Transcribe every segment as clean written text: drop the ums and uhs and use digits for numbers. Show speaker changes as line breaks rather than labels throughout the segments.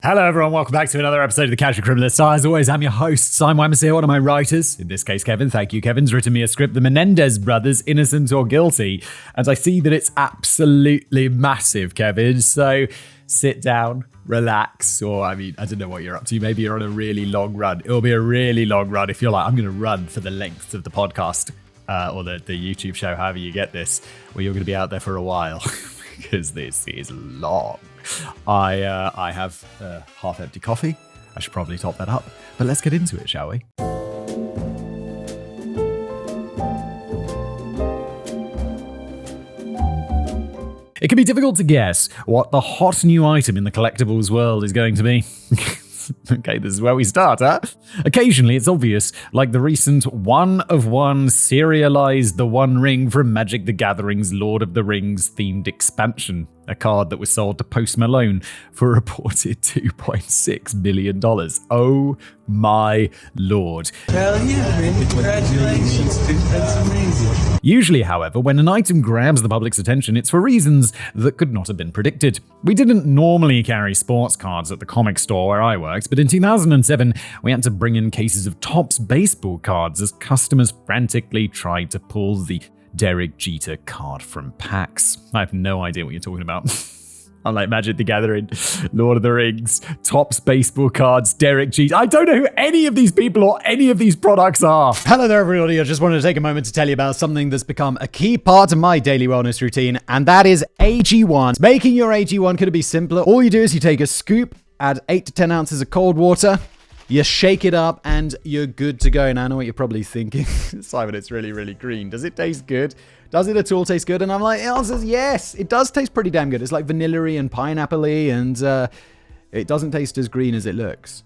Hello everyone, welcome back to another episode of The Casual Criminalist. As always, I'm your host, Simon Wemers here, one of my writers. In this case, Kevin. Thank you, Kevin's written me a script, The Menendez Brothers, Innocent or Guilty. And I see that it's absolutely massive, Kevin. So sit down, relax, or I don't know what you're up to. Maybe you're on a really long run. It'll be a really long run if you're like, I'm going to run for the length of the podcast or the YouTube show, however you get this, where you're going to be out there for a while because this is long. I have a half-empty coffee. I should probably top that up. But let's get into it, shall we? It can be difficult to guess what the hot new item in the collectibles world is going to be. Okay, this is where we start, huh? Occasionally, it's obvious, like the recent one-of-one serialized The One Ring from Magic the Gathering's Lord of the Rings themed expansion, a card that was sold to Post Malone for a reported $2.6 million. Oh my lord.
Hell yeah, man. Congratulations, dude. That's amazing.
Usually, however, when an item grabs the public's attention, it's for reasons that could not have been predicted. We didn't normally carry sports cards at the comic store where I worked, but in 2007, we had to bring in cases of Topps baseball cards as customers frantically tried to pull the Derek Jeter card from packs. I have no idea what you're talking about. Unlike Magic the Gathering, Lord of the Rings, Topps baseball cards, Derek Jeter. I don't know who any of these people or any of these products are.
Hello there, everybody. I just wanted to take a moment to tell you about something that's become a key part of my daily wellness routine, and that is AG1. Making your AG1 could be simpler. All you do is you take a scoop, add 8 to 10 ounces of cold water, you shake it up, and you're good to go. Now, I know what you're probably thinking. Simon, it's really, really green. Does it taste good? Does it at all taste good? And I'm like, the answer is yes. It does taste pretty damn good. It's like vanilla-y and pineapple-y, and it doesn't taste as green as it looks.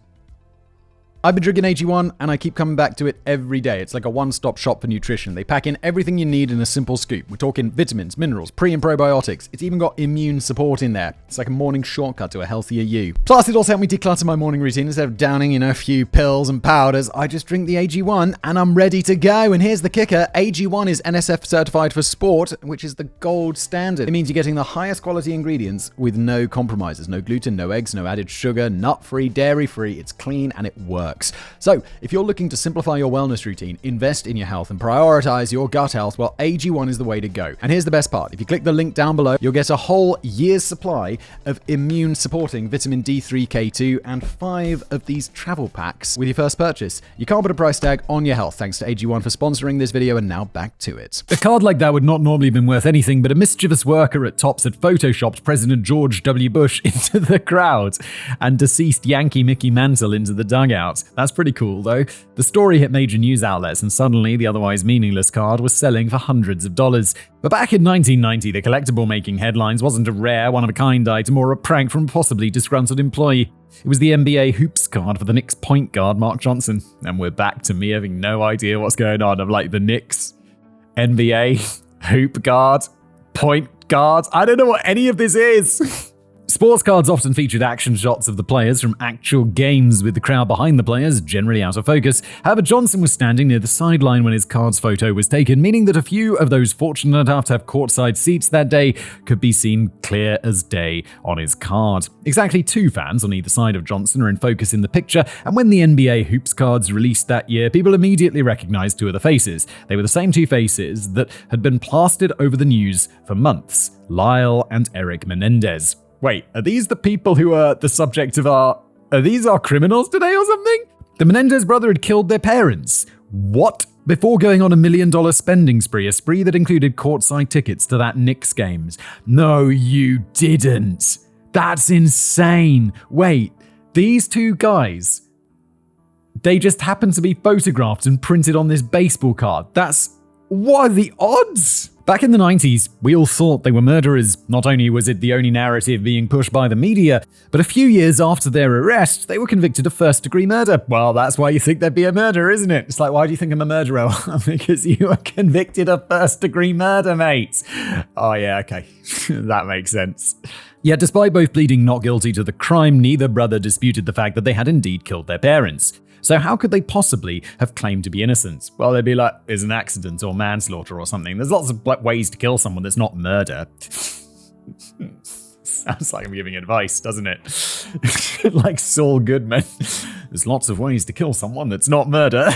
I've been drinking AG1, and I keep coming back to it every day. It's like a one-stop shop for nutrition. They pack in everything you need in a simple scoop. We're talking vitamins, minerals, pre- and probiotics. It's even got immune support in there. It's like a morning shortcut to a healthier you. Plus, it also helped me declutter my morning routine. Instead of downing, a few pills and powders, I just drink the AG1, and I'm ready to go. And here's the kicker. AG1 is NSF certified for sport, which is the gold standard. It means you're getting the highest quality ingredients with no compromises. No gluten, no eggs, no added sugar, nut-free, dairy-free. It's clean, and it works. So, if you're looking to simplify your wellness routine, invest in your health, and prioritize your gut health, well, AG1 is the way to go. And here's the best part. If you click the link down below, you'll get a whole year's supply of immune-supporting vitamin D3, K2, and 5 of these travel packs with your first purchase. You can't put a price tag on your health. Thanks to AG1 for sponsoring this video, and now back to it.
A card like that would not normally have been worth anything, but a mischievous worker at Topps had photoshopped President George W. Bush into the crowd and deceased Yankee Mickey Mantle into the dugout. That's pretty cool, though. The story hit major news outlets, and suddenly the otherwise meaningless card was selling for hundreds of dollars. But back in 1990, the collectible making headlines wasn't a rare, one-of-a-kind item or a prank from a possibly disgruntled employee. It was the NBA hoops card for the Knicks point guard, Mark Johnson. And we're back to me having no idea what's going on. I'm like, the Knicks, NBA, hoop guard, point guard. I don't know what any of this is. Sports cards often featured action shots of the players from actual games with the crowd behind the players, generally out of focus. However, Johnson was standing near the sideline when his card's photo was taken, meaning that a few of those fortunate enough to have courtside seats that day could be seen clear as day on his card. Exactly 2 fans on either side of Johnson are in focus in the picture, and when the NBA hoops cards released that year, people immediately recognized 2 of the faces. They were the same 2 faces that had been plastered over the news for months: Lyle and Eric Menendez. Wait, are these the people who are the subject of are these our criminals today or something? The Menendez brother had killed their parents. What? Before going on $1 million spending spree, a spree that included courtside tickets to that Knicks games. No, you didn't. That's insane. Wait, these 2 guys, they just happened to be photographed and printed on this baseball card. What are the odds? Back in the 90s, we all thought they were murderers. Not only was it the only narrative being pushed by the media, but a few years after their arrest, they were convicted of first-degree murder. Well, that's why you think they'd be a murderer, isn't it? It's like, why do you think I'm a murderer? Because you were convicted of first-degree murder, mate. Oh yeah, okay. That makes sense. Yet despite both pleading not guilty to the crime, neither brother disputed the fact that they had indeed killed their parents. So how could they possibly have claimed to be innocent? Well, they'd be like, it's an accident or manslaughter or something. There's lots of ways to kill someone that's not murder. Sounds like I'm giving advice, doesn't it? Like Saul Goodman. There's lots of ways to kill someone that's not murder.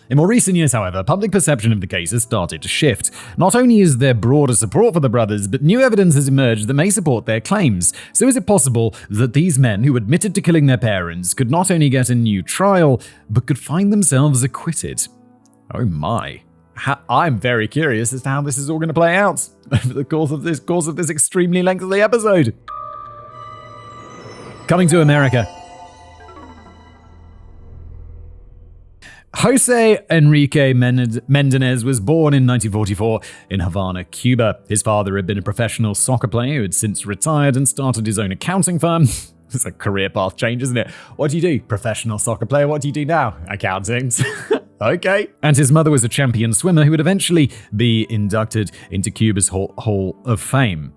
In more recent years, however, public perception of the case has started to shift. Not only is there broader support for the brothers, but new evidence has emerged that may support their claims. So is it possible that these men who admitted to killing their parents could not only get a new trial, but could find themselves acquitted? Oh my. I'm very curious as to how this is all going to play out over the course of this extremely lengthy episode. Coming to America. Jose Enrique Menendez was born in 1944 in Havana, Cuba. His father had been a professional soccer player who had since retired and started his own accounting firm. It's a career path change, isn't it? What do you do? Professional soccer player. What do you do now? Accounting. Okay. And his mother was a champion swimmer who would eventually be inducted into Cuba's Hall of Fame.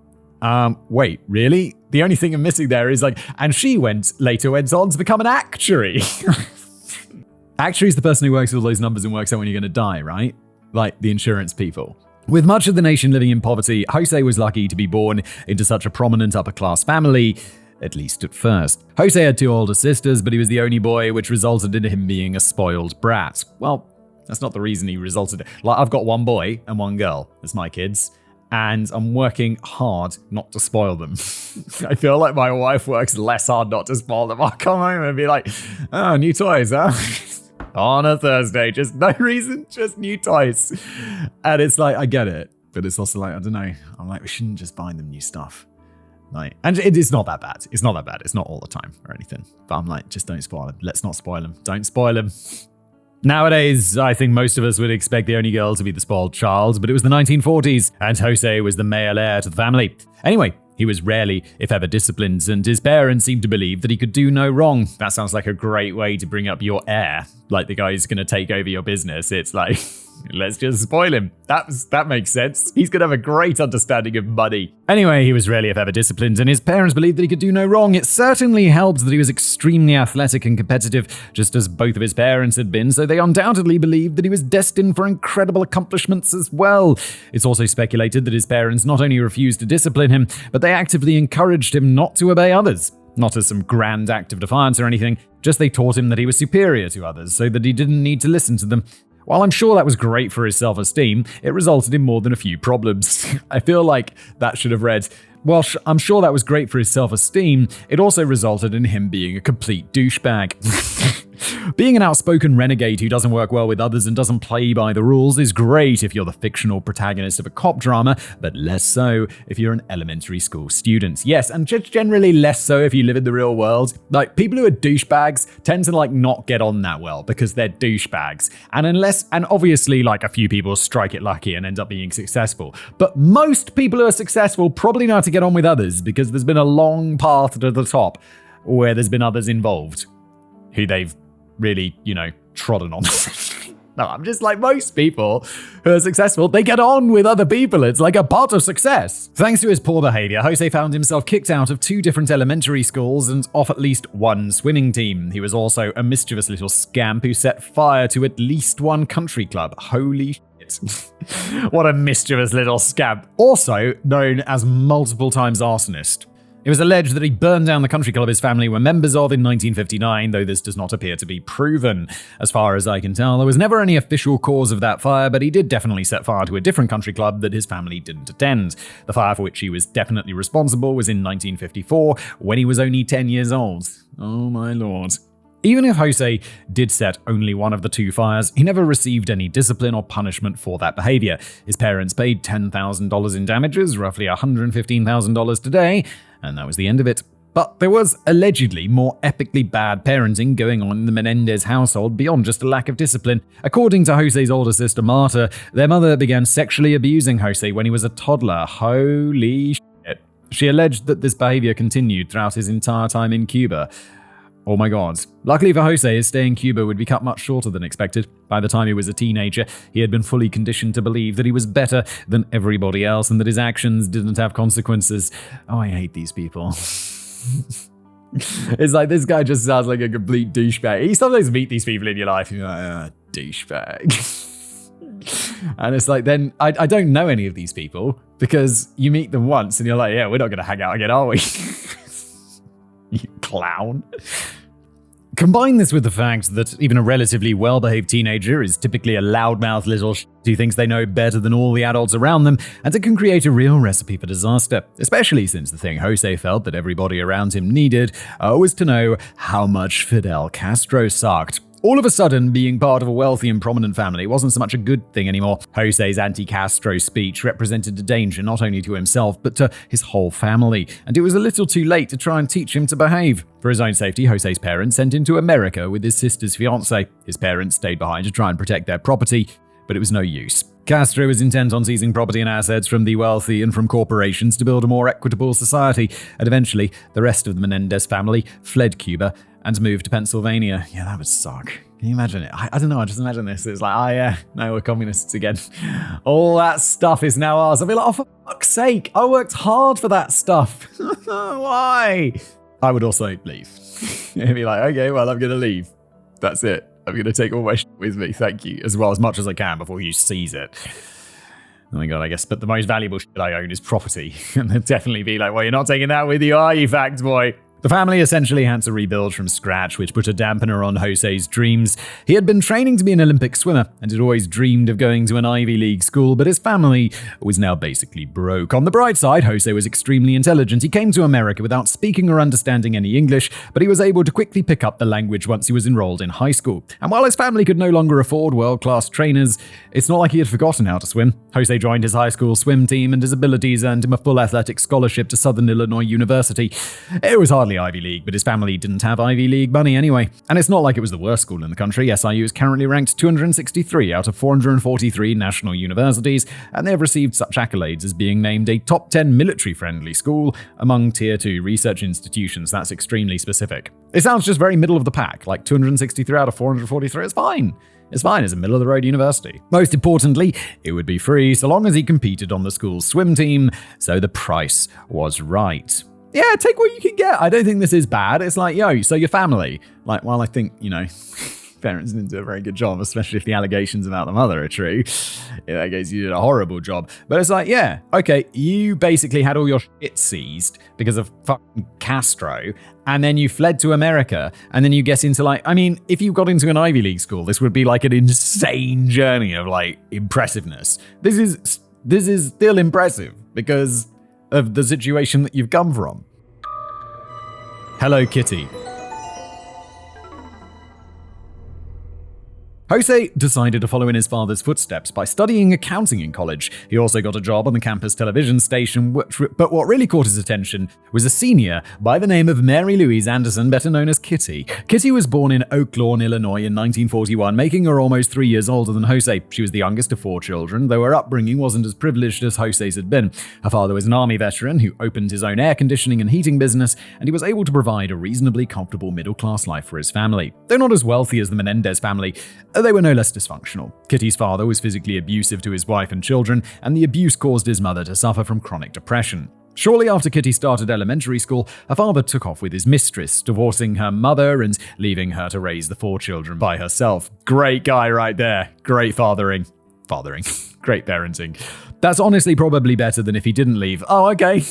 Wait, really? The only thing I'm missing there is and she later went on to become an actuary. Actuary is the person who works with all those numbers and works out when you're going to die, right? Like the insurance people. With much of the nation living in poverty, Jose was lucky to be born into such a prominent upper-class family, at least at first. Jose had 2 older sisters, but he was the only boy, which resulted in him being a spoiled brat. Well, that's not the reason he resulted. I've got 1 boy and 1 girl as my kids, and I'm working hard not to spoil them. I feel like my wife works less hard not to spoil them. I'll come home and be like, oh, new toys, huh? On a Thursday, just no reason, just new toys. And it's I get it, but it's also I don't know. I'm we shouldn't just buy them new stuff. And it's not that bad. It's not that bad. It's not all the time or anything. But I'm just don't spoil them. Let's not spoil them. Don't spoil them. Nowadays, I think most of us would expect the only girl to be the spoiled child, but it was the 1940s, and Jose was the male heir to the family. Anyway, he was rarely, if ever, disciplined, and his parents seemed to believe that he could do no wrong. That sounds like a great way to bring up your heir, like the guy who's going to take over your business. It's let's just spoil him. That makes sense. He's going to have a great understanding of money. Anyway, he was rarely, if ever, disciplined, and his parents believed that he could do no wrong. It certainly helped that he was extremely athletic and competitive, just as both of his parents had been, so they undoubtedly believed that he was destined for incredible accomplishments as well. It's also speculated that his parents not only refused to discipline him, but they actively encouraged him not to obey others. Not as some grand act of defiance or anything, just they taught him that he was superior to others, so that he didn't need to listen to them. While I'm sure that was great for his self-esteem, it resulted in more than a few problems. I feel like that should have read, well, I'm sure that was great for his self-esteem, it also resulted in him being a complete douchebag. Being an outspoken renegade who doesn't work well with others and doesn't play by the rules is great if you're the fictional protagonist of a cop drama, but less so if you're an elementary school student. Yes, and just generally less so if you live in the real world. People who are douchebags tend to not get on that well because they're douchebags. And obviously a few people strike it lucky and end up being successful. But most people who are successful probably know how to get on with others because there's been a long path to the top where there's been others involved who they've really, trodden on. No, I'm just most people who are successful, they get on with other people. It's a part of success. Thanks to his poor behavior, Jose found himself kicked out of 2 different elementary schools and off at least 1 swimming team. He was also a mischievous little scamp who set fire to at least 1 country club. Holy shit. What a mischievous little scamp. Also known as multiple times arsonist. It was alleged that he burned down the country club his family were members of in 1959, though this does not appear to be proven. As far as I can tell, there was never any official cause of that fire, but he did definitely set fire to a different country club that his family didn't attend. The fire for which he was definitely responsible was in 1954, when he was only 10 years old. Oh my lord. Even if Jose did set only 1 of the 2 fires, he never received any discipline or punishment for that behavior. His parents paid $10,000 in damages, roughly $115,000 today, and that was the end of it. But there was allegedly more epically bad parenting going on in the Menendez household beyond just a lack of discipline. According to Jose's older sister Marta, their mother began sexually abusing Jose when he was a toddler. Holy shit. She alleged that this behavior continued throughout his entire time in Cuba. Oh my god. Luckily for Jose, his stay in Cuba would be cut much shorter than expected. By the time he was a teenager, he had been fully conditioned to believe that he was better than everybody else and that his actions didn't have consequences. Oh, I hate these people. It's this guy just sounds like a complete douchebag. You sometimes meet these people in your life and you're like, douchebag. And it's like, then I don't know any of these people because you meet them once and you're like, yeah, we're not going to hang out again, are we? You clown. Combine this with the fact that even a relatively well-behaved teenager is typically a loudmouth little who thinks they know better than all the adults around them, and it can create a real recipe for disaster, especially since the thing Jose felt that everybody around him needed was to know how much Fidel Castro sucked. All of a sudden, being part of a wealthy and prominent family wasn't so much a good thing anymore. Jose's anti-Castro speech represented a danger not only to himself, but to his whole family, and it was a little too late to try and teach him to behave. For his own safety, Jose's parents sent him to America with his sister's fiancé. His parents stayed behind to try and protect their property, but it was no use. Castro was intent on seizing property and assets from the wealthy and from corporations to build a more equitable society, and eventually, the rest of the Menendez family fled Cuba and moved to Pennsylvania. Yeah, that would suck. Can you imagine it? I don't know, I just imagine this. It's like, oh yeah, no, we're communists again. All that stuff is now ours. I'll be like, oh, for fuck's sake, I worked hard for that stuff. Why? I would also leave. It'd be like, okay, well, I'm going to leave. That's it. I'm going to take all my shit with me, thank you, as much as I can before you seize it. Oh my god, I guess, but the most valuable shit I own is property. And they'd definitely be like, well, you're not taking that with you, are you, fact boy? The family essentially had to rebuild from scratch, which put a dampener on Jose's dreams. He had been training to be an Olympic swimmer and had always dreamed of going to an Ivy League school, but his family was now basically broke. On the bright side, Jose was extremely intelligent. He came to America without speaking or understanding any English, but he was able to quickly pick up the language once he was enrolled in high school. And while his family could no longer afford world-class trainers, it's not like he had forgotten how to swim. Jose joined his high school swim team, and his abilities earned him a full athletic scholarship to Southern Illinois University. It was hardly Ivy League, but his family didn't have Ivy League money anyway. And it's not like it was the worst school in the country. SIU is currently ranked 263 out of 443 national universities, and they have received such accolades as being named a top 10 military-friendly school among Tier 2 research institutions. That's extremely specific. It sounds just very middle of the pack, like 263 out of 443. It's fine. It's fine as a middle-of-the-road university. Most importantly, it would be free so long as he competed on the school's swim team, so the price was right. Yeah, take what you can get. I don't think this is bad. It's like, yo, so your family. Like, well, I think, parents didn't do a very good job, especially if the allegations about the mother are true. In that case, you did a horrible job. But it's like, yeah, okay, you basically had all your shit seized because of fucking Castro, and then you fled to America, and then you get into if you got into an Ivy League school, this would be like an insane journey of impressiveness. This is still impressive because of the situation that you've come from. Hello, Kitty. Jose decided to follow in his father's footsteps by studying accounting in college. He also got a job on the campus television station, but what really caught his attention was a senior by the name of Mary Louise Anderson, better known as Kitty. Kitty was born in Oak Lawn, Illinois in 1941, making her almost 3 years older than Jose. She was the youngest of 4 children, though her upbringing wasn't as privileged as Jose's had been. Her father was an army veteran who opened his own air conditioning and heating business, and he was able to provide a reasonably comfortable middle-class life for his family. Though not as wealthy as the Menendez family, they were no less dysfunctional. Kitty's father was physically abusive to his wife and children, and the abuse caused his mother to suffer from chronic depression. Shortly after Kitty started elementary school, her father took off with his mistress, divorcing her mother and leaving her to raise the 4 children by herself. Great guy right there. Great fathering. Great parenting. That's honestly probably better than if he didn't leave. Oh, okay.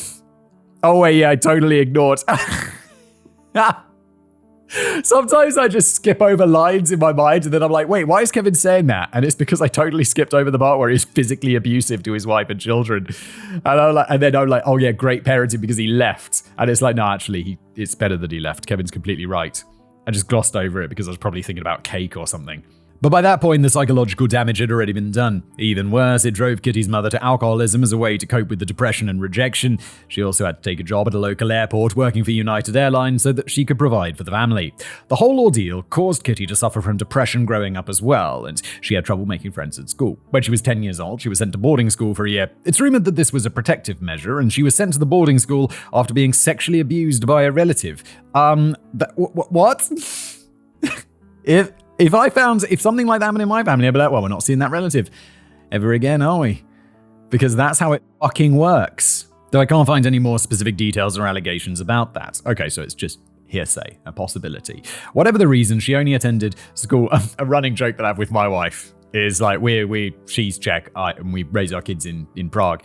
Oh, wait, yeah, I totally ignored. Sometimes I just skip over lines in my mind, and then I'm like, wait, why is Kevin saying that? And it's because I totally skipped over the part where he's physically abusive to his wife and children. And then I'm like, oh yeah, great parenting because he left. And it's like, no, actually, it's better that he left. Kevin's completely right. I just glossed over it because I was probably thinking about cake or something. But by that point, the psychological damage had already been done. Even worse, it drove Kitty's mother to alcoholism as a way to cope with the depression and rejection. She also had to take a job at a local airport working for United Airlines so that she could provide for the family. The whole ordeal caused Kitty to suffer from depression growing up as well, and she had trouble making friends at school. When she was 10 years old, she was sent to boarding school for a year. It's rumored that this was a protective measure, and she was sent to the boarding school after being sexually abused by a relative. What? If something like that happened in my family, I'd be like, well, we're not seeing that relative ever again, are we? Because that's how it fucking works. Though I can't find any more specific details or allegations about that. Okay, so it's just hearsay, a possibility. Whatever the reason, she only attended school. A running joke that I have with my wife is like she's Czech and we raise our kids in Prague.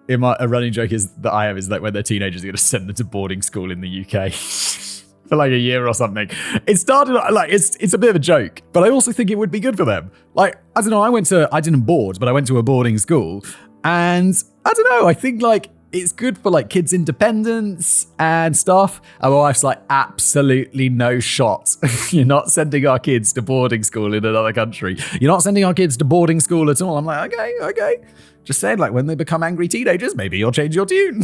A running joke is that I have is like when they're teenagers, they're going to send them to boarding school in the UK for like a year or something. It started like it's a bit of a joke, but I also think it would be good for them. Like, I don't know, I didn't board, but I went to a boarding school, and I don't know, I think like it's good for like kids' independence and stuff. And my wife's like, absolutely no shot. You're not sending our kids to boarding school in another country. You're not sending our kids to boarding school at all. I'm like, okay. Just saying, like, when they become angry teenagers, maybe you'll change your tune.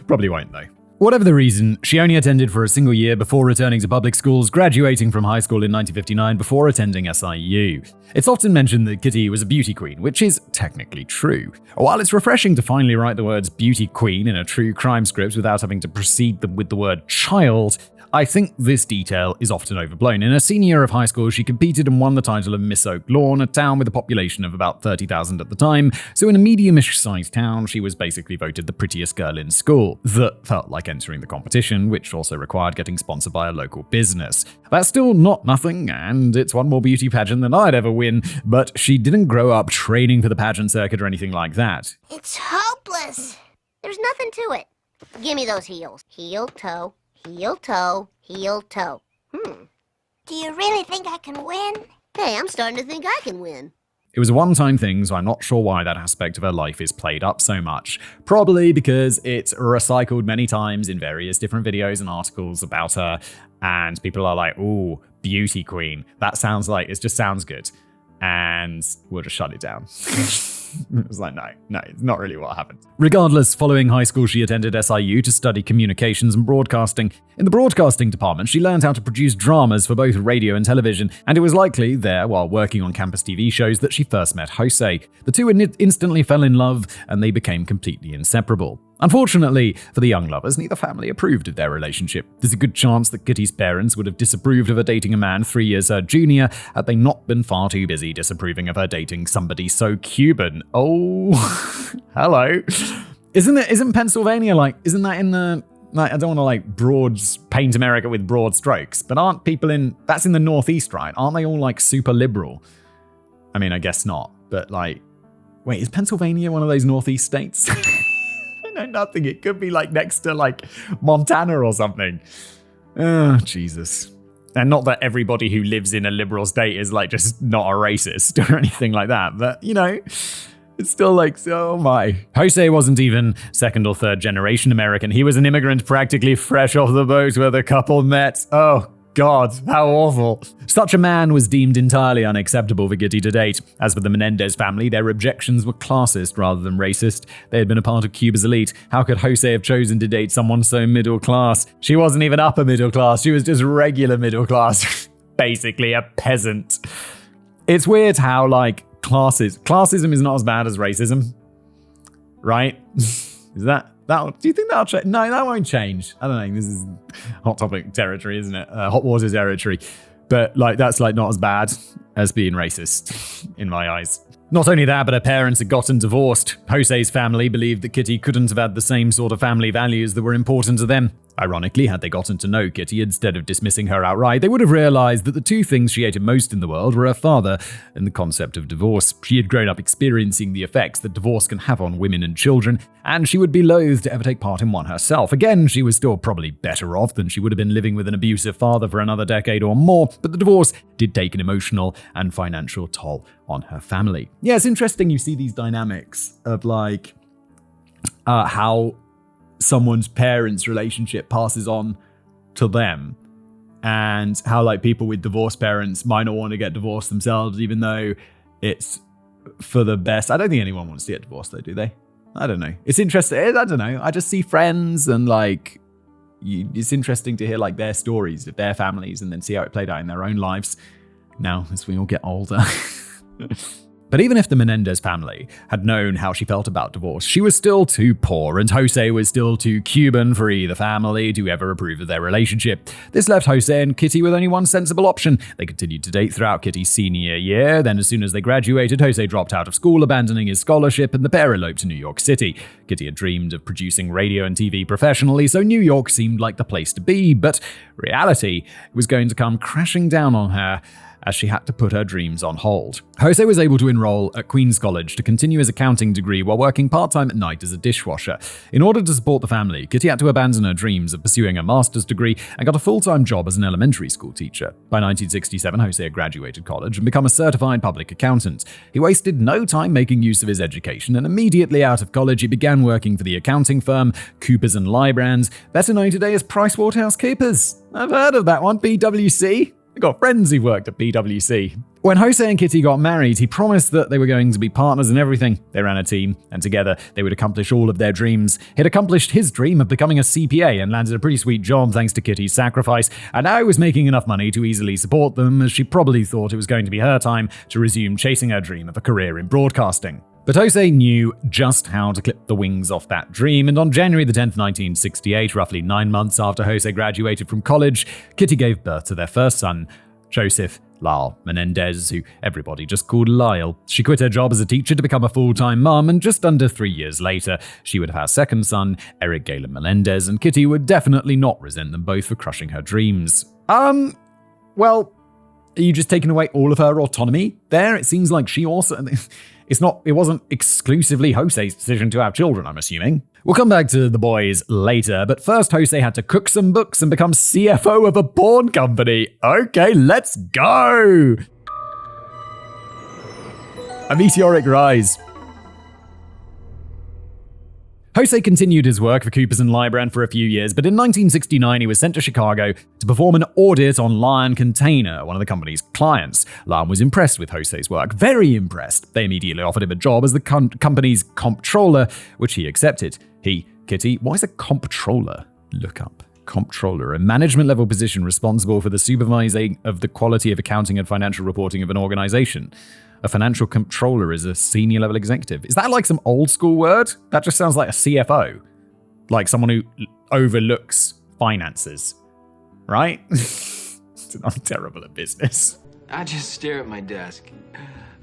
Probably won't, though. Whatever the reason, she only attended for a single year before returning to public schools, graduating from high school in 1959 before attending SIU. It's often mentioned that Kitty was a beauty queen, which is technically true. While it's refreshing to finally write the words beauty queen in a true crime script without having to precede them with the word child, I think this detail is often overblown. In her senior year of high school, she competed and won the title of Miss Oak Lawn, a town with a population of about 30,000 at the time. So in a medium-ish-sized town, she was basically voted the prettiest girl in school. That felt like entering the competition, which also required getting sponsored by a local business. That's still not nothing, and it's one more beauty pageant than I'd ever win, but she didn't grow up training for the pageant circuit or anything like that.
It's hopeless. There's nothing to it. Give me those heels. Heel, toe. Heel, toe, heel, toe. Do you really think I can win? Hey, I'm starting to think I can win.
It was a one-time thing, so I'm not sure why that aspect of her life is played up so much. Probably because it's recycled many times in various different videos and articles about her, and people are like, ooh, beauty queen. That sounds like, it just sounds good. And we'll just shut it down. It was like, no, it's not really what happened. Regardless, following high school, she attended SIU to study communications and broadcasting. In the broadcasting department, she learned how to produce dramas for both radio and television, and it was likely there, while working on campus TV shows, that she first met Jose. The two instantly fell in love, and they became completely inseparable. Unfortunately, for the young lovers, neither family approved of their relationship. There's a good chance that Kitty's parents would have disapproved of her dating a man 3 years her junior had they not been far too busy disapproving of her dating somebody so Cuban. Oh, hello. Isn't Pennsylvania isn't that in the, I don't want to paint America with broad strokes, but aren't people that's in the Northeast, right? Aren't they all super liberal? I mean, I guess not, but wait, is Pennsylvania one of those Northeast states? I know nothing. It could be next to Montana or something. Oh, Jesus. And not that everybody who lives in a liberal state is just not a racist or anything like that, but it's still oh my. Jose wasn't even second or third generation American. He was an immigrant practically fresh off the boat where the couple met. Oh, God, how awful. Such a man was deemed entirely unacceptable for Kitty to date. As for the Menendez family, their objections were classist rather than racist. They had been a part of Cuba's elite. How could Jose have chosen to date someone so middle class? She wasn't even upper middle class. She was just regular middle class. Basically a peasant. It's weird how, classism is not as bad as racism. Right? Do you think that'll change? No, that won't change. I don't know. This is hot topic territory, isn't it? Hot water territory. But that's not as bad as being racist in my eyes. Not only that, but her parents had gotten divorced. Jose's family believed that Kitty couldn't have had the same sort of family values that were important to them. Ironically, had they gotten to know Kitty instead of dismissing her outright, they would have realized that the two things she hated most in the world were her father and the concept of divorce. She had grown up experiencing the effects that divorce can have on women and children, and she would be loath to ever take part in one herself. Again, she was still probably better off than she would have been living with an abusive father for another decade or more, but the divorce did take an emotional and financial toll on her family. Yeah, it's interesting you see these dynamics of how someone's parents' relationship passes on to them, and how people with divorced parents might not want to get divorced themselves, even though it's for the best. I don't think anyone wants to get divorced though, do they? I don't know. It's interesting. I don't know. I just see friends and it's interesting to hear their stories of their families and then see how it played out in their own lives now as we all get older. But even if the Menendez family had known how she felt about divorce, she was still too poor, and Jose was still too Cuban for either family to ever approve of their relationship. This left Jose and Kitty with only one sensible option. They continued to date throughout Kitty's senior year, then as soon as they graduated, Jose dropped out of school, abandoning his scholarship, and the pair eloped to New York City. Kitty had dreamed of producing radio and TV professionally, so New York seemed like the place to be, but reality was going to come crashing down on her as she had to put her dreams on hold. Jose was able to enroll at Queen's College to continue his accounting degree while working part-time at night as a dishwasher. In order to support the family, Kitty had to abandon her dreams of pursuing a master's degree and got a full-time job as an elementary school teacher. By 1967, Jose had graduated college and become a certified public accountant. He wasted no time making use of his education, and immediately out of college, he began working for the accounting firm Coopers & Lybrand, better known today as PricewaterhouseCoopers. I've heard of that one, PwC. I've got friends who worked at PwC. When Jose and Kitty got married, he promised that they were going to be partners in everything. They ran a team, and together they would accomplish all of their dreams. He'd accomplished his dream of becoming a CPA and landed a pretty sweet job thanks to Kitty's sacrifice, and now he was making enough money to easily support them, as she probably thought it was going to be her time to resume chasing her dream of a career in broadcasting. But Jose knew just how to clip the wings off that dream, and on January the 10th, 1968, roughly 9 months after Jose graduated from college, Kitty gave birth to their first son, Joseph Lyle Menendez, who everybody just called Lyle. She quit her job as a teacher to become a full-time mum, and just under 3 years later, she would have her second son, Eric Galen Menendez, and Kitty would definitely not resent them both for crushing her dreams. Well, are you just taking away all of her autonomy there? It seems like she also... It wasn't exclusively Jose's decision to have children, I'm assuming. We'll come back to the boys later, but first Jose had to cook some books and become CFO of a porn company. Okay, let's go! A meteoric rise. Jose continued his work for Coopers & Lybrand for a few years, but in 1969 he was sent to Chicago to perform an audit on Lion Container, one of the company's clients. Lion was impressed with Jose's work, very impressed. They immediately offered him a job as the company's comptroller, which he accepted. Kitty, why is a comptroller? Look up. Comptroller, a management-level position responsible for the supervising of the quality of accounting and financial reporting of an organization. A financial controller is a senior-level executive. Is that like some old-school word? That just sounds like a CFO. Like someone who overlooks finances. Right? I'm terrible at business.
I just stare at my desk,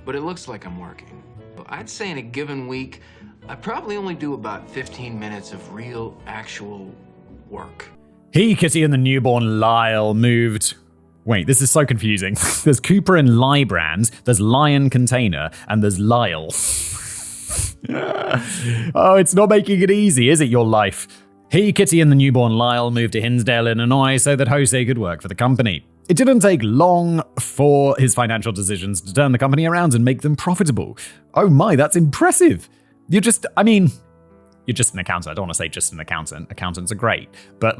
but it looks like I'm working. I'd say in a given week, I probably only do about 15 minutes of real, actual work.
Kitty, and the newborn Lyle moved... Wait, this is so confusing. There's Cooper and Lybrand, there's Lion Container, and there's Lyle. Oh, it's not making it easy, is it, your life? Kitty, and the newborn Lyle moved to Hinsdale, Illinois, so that Jose could work for the company. It didn't take long for his financial decisions to turn the company around and make them profitable. Oh my, that's impressive. You're just an accountant. I don't want to say just an accountant. Accountants are great. But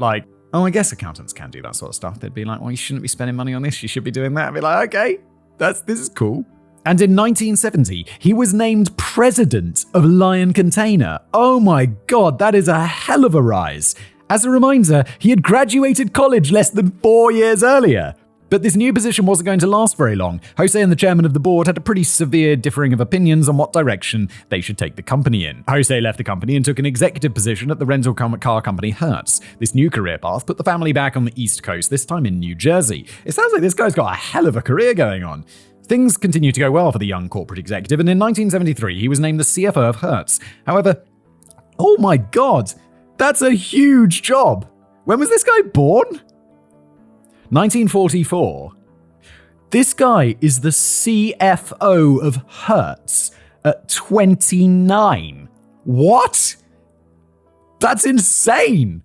I guess accountants can do that sort of stuff. They'd be like, well, you shouldn't be spending money on this. You should be doing that. I'd be like, okay, this is cool. And in 1970, he was named president of Lion Container. Oh my God, that is a hell of a rise. As a reminder, he had graduated college less than 4 years earlier. But this new position wasn't going to last very long. Jose and the chairman of the board had a pretty severe differing of opinions on what direction they should take the company in. Jose left the company and took an executive position at the rental car company Hertz. This new career path put the family back on the East Coast, this time in New Jersey. It sounds like this guy's got a hell of a career going on. Things continued to go well for the young corporate executive, and in 1973, he was named the CFO of Hertz. However, oh my God, that's a huge job. When was this guy born? 1944. This guy is the CFO of Hertz at 29. What? That's insane.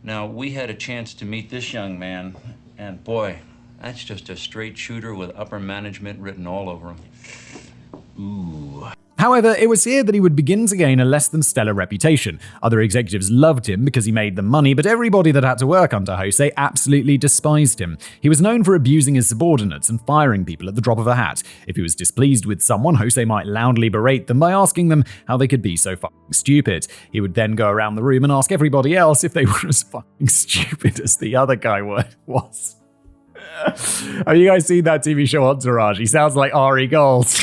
Now, we had a chance to meet this young man, and boy, that's just a straight shooter with upper management written all over him. Ooh.
However, it was here that he would begin to gain a less than stellar reputation. Other executives loved him because he made them money, but everybody that had to work under Jose absolutely despised him. He was known for abusing his subordinates and firing people at the drop of a hat. If he was displeased with someone, Jose might loudly berate them by asking them how they could be so fucking stupid. He would then go around the room and ask everybody else if they were as fucking stupid as the other guy was. Have you guys seen that TV show Entourage? He sounds like Ari Gold.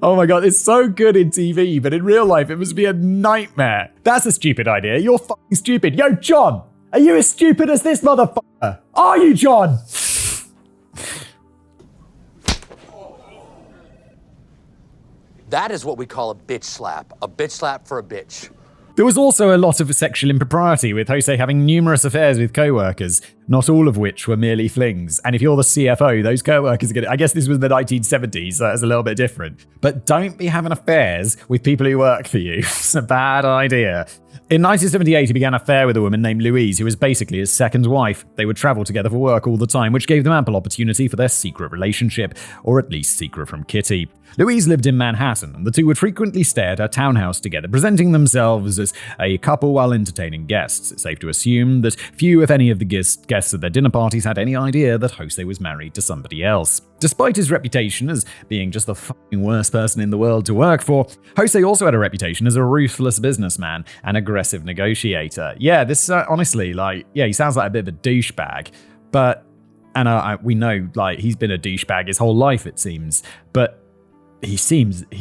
Oh my God, it's so good in TV, but in real life, it must be a nightmare. That's a stupid idea. You're fucking stupid. Yo, John, are you as stupid as this motherfucker? Are you, John?
That is what we call a bitch slap. A bitch slap for a bitch.
There was also a lot of sexual impropriety, with Jose having numerous affairs with co-workers, not all of which were merely flings. And if you're the CFO, those co-workers are going to... I guess this was the 1970s, so that's a little bit different. But don't be having affairs with people who work for you. It's a bad idea. In 1978, he began an affair with a woman named Louise, who was basically his second wife. They would travel together for work all the time, which gave them ample opportunity for their secret relationship, or at least secret from Kitty. Louise lived in Manhattan, and the two would frequently stay at her townhouse together, presenting themselves as a couple while entertaining guests. It's safe to assume that few, if any, of the guests at their dinner parties had any idea that Jose was married to somebody else. Despite his reputation as being just the fucking worst person in the world to work for, Jose also had a reputation as a ruthless businessman and aggressive negotiator. Yeah, this honestly, he sounds like a bit of a douchebag, but, and we know, he's been a douchebag his whole life, it seems, but he's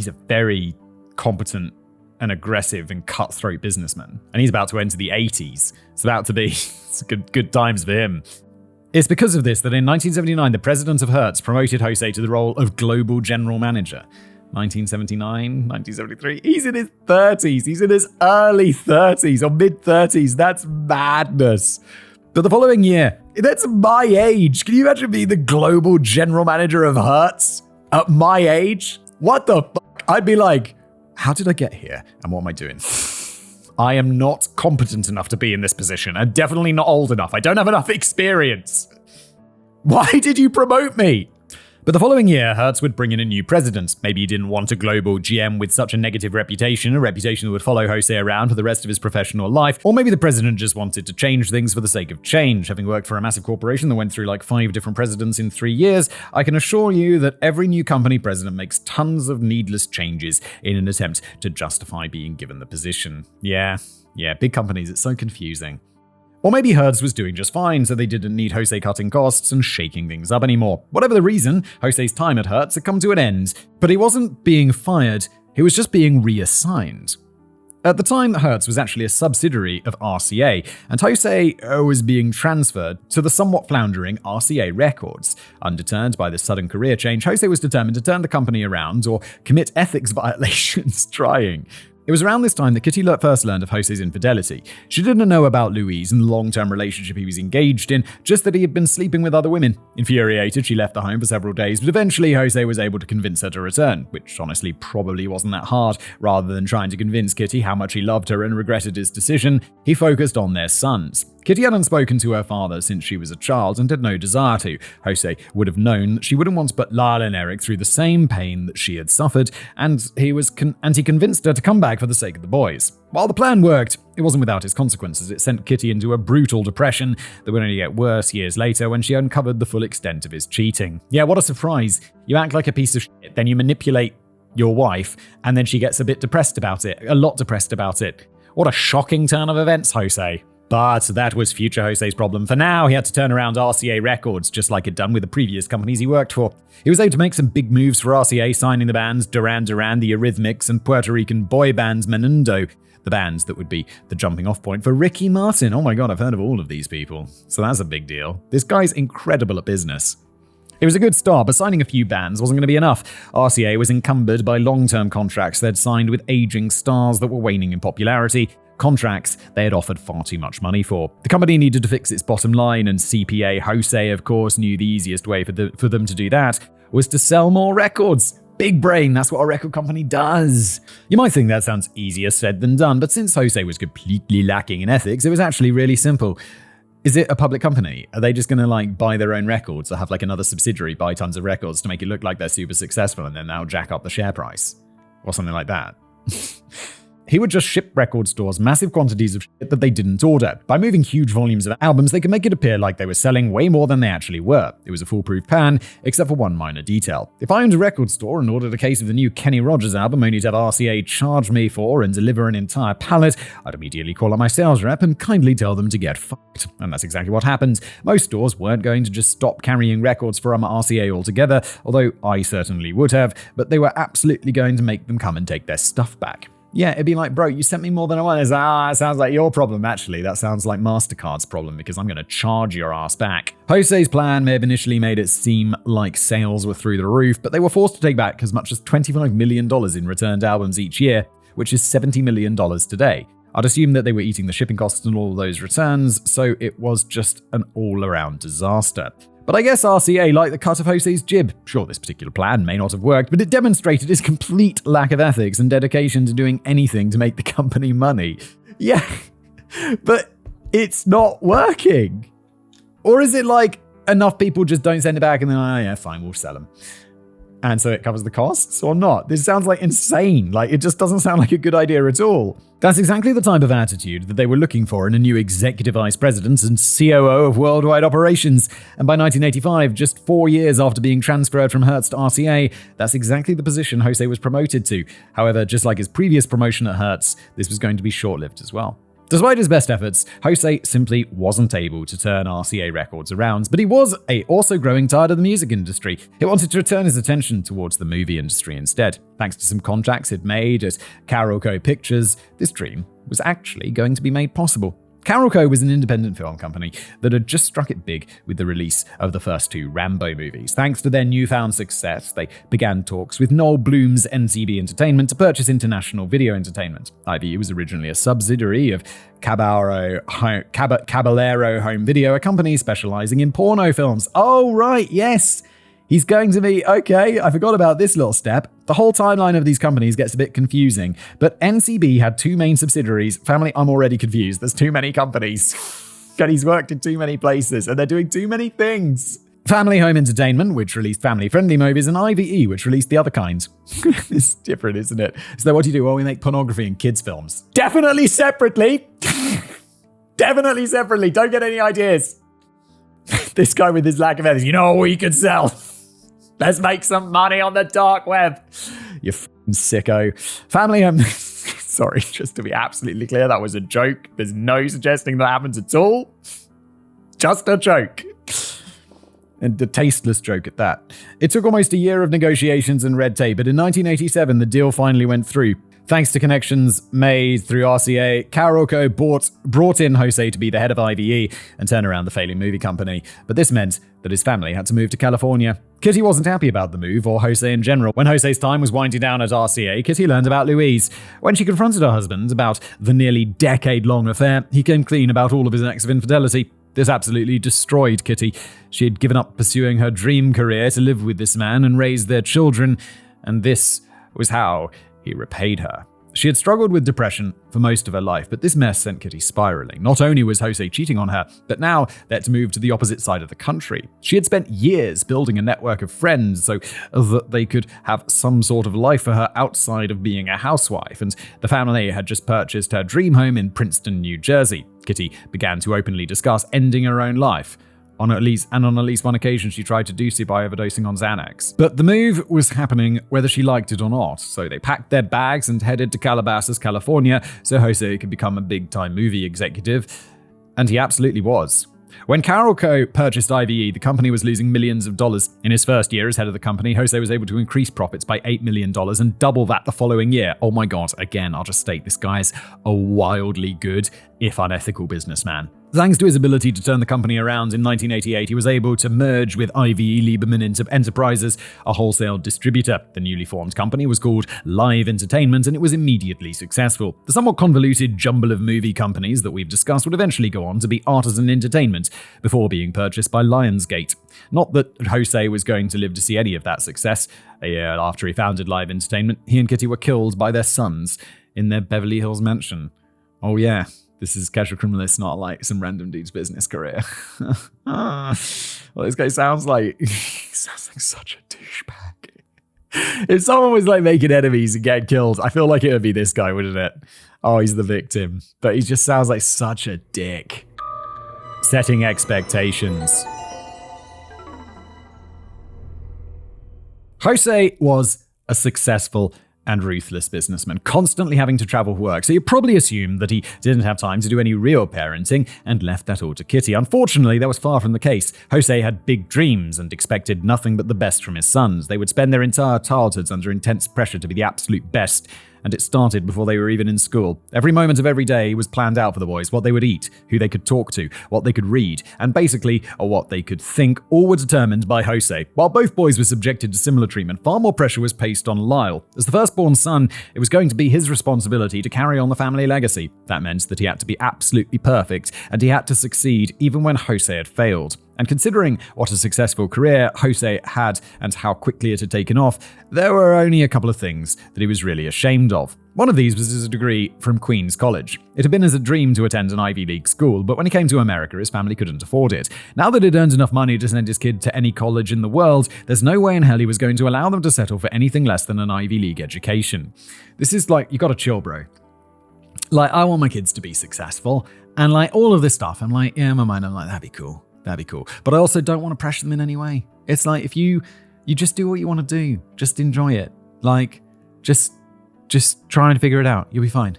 a very competent and aggressive and cutthroat businessman. And he's about to enter the 80s. It's about to be good times for him. It's because of this that in 1979, the president of Hertz promoted Jose to the role of global general manager. 1979, 1973, he's in his 30s. He's in his early 30s or mid 30s. That's madness. But the following year, that's my age. Can you imagine being the global general manager of Hertz at my age? What the fuck? I'd be like, how did I get here? And what am I doing? I am not competent enough to be in this position. I'm definitely not old enough. I don't have enough experience. Why did you promote me? But the following year, Hertz would bring in a new president. Maybe he didn't want a global GM with such a negative reputation, a reputation that would follow Jose around for the rest of his professional life. Or maybe the president just wanted to change things for the sake of change. Having worked for a massive corporation that went through 5 different presidents in 3 years, I can assure you that every new company president makes tons of needless changes in an attempt to justify being given the position. Yeah, big companies, it's so confusing. Or maybe Hertz was doing just fine, so they didn't need Jose cutting costs and shaking things up anymore. Whatever the reason, Jose's time at Hertz had come to an end. But he wasn't being fired, he was just being reassigned. At the time, Hertz was actually a subsidiary of RCA, and Jose was being transferred to the somewhat floundering RCA Records. Undeterred by this sudden career change, Jose was determined to turn the company around or commit ethics violations trying. It was around this time that Kitty first learned of Jose's infidelity. She didn't know about Louise and the long-term relationship he was engaged in, just that he had been sleeping with other women. Infuriated, she left the home for several days, but eventually Jose was able to convince her to return, which honestly probably wasn't that hard. Rather than trying to convince Kitty how much he loved her and regretted his decision, he focused on their sons. Kitty hadn't spoken to her father since she was a child and had no desire to. Jose would have known that she wouldn't want to put Lala and Eric through the same pain that she had suffered, and he convinced her to come back for the sake of the boys. While the plan worked, it wasn't without its consequences. It sent Kitty into a brutal depression that would only get worse years later when she uncovered the full extent of his cheating. Yeah, what a surprise. You act like a piece of shit, then you manipulate your wife, and then she gets a bit depressed about it. A lot depressed about it. What a shocking turn of events, Jose. But that was future Jose's problem. For now, he had to turn around RCA Records, just like he'd done with the previous companies he worked for. He was able to make some big moves for RCA, signing the bands Duran Duran, the Eurythmics, and Puerto Rican boy bands Menendez, the bands that would be the jumping off point for Ricky Martin. Oh my god, I've heard of all of these people. So that's a big deal. This guy's incredible at business. It was a good start, but signing a few bands wasn't going to be enough. RCA was encumbered by long-term contracts they'd signed with aging stars that were waning in popularity, contracts they had offered far too much money for. The company needed to fix its bottom line, and CPA Jose, of course, knew the easiest way for them to do that was to sell more records. Big brain, that's what a record company does. You might think that sounds easier said than done, but since Jose was completely lacking in ethics, it was actually really simple. Is it a public company? Are they just going to buy their own records or have another subsidiary buy tons of records to make it look like they're super successful and then that'll jack up the share price? Or something like that. He would just ship record stores massive quantities of shit that they didn't order. By moving huge volumes of albums, they could make it appear like they were selling way more than they actually were. It was a foolproof plan, except for one minor detail. If I owned a record store and ordered a case of the new Kenny Rogers album only to have RCA charge me for and deliver an entire pallet, I'd immediately call up my sales rep and kindly tell them to get fucked. And that's exactly what happened. Most stores weren't going to just stop carrying records from RCA altogether, although I certainly would have, but they were absolutely going to make them come and take their stuff back. Yeah, it'd be like, bro, you sent me more than I wanted. It sounds like your problem, actually. That sounds like MasterCard's problem because I'm going to charge your ass back. Jose's plan may have initially made it seem like sales were through the roof, but they were forced to take back as much as $25 million in returned albums each year, which is $70 million today. I'd assume that they were eating the shipping costs and all those returns, so it was just an all-around disaster. But I guess RCA liked the cut of Jose's jib. Sure, this particular plan may not have worked, but it demonstrated his complete lack of ethics and dedication to doing anything to make the company money. Yeah, but it's not working. Or is it like enough people just don't send it back and then, oh yeah, fine, we'll sell them. And so it covers the costs or not? This sounds like insane. Like, it just doesn't sound like a good idea at all. That's exactly the type of attitude that they were looking for in a new executive vice president and COO of worldwide operations. And by 1985, just 4 years after being transferred from Hertz to RCA, that's exactly the position Jose was promoted to. However, just like his previous promotion at Hertz, this was going to be short-lived as well. Despite his best efforts, Jose simply wasn't able to turn RCA Records around, but he was also growing tired of the music industry. He wanted to return his attention towards the movie industry instead. Thanks to some contracts he'd made at Carolco Pictures, this dream was actually going to be made possible. Carolco was an independent film company that had just struck it big with the release of the first 2 Rambo movies. Thanks to their newfound success, they began talks with Noel Bloom's NCB Entertainment to purchase International Video Entertainment. IVE was originally a subsidiary of Caballero Home Video, a company specializing in porno films. Oh, right, yes. He's going to be, okay, I forgot about this little step. The whole timeline of these companies gets a bit confusing, but NCB had 2 main subsidiaries. Family, I'm already confused. There's too many companies. God, he's worked in too many places, and they're doing too many things. Family Home Entertainment, which released family-friendly movies, and IVE, which released the other kinds. It's different, isn't it? So what do you do? Well, we make pornography and kids' films. Definitely separately. Definitely separately. Don't get any ideas. This guy with his lack of ethics, you know what we could sell? Let's make some money on the dark web. You f***ing sicko. Family Home... Sorry, just to be absolutely clear, that was a joke. There's no suggesting that happens at all. Just a joke. And a tasteless joke at that. It took almost a year of negotiations and red tape, but in 1987, the deal finally went through. Thanks to connections made through RCA, Carolco brought in Jose to be the head of IVE and turn around the failing movie company. But this meant that his family had to move to California. Kitty wasn't happy about the move, or Jose in general. When Jose's time was winding down at RCA, Kitty learned about Louise. When she confronted her husband about the nearly decade-long affair, he came clean about all of his acts of infidelity. This absolutely destroyed Kitty. She had given up pursuing her dream career to live with this man and raise their children, and this was how he repaid her. She had struggled with depression for most of her life, but this mess sent Kitty spiraling. Not only was Jose cheating on her, but now they had to move to the opposite side of the country. She had spent years building a network of friends so that they could have some sort of life for her outside of being a housewife, and the family had just purchased her dream home in Princeton, New Jersey. Kitty began to openly discuss ending her own life. On at least one occasion, she tried to do so by overdosing on Xanax. But the move was happening whether she liked it or not, so they packed their bags and headed to Calabasas, California, so Jose could become a big-time movie executive. And he absolutely was. When Carolco purchased IVE, the company was losing millions of dollars. In his first year as head of the company, Jose was able to increase profits by $8 million and double that the following year. Oh my god, again, I'll just state this guy's a wildly good, if unethical businessman. Thanks to his ability to turn the company around in 1988, he was able to merge with IVE Lieberman Enterprises, a wholesale distributor. The newly formed company was called Live Entertainment, and it was immediately successful. The somewhat convoluted jumble of movie companies that we've discussed would eventually go on to be Artisan Entertainment, before being purchased by Lionsgate. Not that Jose was going to live to see any of that success. A year after he founded Live Entertainment, he and Kitty were killed by their sons in their Beverly Hills mansion. Oh yeah. This is Casual Criminalist, not like some random dude's business career. Well, this guy sounds like such a douchebag. If someone was like making enemies and getting killed, I feel like it would be this guy, wouldn't it? Oh, he's the victim. But he just sounds like such a dick. Setting expectations. Jose was a successful and ruthless businessman, constantly having to travel for work, so you probably assume that he didn't have time to do any real parenting and left that all to Kitty. Unfortunately, that was far from the case. Jose had big dreams and expected nothing but the best from his sons. They would spend their entire childhoods under intense pressure to be the absolute best, and it started before they were even in school. Every moment of every day was planned out for the boys, what they would eat, who they could talk to, what they could read, and basically what they could think, all were determined by Jose. While both boys were subjected to similar treatment, far more pressure was placed on Lyle. As the firstborn son, it was going to be his responsibility to carry on the family legacy. That meant that he had to be absolutely perfect, and he had to succeed even when Jose had failed. And considering what a successful career Jose had and how quickly it had taken off, there were only a couple of things that he was really ashamed of. One of these was his degree from Queen's College. It had been his dream to attend an Ivy League school, but when he came to America, his family couldn't afford it. Now that he'd earned enough money to send his kid to any college in the world, there's no way in hell he was going to allow them to settle for anything less than an Ivy League education. This is like, you gotta chill, bro. Like, I want my kids to be successful, and like all of this stuff, I'm like, yeah, in my mind, I'm like, that'd be cool. That'd be cool. But I also don't want to pressure them in any way. It's like, if you just do what you want to do, just enjoy it. Like, just try and figure it out. You'll be fine.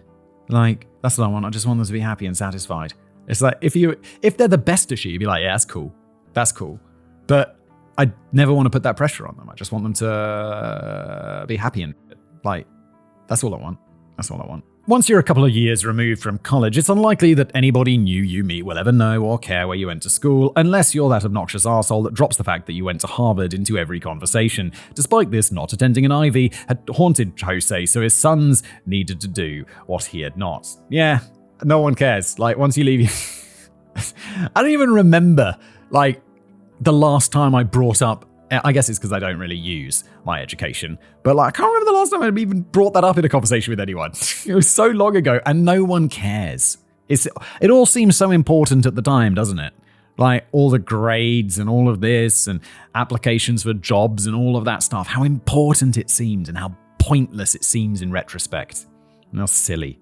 Like, that's what I want. I just want them to be happy and satisfied. It's like, if they're the best at shit, you'd be like, yeah, that's cool. That's cool. But I never want to put that pressure on them. I just want them to be happy and like, that's all I want. That's all I want. Once you're a couple of years removed from college, it's unlikely that anybody new you meet will ever know or care where you went to school, unless you're that obnoxious arsehole that drops the fact that you went to Harvard into every conversation. Despite this, not attending an Ivy had haunted Jose, so his sons needed to do what he had not. Yeah, no one cares. Like, once you leave, I don't even remember, like, the last time I brought up, I guess it's because I don't really use my education, but like, I can't remember the last time I even brought that up in a conversation with anyone. It was so long ago, and no one cares. It all seems so important at the time, doesn't it? Like, all the grades and all of this and applications for jobs and all of that stuff, how important it seemed and how pointless it seems in retrospect. And how silly.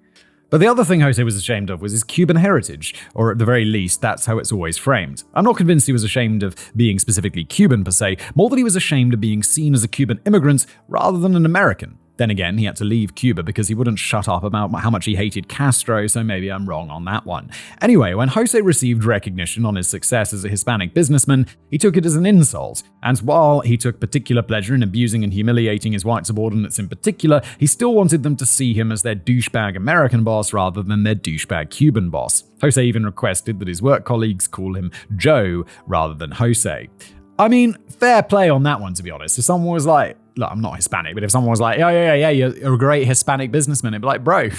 But the other thing Jose was ashamed of was his Cuban heritage, or at the very least, that's how it's always framed. I'm not convinced he was ashamed of being specifically Cuban per se, more that he was ashamed of being seen as a Cuban immigrant rather than an American. Then again, he had to leave Cuba because he wouldn't shut up about how much he hated Castro, so maybe I'm wrong on that one. Anyway, when Jose received recognition on his success as a Hispanic businessman, he took it as an insult. And while he took particular pleasure in abusing and humiliating his white subordinates in particular, he still wanted them to see him as their douchebag American boss rather than their douchebag Cuban boss. Jose even requested that his work colleagues call him Joe rather than Jose. I mean, fair play on that one, to be honest. If someone was like, look, I'm not Hispanic, but if someone was like, yeah, you're a great Hispanic businessman, it'd be like, bro,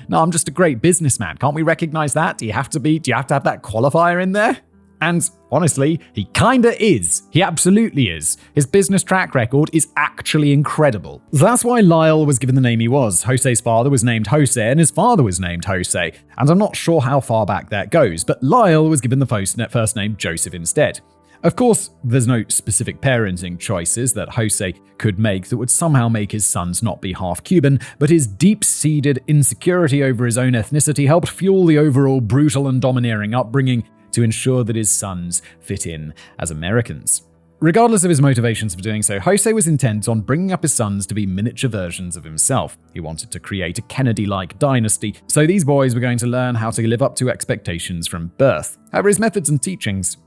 no, I'm just a great businessman. Can't we recognize that? Do you have to have that qualifier in there? And honestly, he kinda is. He absolutely is. His business track record is actually incredible. That's why Lyle was given the name he was. Jose's father was named Jose, and his father was named Jose. And I'm not sure how far back that goes, but Lyle was given the first name Joseph instead. Of course, there's no specific parenting choices that Jose could make that would somehow make his sons not be half Cuban, but his deep-seated insecurity over his own ethnicity helped fuel the overall brutal and domineering upbringing to ensure that his sons fit in as Americans. Regardless of his motivations for doing so, Jose was intent on bringing up his sons to be miniature versions of himself. He wanted to create a Kennedy-like dynasty, so these boys were going to learn how to live up to expectations from birth. However, his methods and teachings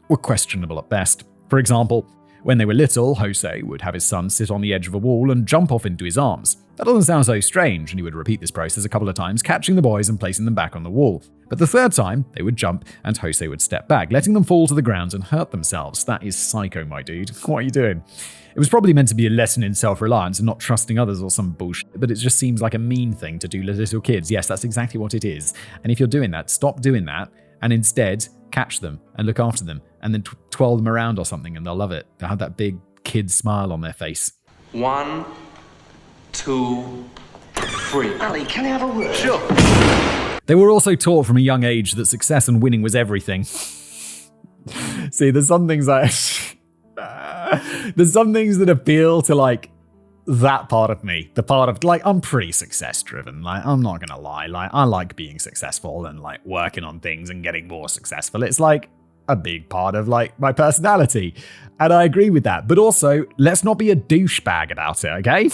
were questionable at best. For example, when they were little, Jose would have his son sit on the edge of a wall and jump off into his arms. That doesn't sound so strange, and he would repeat this process a couple of times, catching the boys and placing them back on the wall. But the third time, they would jump and Jose would step back, letting them fall to the ground and hurt themselves. That is psycho, my dude. What are you doing? It was probably meant to be a lesson in self-reliance and not trusting others or some bullshit, but it just seems like a mean thing to do to little kids. Yes, that's exactly what it is. And if you're doing that, stop doing that, and instead catch them and look after them and then twirl them around or something, and they'll love it. They'll have that big kid smile on their face.
1, 2, 3.
Ali, can I have a word?
Sure.
They were also taught from a young age that success and winning was everything. See, there's some things that appeal to like that part of me, the part of like, I'm pretty success driven. Like, I'm not gonna lie. Like, I like being successful and like working on things and getting more successful. It's like a big part of like my personality. And I agree with that. But also, let's not be a douchebag about it, okay?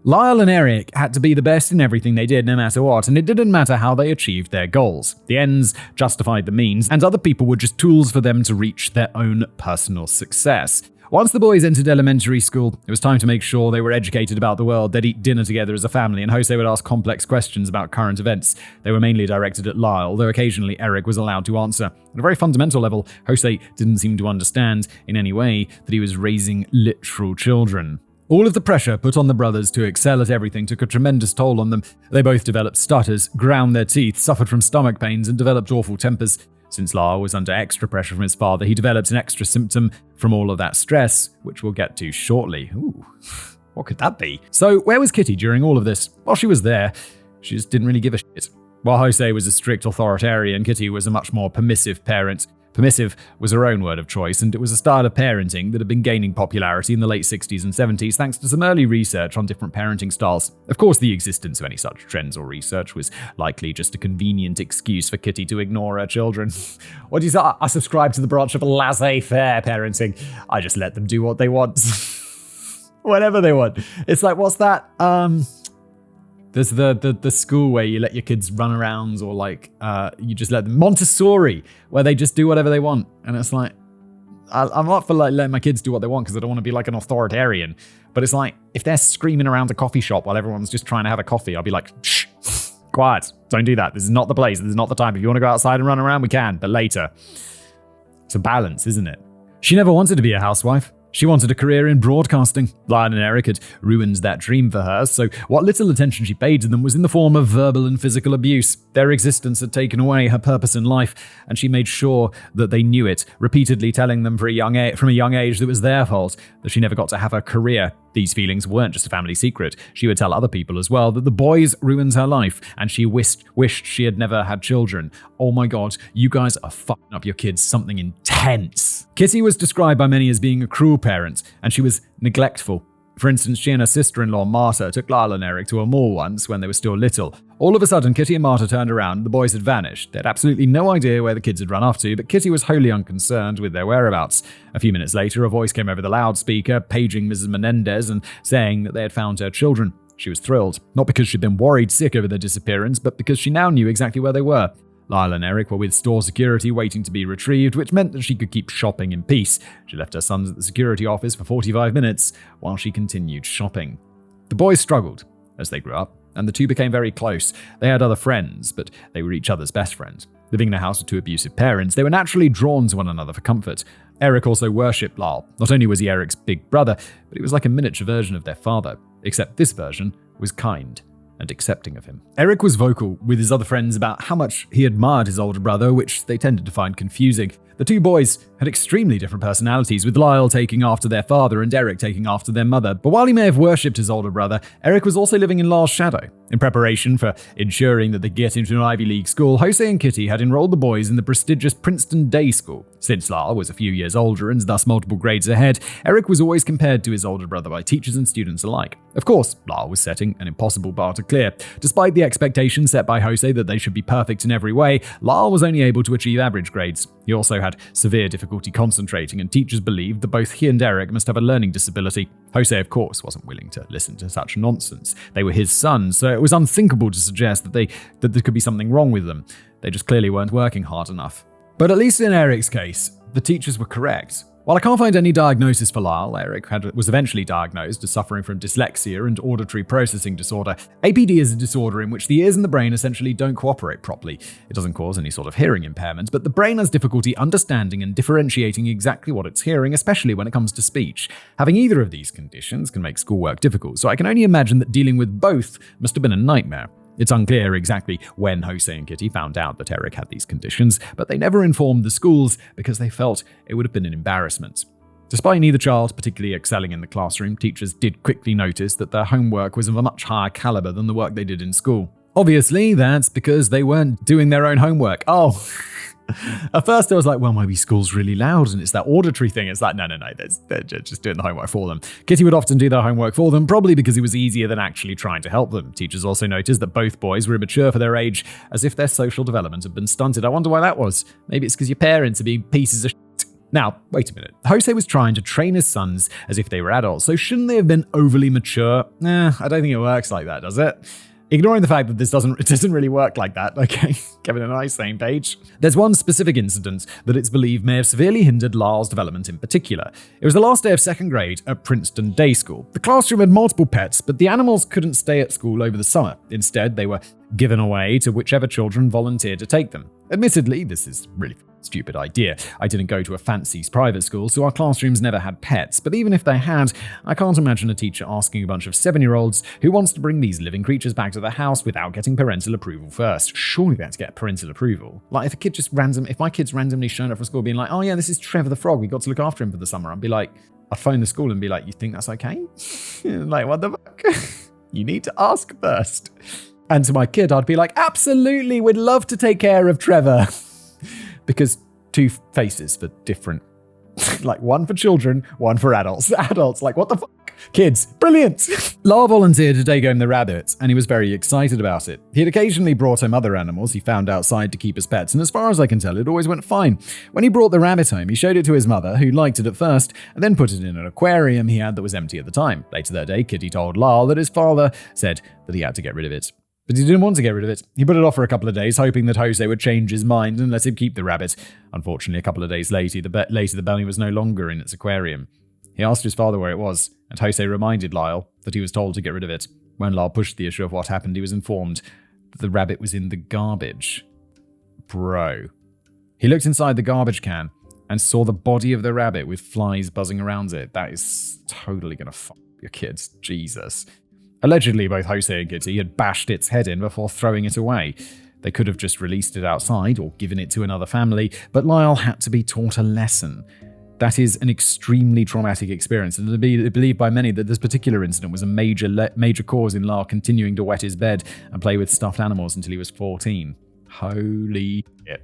Lyle and Eric had to be the best in everything they did no matter what, and it didn't matter how they achieved their goals. The ends justified the means, and other people were just tools for them to reach their own personal success. Once the boys entered elementary school, it was time to make sure they were educated about the world. They'd eat dinner together as a family, and Jose would ask complex questions about current events. They were mainly directed at Lyle, though occasionally Eric was allowed to answer. At a very fundamental level, Jose didn't seem to understand in any way that he was raising literal children. All of the pressure put on the brothers to excel at everything took a tremendous toll on them. They both developed stutters, ground their teeth, suffered from stomach pains, and developed awful tempers. Since Lyle was under extra pressure from his father, he developed an extra symptom from all of that stress, which we'll get to shortly. Ooh, what could that be? So where was Kitty during all of this? Well, she was there. She just didn't really give a shit. While Jose was a strict authoritarian, Kitty was a much more permissive parent. Permissive was her own word of choice, and it was a style of parenting that had been gaining popularity in the late 60s and 70s thanks to some early research on different parenting styles. Of course, the existence of any such trends or research was likely just a convenient excuse for Kitty to ignore her children. What do you say? I subscribe to the branch of laissez-faire parenting. I just let them do what they want. Whatever they want. It's like, what's that? There's the school where you let your kids run around, or like you just let them Montessori, where they just do whatever they want. And it's like, I'm not for like letting my kids do what they want because I don't want to be like an authoritarian. But it's like, if they're screaming around a coffee shop while everyone's just trying to have a coffee, I'll be like, shh, quiet, don't do that. This is not the place. This is not the time. If you want to go outside and run around, we can, but later. It's a balance, isn't it? She never wanted to be a housewife. She wanted a career in broadcasting. Lyle and Eric had ruined that dream for her, so what little attention she paid to them was in the form of verbal and physical abuse. Their existence had taken away her purpose in life, and she made sure that they knew it, repeatedly telling them from a young age that it was their fault that she never got to have a career. These feelings weren't just a family secret. She would tell other people as well that the boys ruined her life, and she wished she had never had children. Oh my god, you guys are fucking up your kids something intense. Kitty was described by many as being a cruel parent, and she was neglectful. For instance, she and her sister-in-law Marta took Lyle and Eric to a mall once when they were still little. All of a sudden, Kitty and Marta turned around and the boys had vanished. They had absolutely no idea where the kids had run off to, but Kitty was wholly unconcerned with their whereabouts. A few minutes later, a voice came over the loudspeaker, paging Mrs. Menendez and saying that they had found her children. She was thrilled, not because she'd been worried sick over their disappearance, but because she now knew exactly where they were. Lyle and Eric were with store security waiting to be retrieved, which meant that she could keep shopping in peace. She left her sons at the security office for 45 minutes while she continued shopping. The boys struggled as they grew up, and the two became very close. They had other friends, but they were each other's best friends. Living in a house with two abusive parents, they were naturally drawn to one another for comfort. Eric also worshipped Lyle. Not only was he Eric's big brother, but he was like a miniature version of their father, except this version was kind and accepting of him. Eric was vocal with his other friends about how much he admired his older brother, which they tended to find confusing. The two boys had extremely different personalities, with Lyle taking after their father and Eric taking after their mother. But while he may have worshipped his older brother, Eric was also living in Lyle's shadow. In preparation for ensuring that they get into an Ivy League school, Jose and Kitty had enrolled the boys in the prestigious Princeton Day School. Since Lyle was a few years older and thus multiple grades ahead, Eric was always compared to his older brother by teachers and students alike. Of course, Lyle was setting an impossible bar to clear. Despite the expectations set by Jose that they should be perfect in every way, Lyle was only able to achieve average grades. He also had severe difficulty concentrating, and teachers believed that both he and Eric must have a learning disability. Jose, of course, wasn't willing to listen to such nonsense. They were his sons, so it was unthinkable to suggest that there could be something wrong with them. They just clearly weren't working hard enough. But at least in Eric's case, the teachers were correct. While I can't find any diagnosis for Lyle, Eric was eventually diagnosed as suffering from dyslexia and auditory processing disorder. APD is a disorder in which the ears and the brain essentially don't cooperate properly. It doesn't cause any sort of hearing impairment, but the brain has difficulty understanding and differentiating exactly what it's hearing, especially when it comes to speech. Having either of these conditions can make schoolwork difficult, so I can only imagine that dealing with both must have been a nightmare. It's unclear exactly when Jose and Kitty found out that Eric had these conditions, but they never informed the schools because they felt it would have been an embarrassment. Despite neither child particularly excelling in the classroom, teachers did quickly notice that their homework was of a much higher caliber than the work they did in school. Obviously, that's because they weren't doing their own homework. Oh, at first I was like, well, maybe school's really loud and it's that auditory thing. It's like, no, they're just doing the homework for them. Kitty would often do their homework for them, probably because it was easier than actually trying to help them. Teachers also noticed that both boys were immature for their age, as if their social development had been stunted. I wonder why that was. Maybe it's because your parents are being pieces of shit. Now, wait a minute. Jose was trying to train his sons as if they were adults, so shouldn't they have been overly mature? I don't think it works like that, does it? Ignoring the fact that it doesn't really work like that, okay? Kevin and I, same page. There's one specific incident that it's believed may have severely hindered Lyle's development in particular. It was the last day of second grade at Princeton Day School. The classroom had multiple pets, but the animals couldn't stay at school over the summer. Instead, they were given away to whichever children volunteered to take them. Admittedly, this is really stupid idea. I didn't go to a fancy private school, so our classrooms never had pets, but even if they had, I can't imagine a teacher asking a bunch of 7-year-olds who wants to bring these living creatures back to the house without getting parental approval first. Surely they have to get parental approval. Like if my kids randomly showed up from school being like, oh yeah, this is Trevor the frog, we got to look after him for the summer, I'd phone the school and be like, you think that's okay? Like, what the fuck? You need to ask first. And to my kid, I'd be like, absolutely, we'd love to take care of Trevor. Because 2 faces for different, like one for children, one for adults. Adults, like what the fuck? Kids, brilliant! Lyle volunteered to take home the rabbits, and he was very excited about it. He had occasionally brought home other animals he found outside to keep as pets, and as far as I can tell, it always went fine. When he brought the rabbit home, he showed it to his mother, who liked it at first, and then put it in an aquarium he had that was empty at the time. Later that day, Kitty told Lyle that his father said that he had to get rid of it. But he didn't want to get rid of it. He put it off for a couple of days, hoping that Jose would change his mind and let him keep the rabbit. Unfortunately, a couple of days later, the bunny was no longer in its aquarium. He asked his father where it was, and Jose reminded Lyle that he was told to get rid of it. When Lyle pushed the issue of what happened, he was informed that the rabbit was in the garbage. Bro. He looked inside the garbage can and saw the body of the rabbit with flies buzzing around it. That is totally gonna fuck your kids. Jesus. Allegedly, both Jose and Kitty had bashed its head in before throwing it away. They could have just released it outside or given it to another family, but Lyle had to be taught a lesson. That is an extremely traumatic experience, and it is believed by many that this particular incident was a major cause in Lyle continuing to wet his bed and play with stuffed animals until he was 14. Holy shit.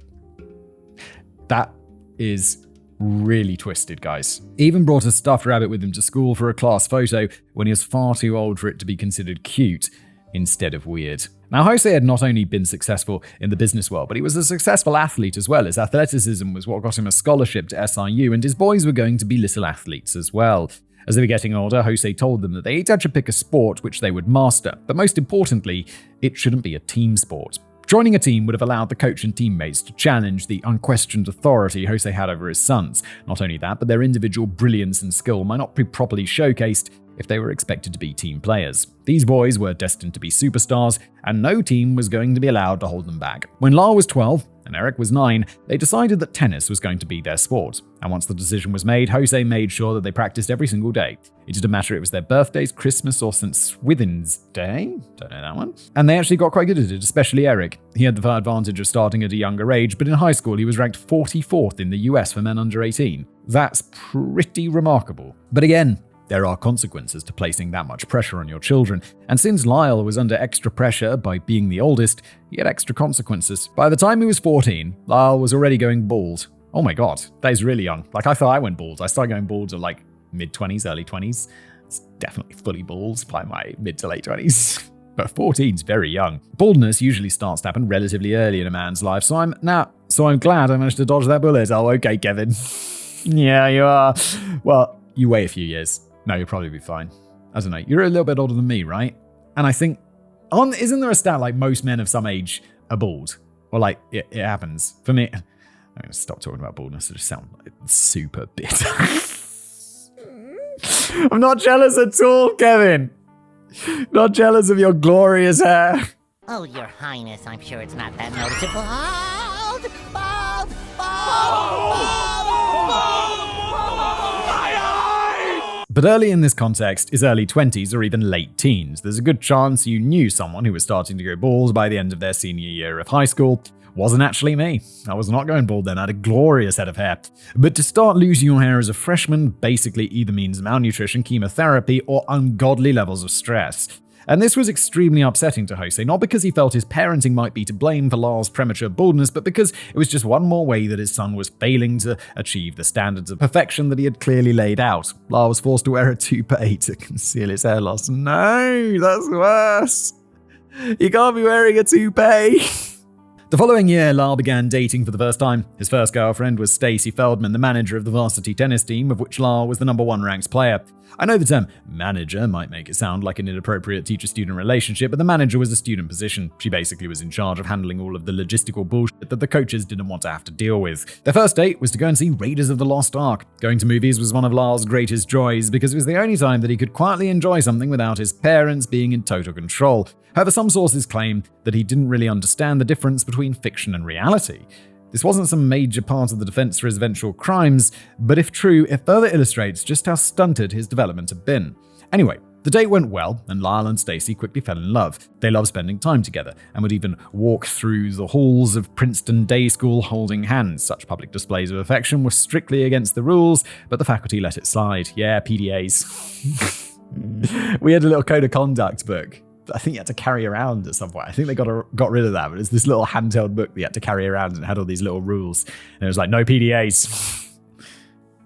That is really twisted, guys. He even brought a stuffed rabbit with him to school for a class photo when he was far too old for it to be considered cute instead of weird. Now, Jose had not only been successful in the business world, but he was a successful athlete as well. His athleticism was what got him a scholarship to SIU, and his boys were going to be little athletes as well. As they were getting older, Jose told them that they each had to pick a sport which they would master, but most importantly, it shouldn't be a team sport. Joining a team would have allowed the coach and teammates to challenge the unquestioned authority Jose had over his sons. Not only that, but their individual brilliance and skill might not be properly showcased if they were expected to be team players. These boys were destined to be superstars, and no team was going to be allowed to hold them back. When Lyle was 12 and Eric was 9, they decided that tennis was going to be their sport. And once the decision was made, Jose made sure that they practiced every single day. It didn't matter if it was their birthdays, Christmas, or St. Swithin's Day. Don't know that one. And they actually got quite good at it, especially Eric. He had the advantage of starting at a younger age, but in high school he was ranked 44th in the US for men under 18. That's pretty remarkable. But again, there are consequences to placing that much pressure on your children, and since Lyle was under extra pressure by being the oldest, he had extra consequences. By the time he was 14, Lyle was already going bald. Oh my god, that is really young. Like, I thought I went bald. I started going bald at like mid-20s, early 20s. It's definitely fully bald by my mid to late 20s. But 14's very young. Baldness usually starts to happen relatively early in a man's life, so I'm glad I managed to dodge that bullet. Oh, okay, Kevin. Yeah, you are. Well, you wait a few years. No, you'll probably be fine. I don't know. You're a little bit older than me, right? And I think, isn't there a stat like most men of some age are bald? Or like, it happens. For me, I'm going to stop talking about baldness. I just sound like super bitter. I'm not jealous at all, Kevin. Not jealous of your glorious hair.
Oh, Your Highness, I'm sure it's not that noticeable. Bald! Bald! Bald!
But early in this context is early 20s or even late teens. There's a good chance you knew someone who was starting to go bald by the end of their senior year of high school. Wasn't actually me. I was not going bald then. I had a glorious head of hair. But to start losing your hair as a freshman basically either means malnutrition, chemotherapy, or ungodly levels of stress. And this was extremely upsetting to Jose, not because he felt his parenting might be to blame for Lyle's premature baldness, but because it was just one more way that his son was failing to achieve the standards of perfection that he had clearly laid out. Lyle was forced to wear a toupee to conceal his hair loss. No, that's worse. You can't be wearing a toupee. The following year, Lyle began dating for the first time. His first girlfriend was Stacey Feldman, the manager of the varsity tennis team, of which Lyle was the number 1 ranked player. I know the term manager might make it sound like an inappropriate teacher-student relationship, but the manager was a student position. She basically was in charge of handling all of the logistical bullshit that the coaches didn't want to have to deal with. Their first date was to go and see Raiders of the Lost Ark. Going to movies was one of Lyle's greatest joys because it was the only time that he could quietly enjoy something without his parents being in total control. However, some sources claim that he didn't really understand the difference between fiction and reality. This wasn't some major part of the defense for his eventual crimes, but if true, it further illustrates just how stunted his development had been. Anyway, the date went well, and Lyle and Stacey quickly fell in love. They loved spending time together, and would even walk through the halls of Princeton Day School holding hands. Such public displays of affection were strictly against the rules, but the faculty let it slide. Yeah, PDAs. We had a little code of conduct book. I think you had to carry around at some point. I think they got rid of that, but it's this little handheld book that you had to carry around and it had all these little rules. And it was like, no PDAs.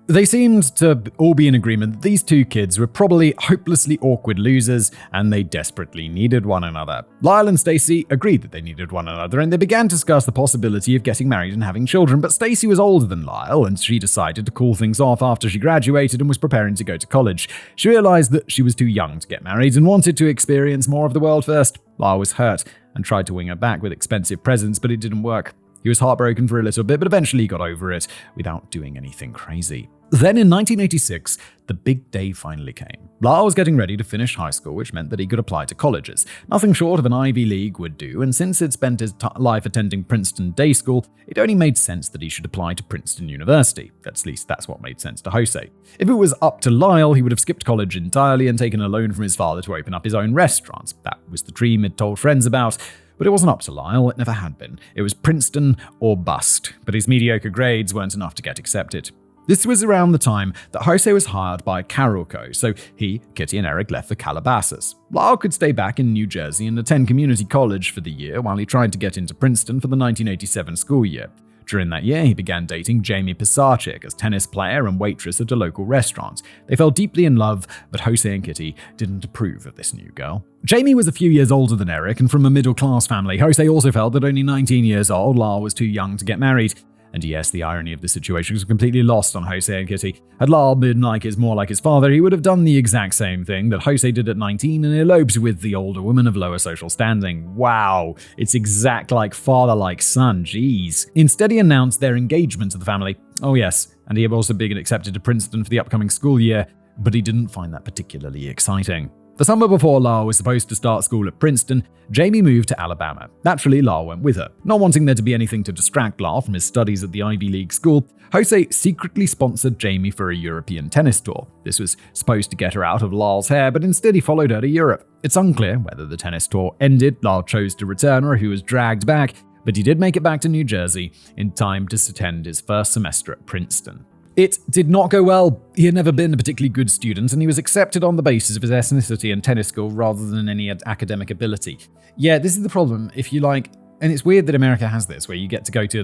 They seemed to all be in agreement that these two kids were probably hopelessly awkward losers and they desperately needed one another. Lyle and Stacey agreed that they needed one another and they began to discuss the possibility of getting married and having children, but Stacey was older than Lyle and she decided to call things off after she graduated and was preparing to go to college. She realized that she was too young to get married and wanted to experience more of the world first. Lyle was hurt and tried to wing her back with expensive presents, but it didn't work. He was heartbroken for a little bit, but eventually got over it without doing anything crazy. Then in 1986, the big day finally came. Lyle was getting ready to finish high school, which meant that he could apply to colleges. Nothing short of an Ivy League would do, and since he'd spent his life attending Princeton Day School, it only made sense that he should apply to Princeton University. At least that's what made sense to Jose. If it was up to Lyle, he would have skipped college entirely and taken a loan from his father to open up his own restaurant. That was the dream he'd told friends about. But it wasn't up to Lyle, it never had been. It was Princeton or bust, but his mediocre grades weren't enough to get accepted. This was around the time that Jose was hired by Carolco, so he, Kitty, and Eric left for Calabasas. Lyle could stay back in New Jersey and attend community college for the year while he tried to get into Princeton for the 1987 school year. During that year, he began dating Jamie Pisarcik as tennis player and waitress at a local restaurant. They fell deeply in love, but Jose and Kitty didn't approve of this new girl. Jamie was a few years older than Eric and from a middle-class family. Jose also felt that only 19 years old, Lyle was too young to get married. And yes, the irony of the situation was completely lost on Jose and Kitty. Had Lyle been more like his father, he would have done the exact same thing that Jose did at 19 and eloped with the older woman of lower social standing. Wow, it's exact like father like son, jeez. Instead, he announced their engagement to the family. Oh yes, and he had also been accepted to Princeton for the upcoming school year, but he didn't find that particularly exciting. The summer before Lyle was supposed to start school at Princeton, Jamie moved to Alabama. Naturally, Lyle went with her. Not wanting there to be anything to distract Lyle from his studies at the Ivy League school, Jose secretly sponsored Jamie for a European tennis tour. This was supposed to get her out of Lyle's hair, but instead he followed her to Europe. It's unclear whether the tennis tour ended, Lyle chose to return, or he was dragged back, but he did make it back to New Jersey in time to attend his first semester at Princeton. It did not go well. He had never been a particularly good student, and he was accepted on the basis of his ethnicity and tennis skill rather than any academic ability. Yeah, this is the problem. If you and it's weird that America has this, where you get to go to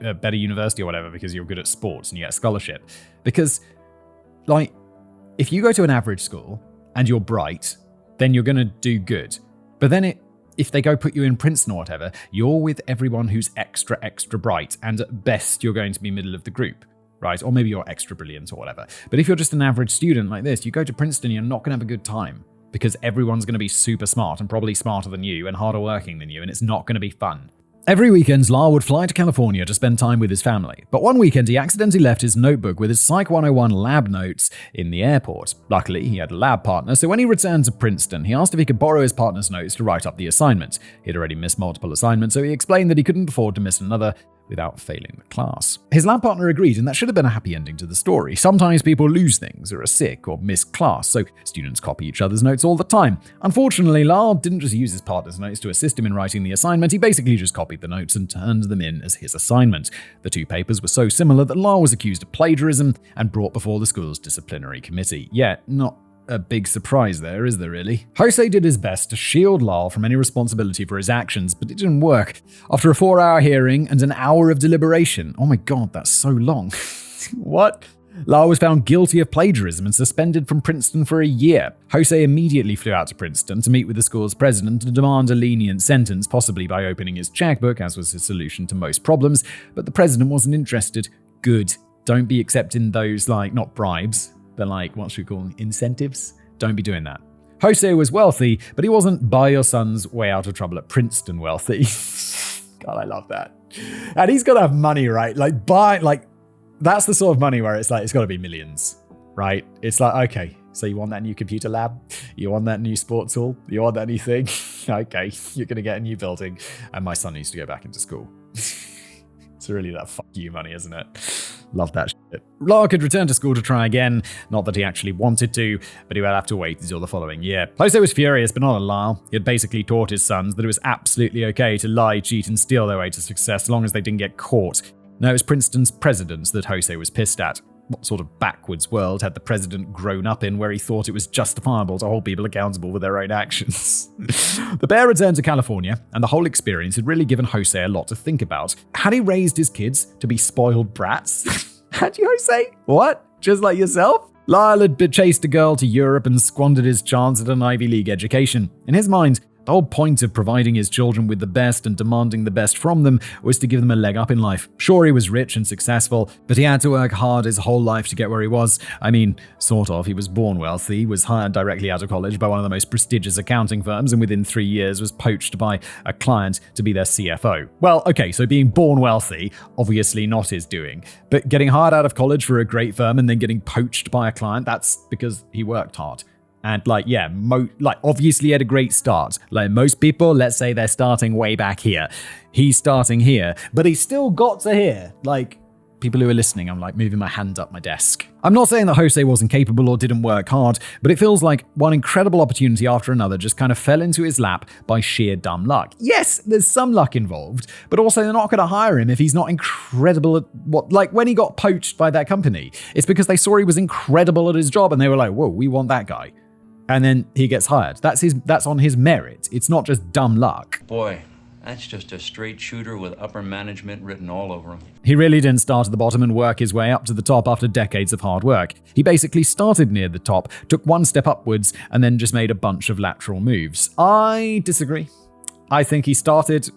a better university or whatever because you're good at sports and you get a scholarship. Because, if you go to an average school and you're bright, then you're going to do good. But then if they go put you in Princeton or whatever, you're with everyone who's extra bright, and at best you're going to be middle of the group. Right? Or maybe you're extra brilliant or whatever. But if you're just an average student like this, you go to Princeton, you're not going to have a good time because everyone's going to be super smart and probably smarter than you and harder working than you, and it's not going to be fun. Every weekend, Lyle would fly to California to spend time with his family. But one weekend, he accidentally left his notebook with his Psych 101 lab notes in the airport. Luckily, he had a lab partner, so when he returned to Princeton, he asked if he could borrow his partner's notes to write up the assignment. He'd already missed multiple assignments, so he explained that he couldn't afford to miss another without failing the class. His lab partner agreed, and that should have been a happy ending to the story. Sometimes people lose things, or are sick, or miss class, so students copy each other's notes all the time. Unfortunately, Lyle didn't just use his partner's notes to assist him in writing the assignment, he basically just copied the notes and turned them in as his assignment. The two papers were so similar that Lyle was accused of plagiarism and brought before the school's disciplinary committee. Yeah, not a big surprise there, is there really? Jose did his best to shield Lyle from any responsibility for his actions, but it didn't work. After a 4-hour hearing and an hour of deliberation, oh my god, that's so long. What? Lyle was found guilty of plagiarism and suspended from Princeton for a year. Jose immediately flew out to Princeton to meet with the school's president to demand a lenient sentence, possibly by opening his checkbook, as was his solution to most problems, but the president wasn't interested. Good. Don't be accepting those, not bribes, but what should we call them? Incentives? Don't be doing that. Jose was wealthy, but he wasn't buy your son's way out of trouble at Princeton wealthy. God, I love that. And he's got to have money, right? That's the sort of money where it's got to be millions, right? It's okay, so you want that new computer lab? You want that new sports hall? You want that new thing? Okay, you're going to get a new building. And my son needs to go back into school. It's really that fuck you money, isn't it? Love that shit. Lyle could return to school to try again. Not that he actually wanted to, but he would have to wait until the following year. Jose was furious, but not at Lyle. He had basically taught his sons that it was absolutely okay to lie, cheat, and steal their way to success as long as they didn't get caught. No, it was Princeton's presidents that Jose was pissed at. What sort of backwards world had the president grown up in where he thought it was justifiable to hold people accountable for their own actions? The bear returned to California, and the whole experience had really given Jose a lot to think about. Had he raised his kids to be spoiled brats? Had you, Jose? What? Just like yourself? Lyle had chased a girl to Europe and squandered his chance at an Ivy League education. In his mind, the whole point of providing his children with the best and demanding the best from them was to give them a leg up in life. Sure, he was rich and successful, but he had to work hard his whole life to get where he was. I mean, sort of. He was born wealthy, was hired directly out of college by one of the most prestigious accounting firms, and within 3 years was poached by a client to be their CFO. Well, okay, so being born wealthy, obviously not his doing. But getting hired out of college for a great firm and then getting poached by a client, that's because he worked hard. And obviously he had a great start. Like most people, let's say they're starting way back here. He's starting here, but he still got to here. People who are listening, I'm moving my hand up my desk. I'm not saying that Jose wasn't capable or didn't work hard, but it feels like one incredible opportunity after another just kind of fell into his lap by sheer dumb luck. Yes, there's some luck involved, but also they're not going to hire him if he's not incredible at when he got poached by that company. It's because they saw he was incredible at his job and they were like, whoa, we want that guy. And then he gets hired. That's on his merit. It's not just dumb luck.
Boy, that's just a straight shooter with upper management written all over him.
He really didn't start at the bottom and work his way up to the top after decades of hard work. He basically started near the top, took one step upwards, and then just made a bunch of lateral moves. I disagree. I think he started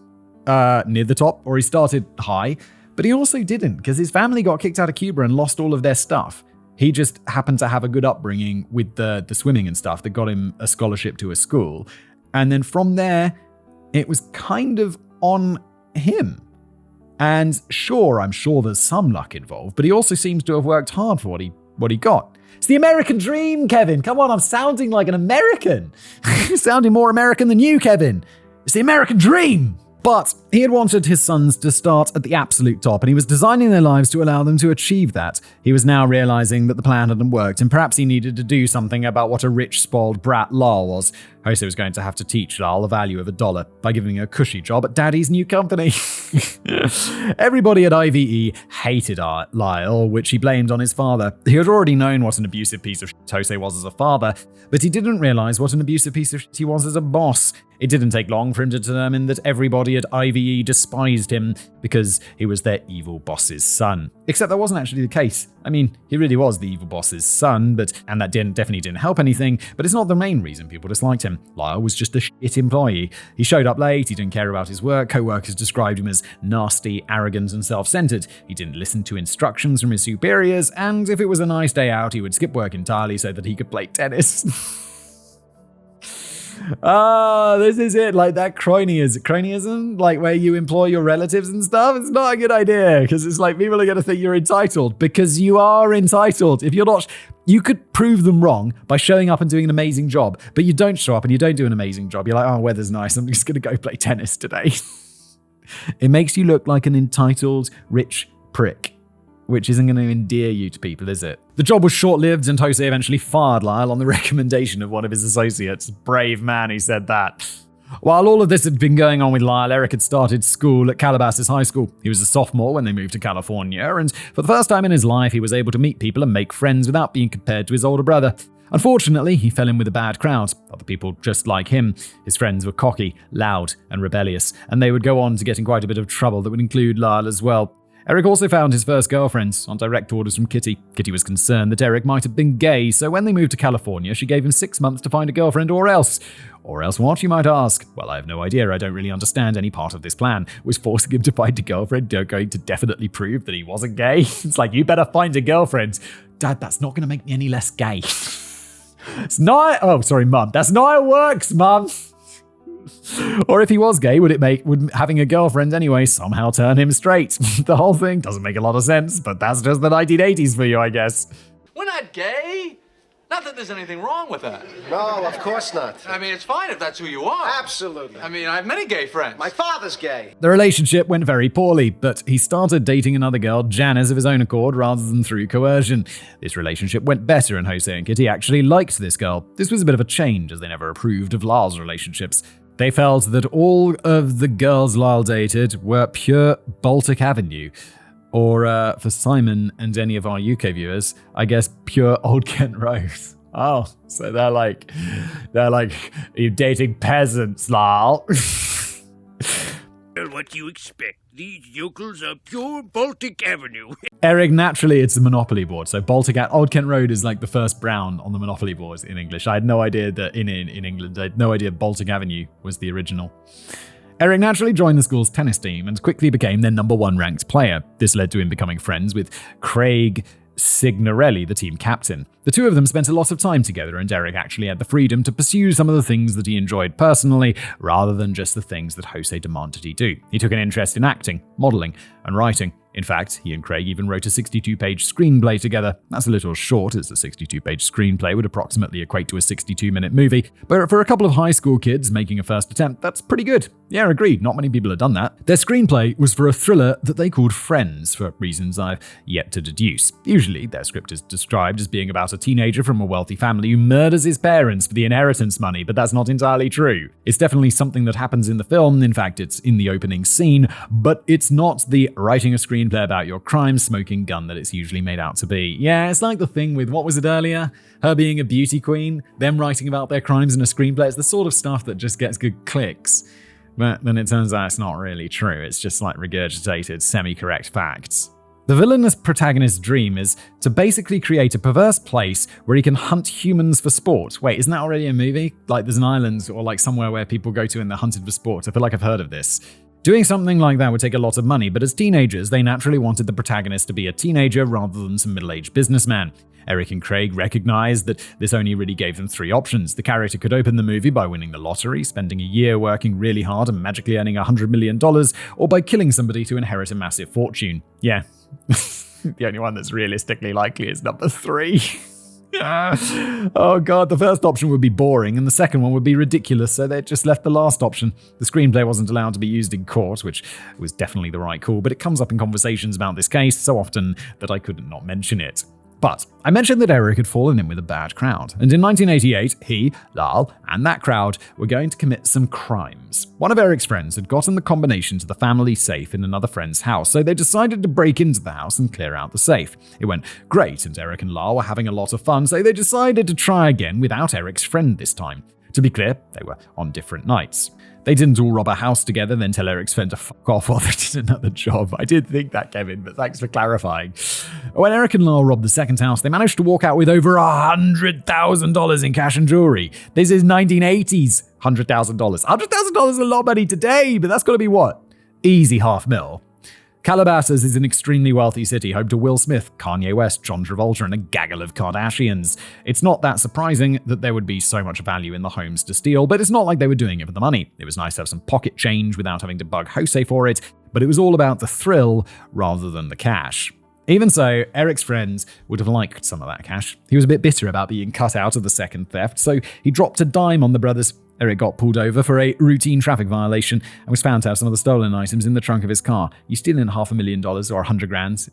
near the top, or he started high, but he also didn't, because his family got kicked out of Cuba and lost all of their stuff. He just happened to have a good upbringing with the swimming and stuff that got him a scholarship to a school. And then from there, it was kind of on him. And sure, I'm sure there's some luck involved, but he also seems to have worked hard for what he got. It's the American dream, Kevin. Come on, I'm sounding like an American. Sounding more American than you, Kevin. It's the American dream. But he had wanted his sons to start at the absolute top, and he was designing their lives to allow them to achieve that. He was now realizing that the plan hadn't worked, and perhaps he needed to do something about what a rich, spoiled brat Lyle was. Jose was going to have to teach Lyle the value of $1 by giving him a cushy job at Daddy's new company. Everybody at IVE hated Lyle, which he blamed on his father. He had already known what an abusive piece of shit Jose was as a father, but he didn't realize what an abusive piece of shit he was as a boss. It didn't take long for him to determine that everybody at IVE despised him because he was their evil boss's son. Except that wasn't actually the case. I mean, he really was the evil boss's son, and that definitely didn't help anything, but it's not the main reason people disliked him. Lyle was just a shit employee. He showed up late, he didn't care about his work, co-workers described him as nasty, arrogant, and self-centered. He didn't listen to instructions from his superiors, and if it was a nice day out, he would skip work entirely so that he could play tennis. This is it, that cronyism, where you employ your relatives and stuff. It's not a good idea, because it's people are going to think you're entitled, because you are entitled. If you're not, you could prove them wrong by showing up and doing an amazing job, but you don't show up and you don't do an amazing job. You're like, oh, weather's nice, I'm just going to go play tennis today. It makes you look like an entitled, rich prick, which isn't going to endear you to people, is it? The job was short-lived, and Jose eventually fired Lyle on the recommendation of one of his associates. Brave man, he said that. While all of this had been going on with Lyle, Eric had started school at Calabasas High School. He was a sophomore when they moved to California, and for the first time in his life, he was able to meet people and make friends without being compared to his older brother. Unfortunately, he fell in with a bad crowd, other people just like him. His friends were cocky, loud, and rebellious, and they would go on to get in quite a bit of trouble that would include Lyle as well. Eric also found his first girlfriend on direct orders from Kitty. Kitty was concerned that Eric might have been gay, so when they moved to California, she gave him 6 months to find a girlfriend or else. Or else what, you might ask? Well, I have no idea. I don't really understand any part of this plan. Was forcing him to find a girlfriend going to definitely prove that he wasn't gay? It's like, you better find a girlfriend. Dad, that's not going to make me any less gay. It's not... Oh, sorry, Mum. That's not how it works, Mum. Or if he was gay, would having a girlfriend anyway somehow turn him straight? The whole thing doesn't make a lot of sense, but that's just the 1980s for you, I guess.
We're not gay. Not that there's anything wrong with that.
No, of course not.
I mean, it's fine if that's who you are.
Absolutely.
I mean, I have many gay friends.
My father's gay.
The relationship went very poorly, but he started dating another girl, Janice, of his own accord rather than through coercion. This relationship went better, and Jose and Kitty actually liked this girl. This was a bit of a change, as they never approved of Lyle's relationships. They felt that all of the girls Lyle dated were pure Baltic Avenue. Or, for Simon and any of our UK viewers, I guess pure Old Kent Road. Oh, so they're like, you're dating peasants, Lyle.
Well, what do you expect? These yokels are pure Baltic Avenue.
Eric, naturally, it's a Monopoly board. So Old Kent Road is like the first brown on the Monopoly board in English. I had no idea that in England, I had no idea Baltic Avenue was the original. Eric naturally joined the school's tennis team and quickly became their number 1 ranked player. This led to him becoming friends with Craig Signorelli, the team captain. The two of them spent a lot of time together, and Eric actually had the freedom to pursue some of the things that he enjoyed personally, rather than just the things that Jose demanded he do. He took an interest in acting, modeling, and writing. In fact, he and Craig even wrote a 62-page screenplay together. That's a little short, as a 62-page screenplay would approximately equate to a 62-minute movie, but for a couple of high school kids making a first attempt, that's pretty good. Yeah, agreed, not many people have done that. Their screenplay was for a thriller that they called Friends, for reasons I've yet to deduce. Usually, their script is described as being about a teenager from a wealthy family who murders his parents for the inheritance money, but that's not entirely true. It's definitely something that happens in the film. In fact, it's in the opening scene, but it's not the writing a screenplay about your crime smoking gun that it's usually made out to be. Yeah, it's like the thing with, what was it earlier? Her being a beauty queen, them writing about their crimes in a screenplay. It's the sort of stuff that just gets good clicks. But then it turns out it's not really true. It's just like regurgitated, semi-correct facts. The villainous protagonist's dream is to basically create a perverse place where he can hunt humans for sport. Wait, isn't that already a movie? Like there's an island or like somewhere where people go to and they're hunted for sport. I feel like I've heard of this. Doing something like that would take a lot of money, but as teenagers, they naturally wanted the protagonist to be a teenager rather than some middle-aged businessman. Eric and Craig recognized that this only really gave them 3 options. The character could open the movie by winning the lottery, spending a year working really hard and magically earning $100 million, or by killing somebody to inherit a massive fortune. Yeah, the only one that's realistically likely is number 3. Oh god, the first option would be boring and the second one would be ridiculous, so they just left the last option. The screenplay wasn't allowed to be used in court, which was definitely the right call, but it comes up in conversations about this case so often that I couldn't not mention it. But I mentioned that Eric had fallen in with a bad crowd, and in 1988, he, Lyle, and that crowd were going to commit some crimes. One of Eric's friends had gotten the combination to the family safe in another friend's house, so they decided to break into the house and clear out the safe. It went great, and Eric and Lyle were having a lot of fun, so they decided to try again without Eric's friend this time. To be clear, they were on different nights. They didn't all rob a house together, then tell Eric's friend to fuck off while they did another job. I did think that, Kevin, but thanks for clarifying. When Eric and Lyle robbed the second house, they managed to walk out with over $100,000 in cash and jewelry. This is 1980s $100,000. $100,000 is a lot of money today, but that's got to be what? Easy $500,000. Calabasas is an extremely wealthy city, home to Will Smith, Kanye West, John Travolta, and a gaggle of Kardashians. It's not that surprising that there would be so much value in the homes to steal, but it's not like they were doing it for the money. It was nice to have some pocket change without having to bug Jose for it, but it was all about the thrill rather than the cash. Even so, Eric's friends would have liked some of that cash. He was a bit bitter about being cut out of the second theft, so he dropped a dime on the brothers. Eric got pulled over for a routine traffic violation and was found to have some of the stolen items in the trunk of his car. You stealing $500,000 or $100,000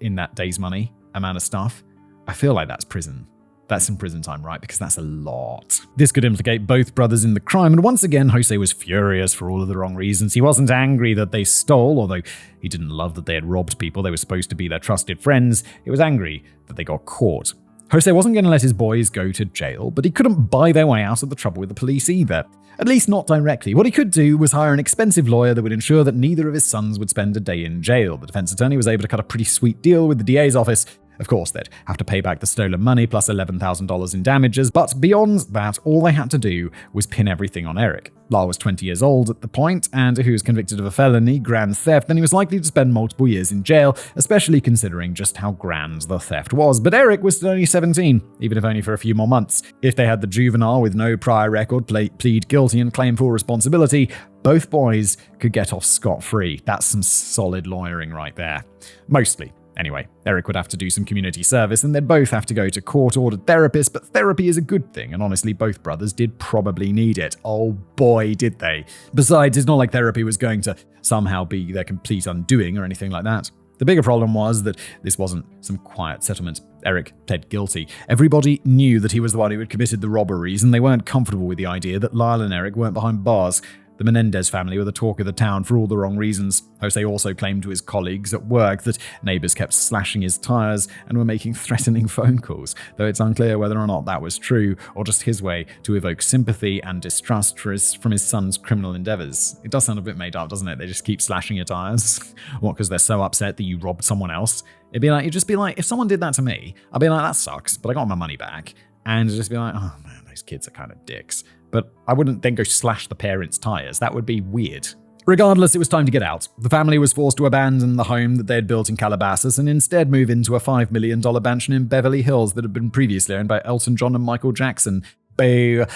in that day's money amount of stuff? I feel like that's prison. That's some prison time, right? Because that's a lot. This could implicate both brothers in the crime, and once again, Jose was furious for all of the wrong reasons. He wasn't angry that they stole, although he didn't love that they had robbed people they were supposed to be their trusted friends. He was angry that they got caught. Jose wasn't going to let his boys go to jail, but he couldn't buy their way out of the trouble with the police either. At least not directly. What he could do was hire an expensive lawyer that would ensure that neither of his sons would spend a day in jail. The defense attorney was able to cut a pretty sweet deal with the DA's office. Of course, they'd have to pay back the stolen money plus $11,000 in damages, but beyond that, all they had to do was pin everything on Eric. Lyle was 20 years old at the point, and he was convicted of a felony, grand theft, and he was likely to spend multiple years in jail, especially considering just how grand the theft was. But Eric was still only 17, even if only for a few more months. If they had the juvenile with no prior record plead guilty and claim full responsibility, both boys could get off scot-free. That's some solid lawyering right there. Mostly. Anyway, Eric would have to do some community service, and they'd both have to go to court-ordered therapists, but therapy is a good thing, and honestly, both brothers did probably need it. Oh boy, did they. Besides, it's not like therapy was going to somehow be their complete undoing or anything like that. The bigger problem was that this wasn't some quiet settlement. Eric pled guilty. Everybody knew that he was the one who had committed the robberies, and they weren't comfortable with the idea that Lyle and Eric weren't behind bars. The Menendez family were the talk of the town for all the wrong reasons. Jose also claimed to his colleagues at work that neighbors kept slashing his tires and were making threatening phone calls, though it's unclear whether or not that was true or just his way to evoke sympathy and distrust from his son's criminal endeavors. It does sound a bit made up, doesn't it? They just keep slashing your tires. What, because they're so upset that you robbed someone else? It'd just be like, if someone did that to me, I'd be like, that sucks, but I got my money back. And it'd just be like, oh man, those kids are kind of dicks. But I wouldn't then go slash the parents' tires. That would be weird. Regardless, it was time to get out. The family was forced to abandon the home that they had built in Calabasas and instead move into a $5 million mansion in Beverly Hills that had been previously owned by Elton John and Michael Jackson. Boo.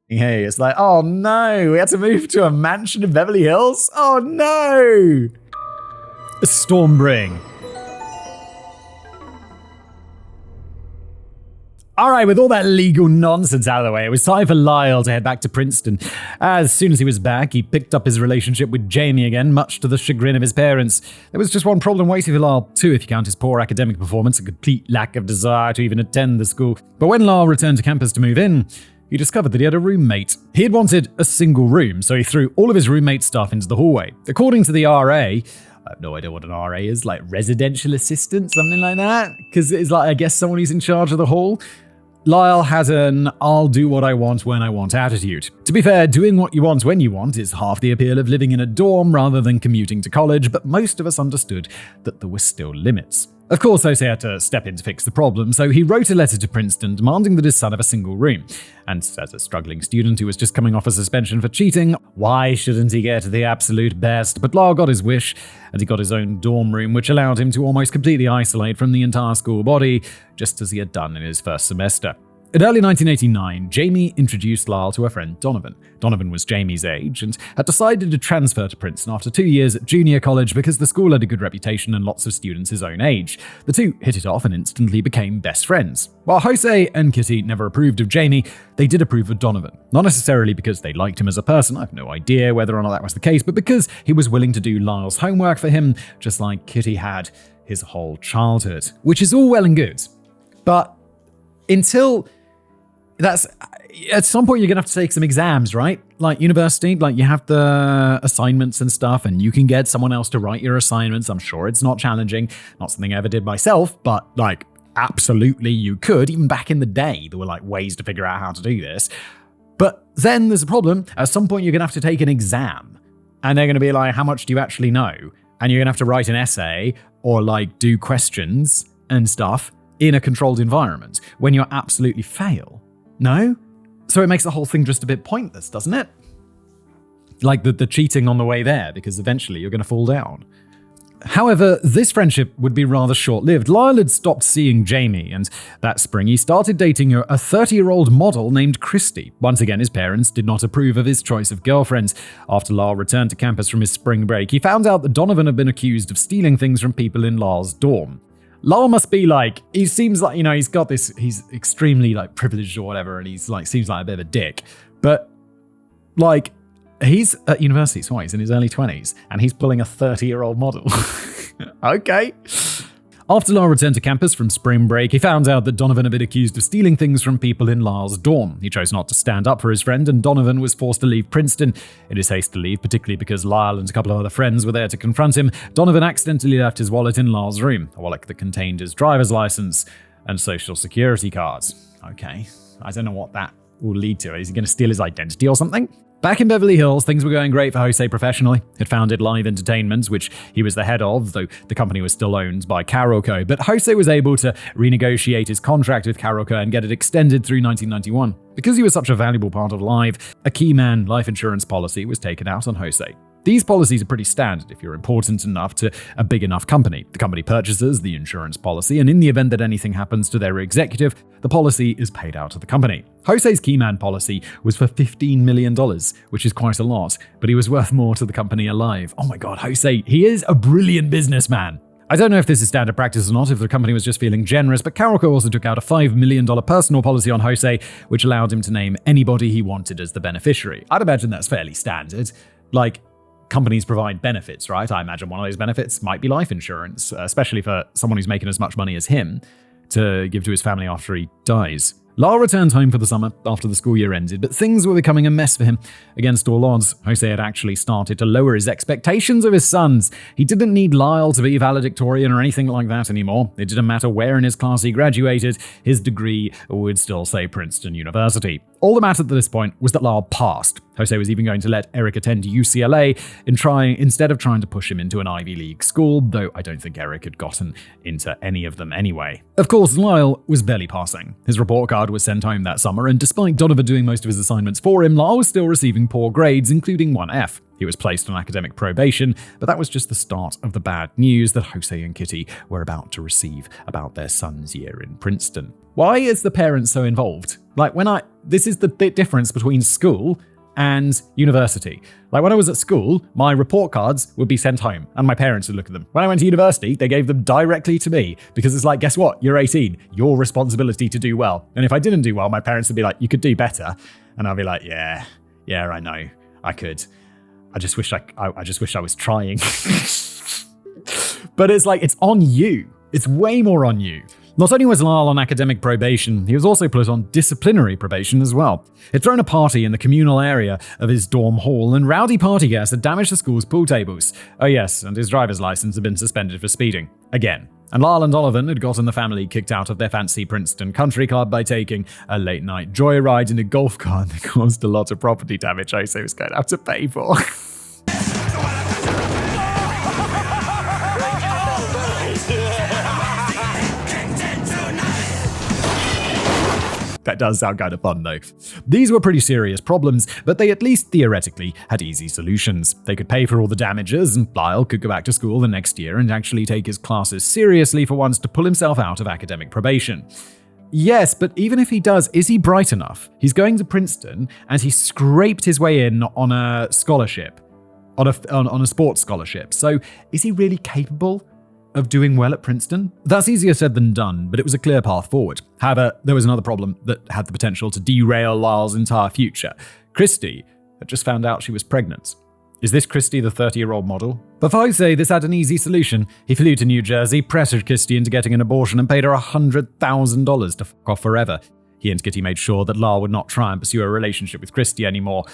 Hey, it's like, oh no, we had to move to a mansion in Beverly Hills? Oh no! Stormbring. All right, with all that legal nonsense out of the way, it was time for Lyle to head back to Princeton. As soon as he was back, he picked up his relationship with Jamie again, much to the chagrin of his parents. There was just one problem waiting for Lyle, too, if you count his poor academic performance, a complete lack of desire to even attend the school. But when Lyle returned to campus to move in, he discovered that he had a roommate. He had wanted a single room, so he threw all of his roommate stuff into the hallway. According to the RA, I have no idea what an RA is, like residential assistant, something like that? Because it's like, I guess, someone who's in charge of the hall. Lyle has an I'll do what I want when I want attitude. To be fair, doing what you want when you want is half the appeal of living in a dorm rather than commuting to college, but most of us understood that there were still limits. Of course, Jose had to step in to fix the problem, so he wrote a letter to Princeton demanding that his son have a single room. And as a struggling student who was just coming off a suspension for cheating, why shouldn't he get the absolute best? But Lyle got his wish, and he got his own dorm room, which allowed him to almost completely isolate from the entire school body, just as he had done in his first semester. In early 1989, Jamie introduced Lyle to her friend Donovan. Donovan was Jamie's age and had decided to transfer to Princeton after 2 years at junior college because the school had a good reputation and lots of students his own age. The two hit it off and instantly became best friends. While Jose and Kitty never approved of Jamie, they did approve of Donovan. Not necessarily because they liked him as a person, I have no idea whether or not that was the case, but because he was willing to do Lyle's homework for him, just like Kitty had his whole childhood. Which is all well and good. But until... that's at some point you're gonna have to take some exams, right? Like university, like you have the assignments and stuff, and you can get someone else to write your assignments. I'm sure it's not challenging, not something I ever did myself, but like absolutely you could. Even back in the day, there were like ways to figure out how to do this. But then there's a problem. At some point you're gonna have to take an exam, and they're gonna be like, how much do you actually know? And you're gonna have to write an essay or like do questions and stuff in a controlled environment when you absolutely fail. No? So it makes the whole thing just a bit pointless, doesn't it? Like the cheating on the way there, because eventually you're going to fall down. However, this friendship would be rather short-lived. Lyle had stopped seeing Jamie, and that spring he started dating a 30-year-old model named Christy. Once again, his parents did not approve of his choice of girlfriends. After Lyle returned to campus from his spring break, he found out that Donovan had been accused of stealing things from people in Lyle's dorm. Lyle must be like, he seems like, he's got this, he's extremely like privileged or whatever, and he's like, seems like a bit of a dick. But like, he's at university, so he's in his early 20s, and he's pulling a 30-year-old model. Okay. After Lyle returned to campus from spring break, he found out that Donovan had been accused of stealing things from people in Lyle's dorm. He chose not to stand up for his friend, and Donovan was forced to leave Princeton. In his haste to leave, particularly because Lyle and a couple of other friends were there to confront him, Donovan accidentally left his wallet in Lyle's room, a wallet that contained his driver's license and social security cards. Okay, I don't know what that will lead to. Is he going to steal his identity or something? Back in Beverly Hills, things were going great for Jose professionally. He'd founded Live Entertainment, which he was the head of, though the company was still owned by Carolco. But Jose was able to renegotiate his contract with Carolco and get it extended through 1991. Because he was such a valuable part of Live, a key man life insurance policy was taken out on Jose. These policies are pretty standard if you're important enough to a big enough company. The company purchases the insurance policy, and in the event that anything happens to their executive, the policy is paid out to the company. Jose's keyman policy was for $15 million, which is quite a lot, but he was worth more to the company alive. Oh my god, Jose, he is a brilliant businessman. I don't know if this is standard practice or not, if the company was just feeling generous, but Carolco also took out a $5 million personal policy on Jose, which allowed him to name anybody he wanted as the beneficiary. I'd imagine that's fairly standard. Like, companies provide benefits, right? I imagine one of those benefits might be life insurance, especially for someone who's making as much money as him to give to his family after he dies. Lyle returned home for the summer after the school year ended, but things were becoming a mess for him. Against all odds, Jose had actually started to lower his expectations of his sons. He didn't need Lyle to be valedictorian or anything like that anymore. It didn't matter where in his class he graduated, his degree would still say Princeton University. All that mattered at this point was that Lyle passed. Jose was even going to let Eric attend UCLA instead of trying to push him into an Ivy League school, though I don't think Eric had gotten into any of them anyway. Of course, Lyle was barely passing. His report card was sent home that summer, and despite Donovan doing most of his assignments for him, Lyle was still receiving poor grades, including one F. He was placed on academic probation, but that was just the start of the bad news that Jose and Kitty were about to receive about their son's year in Princeton. Why is the parent so involved? This is the difference between school and university. Like, when I was at school, my report cards would be sent home and my parents would look at them. When I went to university, they gave them directly to me because it's like, guess what? You're 18. Your responsibility to do well. And if I didn't do well, my parents would be like, you could do better. And I'll be like, yeah, I know. I could. I just wish I was trying. But it's like, it's on you. It's way more on you. Not only was Lyle on academic probation, he was also put on disciplinary probation as well. He'd thrown a party in the communal area of his dorm hall, and rowdy party guests had damaged the school's pool tables. Oh yes, and his driver's license had been suspended for speeding. Again. And Lyle and Donovan had gotten the family kicked out of their fancy Princeton country club by taking a late-night joyride in a golf cart that caused a lot of property damage Jose was going to have to pay for. That does sound kind of fun, though. These were pretty serious problems, but they at least theoretically had easy solutions. They could pay for all the damages, and Lyle could go back to school the next year and actually take his classes seriously for once to pull himself out of academic probation. Yes, but even if he does, is he bright enough? He's going to Princeton, and he scraped his way in on a scholarship, on a sports scholarship. So is he really capable of doing well at Princeton? That's easier said than done, but it was a clear path forward. However, there was another problem that had the potential to derail Lyle's entire future. Christy had just found out she was pregnant. Is this Christy, the 30-year-old model? But for Jose, this had an easy solution. He flew to New Jersey, pressured Christy into getting an abortion, and paid her $100,000 to fuck off forever. He and Kitty made sure that Lyle would not try and pursue a relationship with Christy anymore,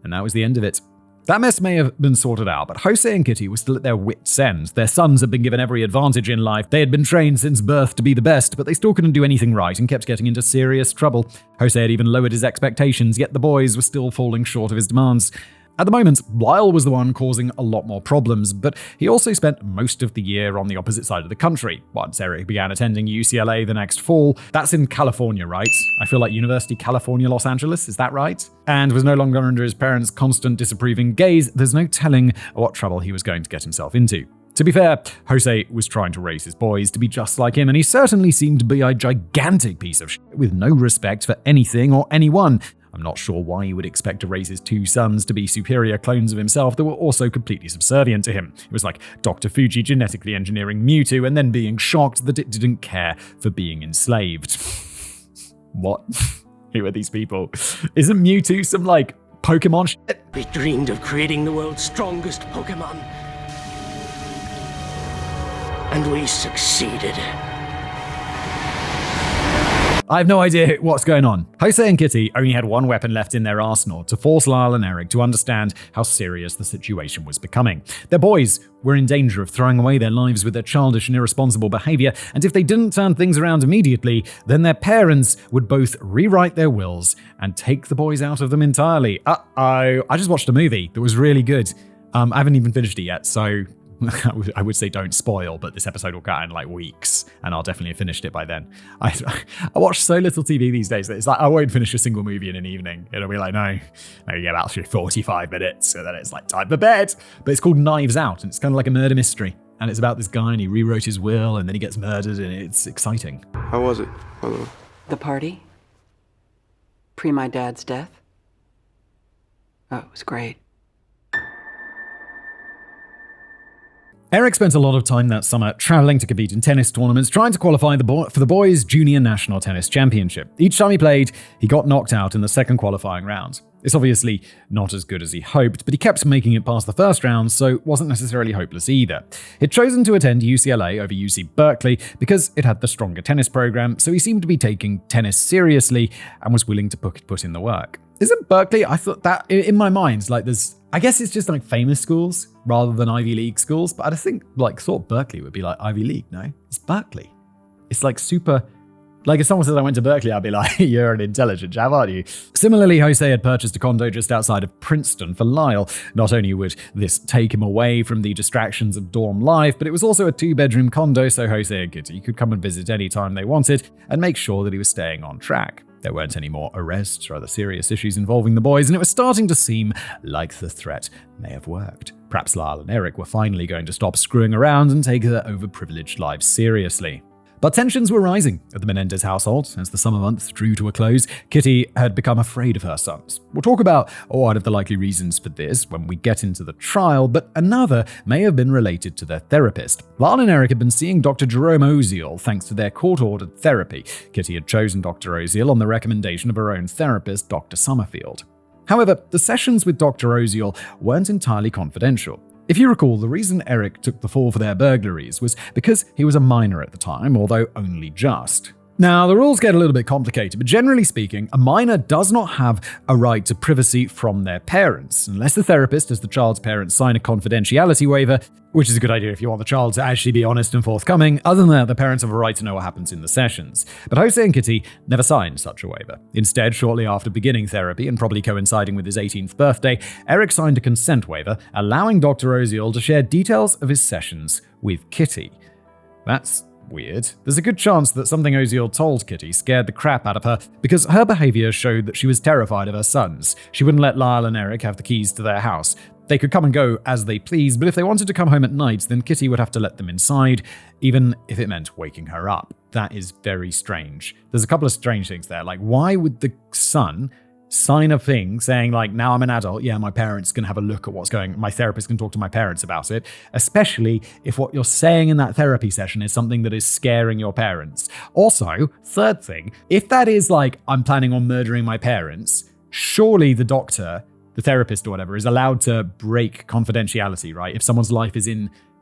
and that was the end of it. That mess may have been sorted out, but Jose and Kitty were still at their wits' end. Their sons had been given every advantage in life. They had been trained since birth to be the best, but they still couldn't do anything right and kept getting into serious trouble. Jose had even lowered his expectations, yet the boys were still falling short of his demands. At the moment, Lyle was the one causing a lot more problems, but he also spent most of the year on the opposite side of the country. Once Eric began attending UCLA the next fall, that's in California, right? I feel like University California, Los Angeles, is that right? And was no longer under his parents' constant disapproving gaze, there's no telling what trouble he was going to get himself into. To be fair, Jose was trying to raise his boys to be just like him, and he certainly seemed to be a gigantic piece of shit with no respect for anything or anyone. I'm not sure why he would expect to raise his two sons to be superior clones of himself that were also completely subservient to him. It was like Dr. Fuji genetically engineering Mewtwo and then being shocked that it didn't care for being enslaved. What? Who are these people? Isn't Mewtwo some, Pokemon shit?
We dreamed of creating the world's strongest Pokemon. And we succeeded.
I have no idea what's going on. Jose and Kitty only had one weapon left in their arsenal to force Lyle and Eric to understand how serious the situation was becoming. Their boys were in danger of throwing away their lives with their childish and irresponsible behavior, and if they didn't turn things around immediately, then their parents would both rewrite their wills and take the boys out of them entirely. Uh-oh. I just watched a movie that was really good. I haven't even finished it yet, so I would say don't spoil, but this episode will go in like weeks, and I'll definitely have finished it by then. I watch so little TV these days that it's like I won't finish a single movie in an evening. It'll be like, no, maybe get about 45 minutes, and then it's like time for bed. But it's called Knives Out, and it's kind of like a murder mystery. And it's about this guy, and he rewrote his will, and then he gets murdered, and it's exciting.
How was it?
The party? Pre my dad's death? Oh, it was great.
Eric spent a lot of time that summer traveling to compete in tennis tournaments, trying to qualify for the boys' junior national tennis championship. Each time he played, he got knocked out in the second qualifying round. It's obviously not as good as he hoped, but he kept making it past the first round, so it wasn't necessarily hopeless either. He'd chosen to attend UCLA over UC Berkeley because it had the stronger tennis program, so he seemed to be taking tennis seriously and was willing to put in the work. Isn't Berkeley? I thought that, in my mind, like I guess it's just like famous schools rather than Ivy League schools, but I think thought Berkeley would be like Ivy League, no? It's Berkeley. It's like super, like if someone says I went to Berkeley, I'd be like, you're an intelligent chap, aren't you? Similarly, Jose had purchased a condo just outside of Princeton for Lyle. Not only would this take him away from the distractions of dorm life, but it was also a 2-bedroom condo, so Jose and Kitty could come and visit anytime they wanted and make sure that he was staying on track. There weren't any more arrests or other serious issues involving the boys, and it was starting to seem like the threat may have worked. Perhaps Lyle and Eric were finally going to stop screwing around and take their overprivileged lives seriously. But tensions were rising at the Menendez household as the summer months drew to a close. Kitty had become afraid of her sons. We'll talk about one of the likely reasons for this when we get into the trial, but another may have been related to their therapist. Lyle and Eric had been seeing Dr. Jerome Oziel thanks to their court-ordered therapy. Kitty had chosen Dr. Oziel on the recommendation of her own therapist, Dr. Summerfield. However, the sessions with Dr. Oziel weren't entirely confidential. If you recall, the reason Eric took the fall for their burglaries was because he was a minor at the time, although only just. Now, the rules get a little bit complicated, but generally speaking, a minor does not have a right to privacy from their parents, unless the therapist has the child's parents sign a confidentiality waiver, which is a good idea if you want the child to actually be honest and forthcoming. Other than that, the parents have a right to know what happens in the sessions. But Jose and Kitty never signed such a waiver. Instead, shortly after beginning therapy, and probably coinciding with his 18th birthday, Eric signed a consent waiver, allowing Dr. Oziel to share details of his sessions with Kitty. That's weird. There's a good chance that something Oziel told Kitty scared the crap out of her because her behavior showed that she was terrified of her sons. She wouldn't let Lyle and Eric have the keys to their house. They could come and go as they pleased, but if they wanted to come home at night, then Kitty would have to let them inside, even if it meant waking her up. That is very strange. There's a couple of strange things there. Like, why would the son sign a thing saying like, now I'm an adult, yeah, my parents can have a look at what's going on, my therapist can talk to my parents about it, especially if what you're saying in that therapy session is something that is scaring your parents. Also, third thing, if that is like, I'm planning on murdering my parents, surely the doctor, the therapist or whatever, is allowed to break confidentiality, right? If someone's life is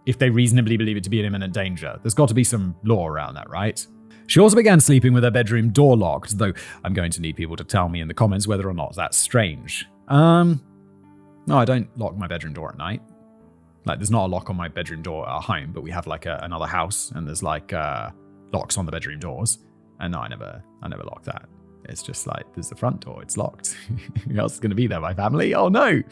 if they reasonably believe it to be in imminent danger, there's got to be some law around that, right? She also began sleeping with her bedroom door locked, though I'm going to need people to tell me in the comments whether or not that's strange. No, I don't lock my bedroom door at night. Like, there's not a lock on my bedroom door at our home, but we have like another house, and there's like locks on the bedroom doors. And no, I never lock that. It's just like, there's the front door, it's locked. Who else is going to be there? My family? Oh no!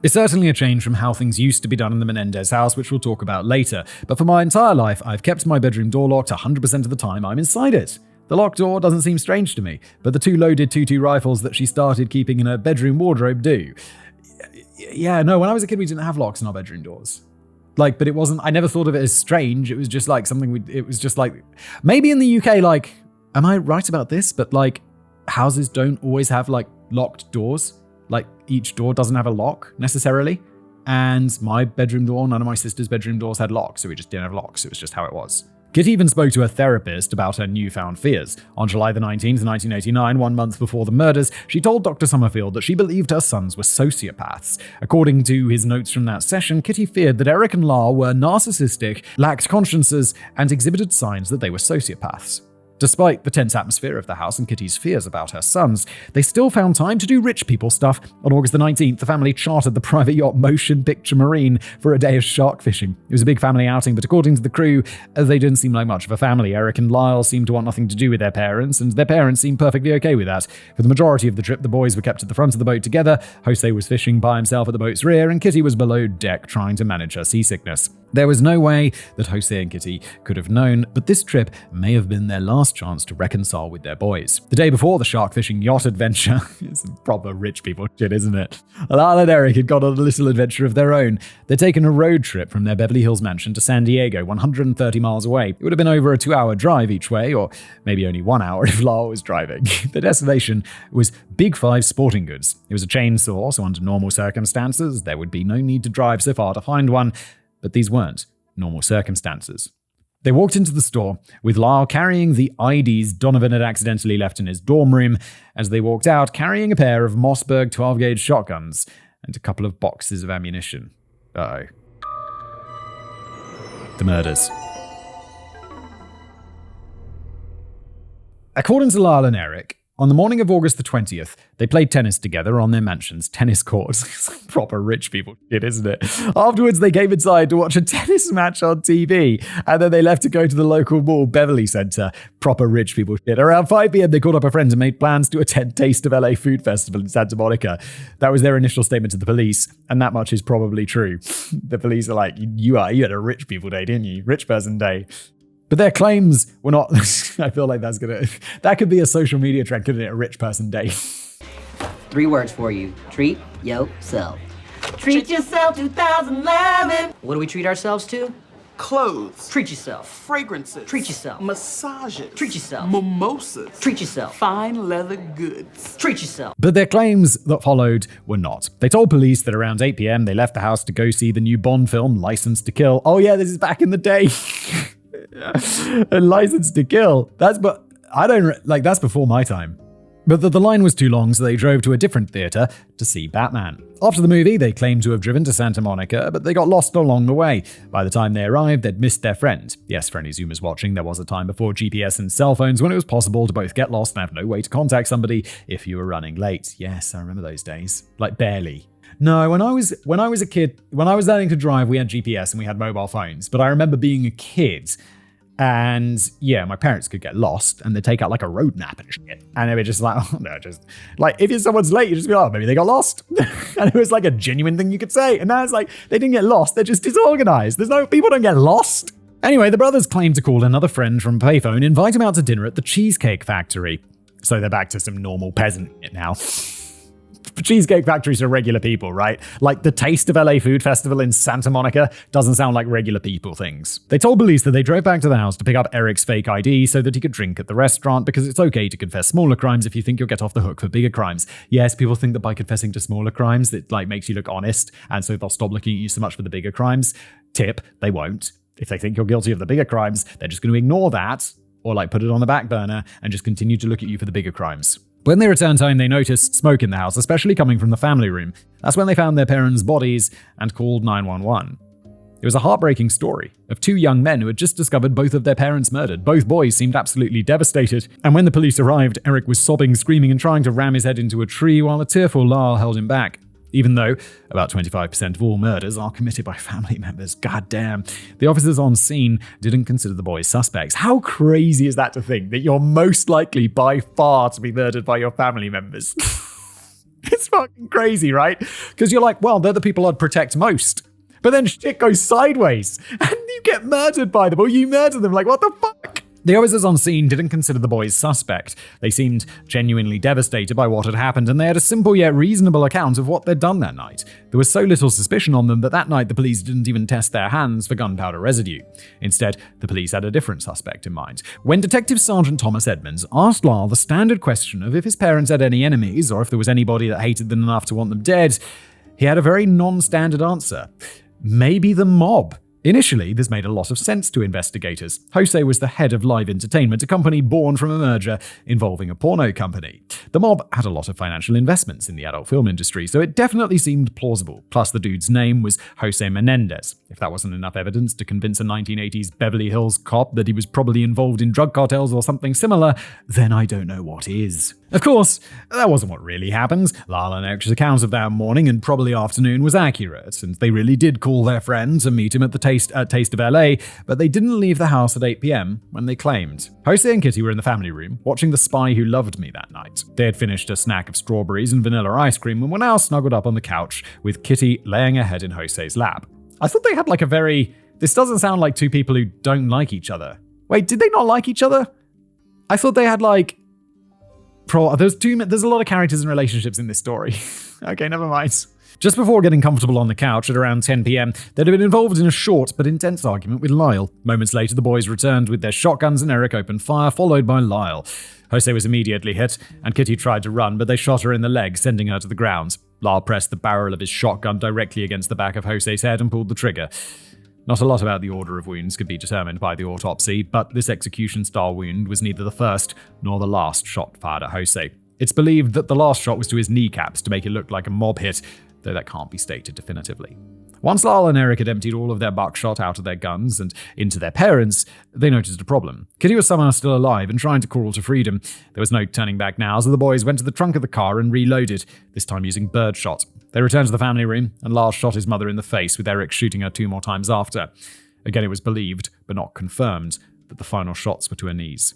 It's certainly a change from how things used to be done in the Menendez house, which we'll talk about later. But for my entire life, I've kept my bedroom door locked 100% of the time I'm inside it. The locked door doesn't seem strange to me, but the 2 loaded .22 rifles that she started keeping in her bedroom wardrobe do. Yeah, no, when I was a kid, we didn't have locks in our bedroom doors. Like, but it wasn't, I never thought of it as strange. It was just like something it was just like, maybe in the UK, like, am I right about this? But like, houses don't always have like locked doors. Like, each door doesn't have a lock necessarily. And my bedroom door, none of my sister's bedroom doors had locks, so we just didn't have locks. It was just how it was. Kitty even spoke to her therapist about her newfound fears. On July the 19th, 1989, 1 month before the murders, she told Dr. Summerfield that she believed her sons were sociopaths. According to his notes from that session, Kitty feared that Eric and Lyle were narcissistic, lacked consciences, and exhibited signs that they were sociopaths. Despite the tense atmosphere of the house and Kitty's fears about her sons, they still found time to do rich people stuff. On August the 19th, the family chartered the private yacht Motion Picture Marine for a day of shark fishing. It was a big family outing, but according to the crew, they didn't seem like much of a family. Eric and Lyle seemed to want nothing to do with their parents, and their parents seemed perfectly okay with that. For the majority of the trip, the boys were kept at the front of the boat together. Jose was fishing by himself at the boat's rear, and Kitty was below deck trying to manage her seasickness. There was no way that Jose and Kitty could have known, but this trip may have been their last chance to reconcile with their boys. The day before the shark fishing yacht adventure, it's proper rich people shit, isn't it? Lyle and Eric had gone on a little adventure of their own. They'd taken a road trip from their Beverly Hills mansion to San Diego, 130 miles away. It would have been over a 2-hour drive each way, or maybe only 1 hour if Lyle was driving. The destination was Big Five Sporting Goods. It was a chain store, so under normal circumstances, there would be no need to drive so far to find one. But these weren't normal circumstances. They walked into the store, with Lyle carrying the IDs Donovan had accidentally left in his dorm room, as they walked out carrying a pair of Mossberg 12-gauge shotguns and a couple of boxes of ammunition. Uh-oh. The murders. According to Lyle and Eric, on the morning of August the 20th, they played tennis together on their mansion's tennis courts. It's proper rich people shit, isn't it? Afterwards, they came inside to watch a tennis match on TV, and then they left to go to the local mall, Beverly Center. Proper rich people shit. Around 5 p.m., they called up a friend and made plans to attend Taste of LA Food Festival in Santa Monica. That was their initial statement to the police, and that much is probably true. The police are like, you had a rich people day, didn't you? Rich person day. But their claims were not. I feel like that could be a social media trend, couldn't it? A rich person day.
3 words for you. Treat yourself. Treat yourself 2011. What do we treat ourselves to?
Clothes.
Treat yourself.
Fragrances.
Treat yourself.
Massages.
Treat yourself.
Mimosas.
Treat yourself.
Fine leather goods.
Treat yourself.
But their claims that followed were not. They told police that around 8 p.m. they left the house to go see the new Bond film, License to Kill. Oh yeah, this is back in the day. A License to Kill. That's before my time. But the line was too long, so they drove to a different theater to see Batman. After the movie, they claimed to have driven to Santa Monica, but they got lost along the way. By the time they arrived, they'd missed their friend. Yes, for any Zoomers watching, there was a time before GPS and cell phones when it was possible to both get lost and have no way to contact somebody if you were running late. Yes, I remember those days. Like, barely. No, when I was a kid, when I was learning to drive, we had GPS and we had mobile phones. But I remember being a kid, and yeah, my parents could get lost and they'd take out like a road map and shit. And they were just like, oh no, just like if someone's late, you just be like, oh, maybe they got lost. And it was like a genuine thing you could say. And now it's like, they didn't get lost, they're just disorganized. People don't get lost. Anyway, the brothers claimed to call another friend from payphone, invite him out to dinner at the Cheesecake Factory. So they're back to some normal peasant shit now. Cheesecake factories are regular people, right? Like the Taste of LA Food Festival in Santa Monica doesn't sound like regular people things. They told police that they drove back to the house to pick up Eric's fake ID so that he could drink at the restaurant, because it's okay to confess smaller crimes if you think you'll get off the hook for bigger crimes. Yes, people think that by confessing to smaller crimes, it makes you look honest, and so they'll stop looking at you so much for the bigger crimes. Tip, they won't. If they think you're guilty of the bigger crimes, they're just going to ignore that, or put it on the back burner and just continue to look at you for the bigger crimes. When they returned home, they noticed smoke in the house, especially coming from the family room. That's when they found their parents' bodies and called 911. It was a heartbreaking story of 2 young men who had just discovered both of their parents murdered. Both boys seemed absolutely devastated, and when the police arrived, Eric was sobbing, screaming, and trying to ram his head into a tree while a tearful Lyle held him back. Even though about 25% of all murders are committed by family members. God damn. The officers on scene didn't consider the boys suspects. How crazy is that to think that you're most likely by far to be murdered by your family members? It's fucking crazy, right? Because you're like, well, they're the people I'd protect most. But then shit goes sideways and you get murdered by them, or you murder them. Like, what the fuck? The officers on scene didn't consider the boys suspect. They seemed genuinely devastated by what had happened, and they had a simple yet reasonable account of what they'd done that night. There was so little suspicion on them that night the police didn't even test their hands for gunpowder residue. Instead, the police had a different suspect in mind. When Detective Sergeant Thomas Edmonds asked Lyle the standard question of if his parents had any enemies, or if there was anybody that hated them enough to want them dead, he had a very non-standard answer. Maybe the mob. Initially, this made a lot of sense to investigators. Jose was the head of Live Entertainment, a company born from a merger involving a porno company. The mob had a lot of financial investments in the adult film industry, so it definitely seemed plausible. Plus, the dude's name was Jose Menendez. If that wasn't enough evidence to convince a 1980s Beverly Hills cop that he was probably involved in drug cartels or something similar, then I don't know what is. Of course, that wasn't what really happened. Lyle and Eric's account of that morning and probably afternoon was accurate, and they really did call their friend to meet him at the Taste of LA, but they didn't leave the house at 8 p.m. when they claimed. Jose and Kitty were in the family room, watching The Spy Who Loved Me that night. They had finished a snack of strawberries and vanilla ice cream and were now snuggled up on the couch, with Kitty laying her head in Jose's lap. I thought they had like a very... This doesn't sound like two people who don't like each other. Wait, did they not like each other? I thought they had like... There's a lot of characters and relationships in this story. Okay, never mind. Just before getting comfortable on the couch at around 10 p.m., they'd been involved in a short but intense argument with Lyle. Moments later, the boys returned with their shotguns and Eric opened fire, followed by Lyle. Jose was immediately hit, and Kitty tried to run, but they shot her in the leg, sending her to the ground. Lyle pressed the barrel of his shotgun directly against the back of Jose's head and pulled the trigger. Not a lot about the order of wounds could be determined by the autopsy, but this execution-style wound was neither the first nor the last shot fired at Jose. It's believed that the last shot was to his kneecaps to make it look like a mob hit, though that can't be stated definitively. Once Lyle and Eric had emptied all of their buckshot out of their guns and into their parents, they noticed a problem. Kitty was somehow still alive and trying to crawl to freedom. There was no turning back now, so the boys went to the trunk of the car and reloaded, this time using birdshot. They returned to the family room, and Lyle shot his mother in the face, with Eric shooting her 2 more times after. Again, it was believed, but not confirmed, that the final shots were to her knees.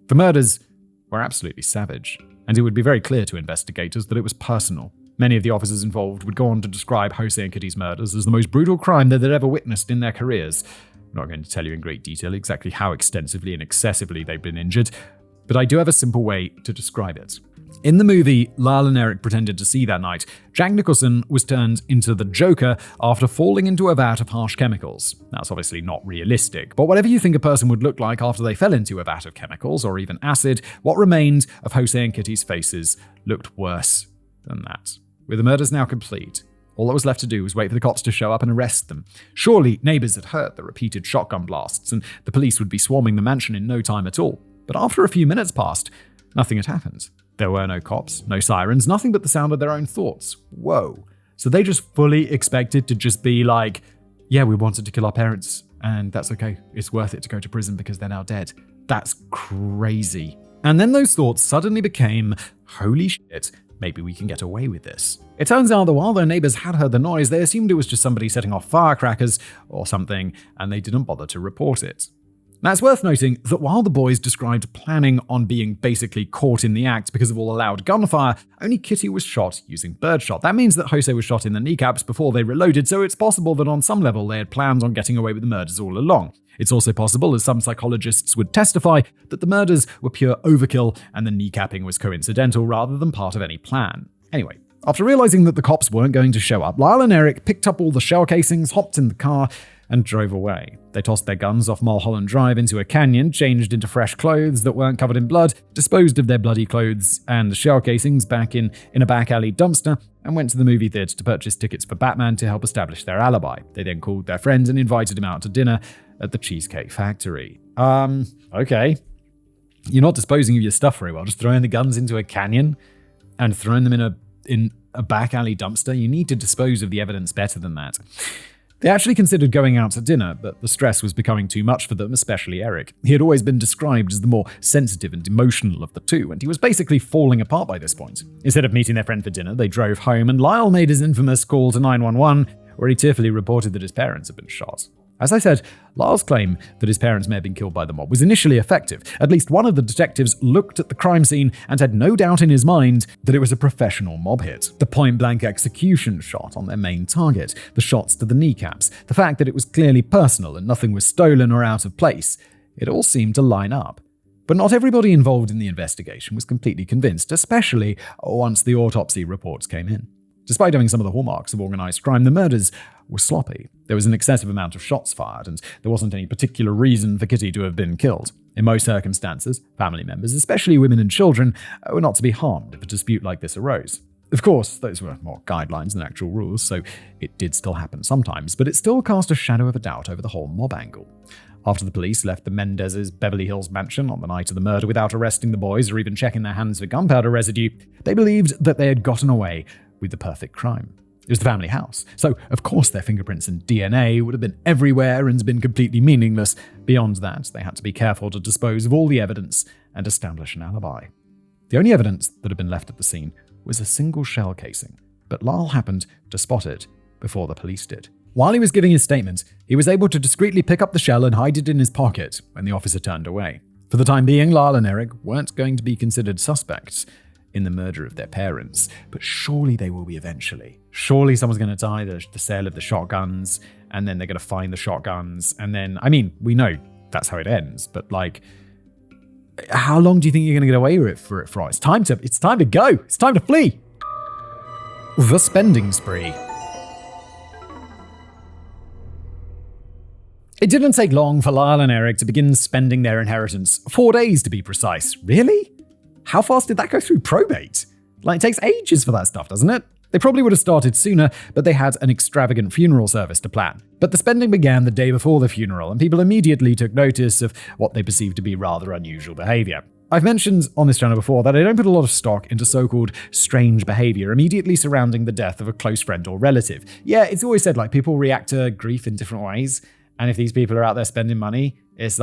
The murders were absolutely savage, and it would be very clear to investigators that it was personal. Many of the officers involved would go on to describe Jose and Kitty's murders as the most brutal crime that they'd ever witnessed in their careers. I'm not going to tell you in great detail exactly how extensively and excessively they've been injured, but I do have a simple way to describe it. In the movie Lyle and Eric Pretended to See that night, Jack Nicholson was turned into the Joker after falling into a vat of harsh chemicals. That's obviously not realistic, but whatever you think a person would look like after they fell into a vat of chemicals or even acid, what remained of Jose and Kitty's faces looked worse than that. With the murders now complete, all that was left to do was wait for the cops to show up and arrest them. Surely neighbors had heard the repeated shotgun blasts, and the police would be swarming the mansion in no time at all. But after a few minutes passed, nothing had happened. There were no cops, no sirens, nothing but the sound of their own thoughts. Whoa. So they just fully expected to just be like, yeah, we wanted to kill our parents, and that's okay. It's worth it to go to prison because they're now dead. That's crazy. And then those thoughts suddenly became, holy shit, maybe we can get away with this. It turns out that while their neighbors had heard the noise, they assumed it was just somebody setting off firecrackers or something, and they didn't bother to report it. Now, it's worth noting that while the boys described planning on being basically caught in the act because of all the loud gunfire, only Kitty was shot using birdshot. That means that Jose was shot in the kneecaps before they reloaded, so it's possible that on some level they had planned on getting away with the murders all along. It's also possible, as some psychologists would testify, that the murders were pure overkill and the kneecapping was coincidental rather than part of any plan. Anyway, after realizing that the cops weren't going to show up, Lyle and Eric picked up all the shell casings, hopped in the car, and drove away. They tossed their guns off Mulholland Drive into a canyon, changed into fresh clothes that weren't covered in blood, disposed of their bloody clothes and the shell casings back in a back alley dumpster, and went to the movie theater to purchase tickets for Batman to help establish their alibi. They then called their friend and invited him out to dinner at the Cheesecake Factory. Okay. You're not disposing of your stuff very well, just throwing the guns into a canyon and throwing them in a back alley dumpster. You need to dispose of the evidence better than that. They actually considered going out to dinner, but the stress was becoming too much for them, especially Eric. He had always been described as the more sensitive and emotional of the two, and he was basically falling apart by this point. Instead of meeting their friend for dinner, they drove home, and Lyle made his infamous call to 911, where he tearfully reported that his parents had been shot. As I said, Lyle's claim that his parents may have been killed by the mob was initially effective. At least one of the detectives looked at the crime scene and had no doubt in his mind that it was a professional mob hit. The point-blank execution shot on their main target, the shots to the kneecaps, the fact that it was clearly personal and nothing was stolen or out of place. It all seemed to line up. But not everybody involved in the investigation was completely convinced, especially once the autopsy reports came in. Despite having some of the hallmarks of organized crime, the murders were sloppy. There was an excessive amount of shots fired, and there wasn't any particular reason for Kitty to have been killed. In most circumstances, family members, especially women and children, were not to be harmed if a dispute like this arose. Of course, those were more guidelines than actual rules, so it did still happen sometimes, but it still cast a shadow of a doubt over the whole mob angle. After the police left the Menendez's Beverly Hills mansion on the night of the murder without arresting the boys or even checking their hands for gunpowder residue, they believed that they had gotten away with the perfect crime. It was the family house, so of course their fingerprints and DNA would have been everywhere and been completely meaningless. Beyond that, they had to be careful to dispose of all the evidence and establish an alibi. The only evidence that had been left at the scene was a single shell casing, but Lyle happened to spot it before the police did. While he was giving his statement, he was able to discreetly pick up the shell and hide it in his pocket when the officer turned away. For the time being, Lyle and Eric weren't going to be considered suspects in the murder of their parents, but surely they will be eventually. Surely someone's going to tie the sale of the shotguns, and then they're going to find the shotguns, and then, we know that's how it ends, but how long do you think you're going to get away with it for? It's time to go. It's time to flee. The spending spree. It didn't take long for Lyle and Eric to begin spending their inheritance. 4 days to be precise. Really? How fast did that go through probate? It takes ages for that stuff, doesn't it? They probably would have started sooner, but they had an extravagant funeral service to plan. But the spending began the day before the funeral, and people immediately took notice of what they perceived to be rather unusual behavior. I've mentioned on this channel before that I don't put a lot of stock into so-called strange behavior immediately surrounding the death of a close friend or relative. Yeah, it's always said people react to grief in different ways, and if these people are out there spending money, it's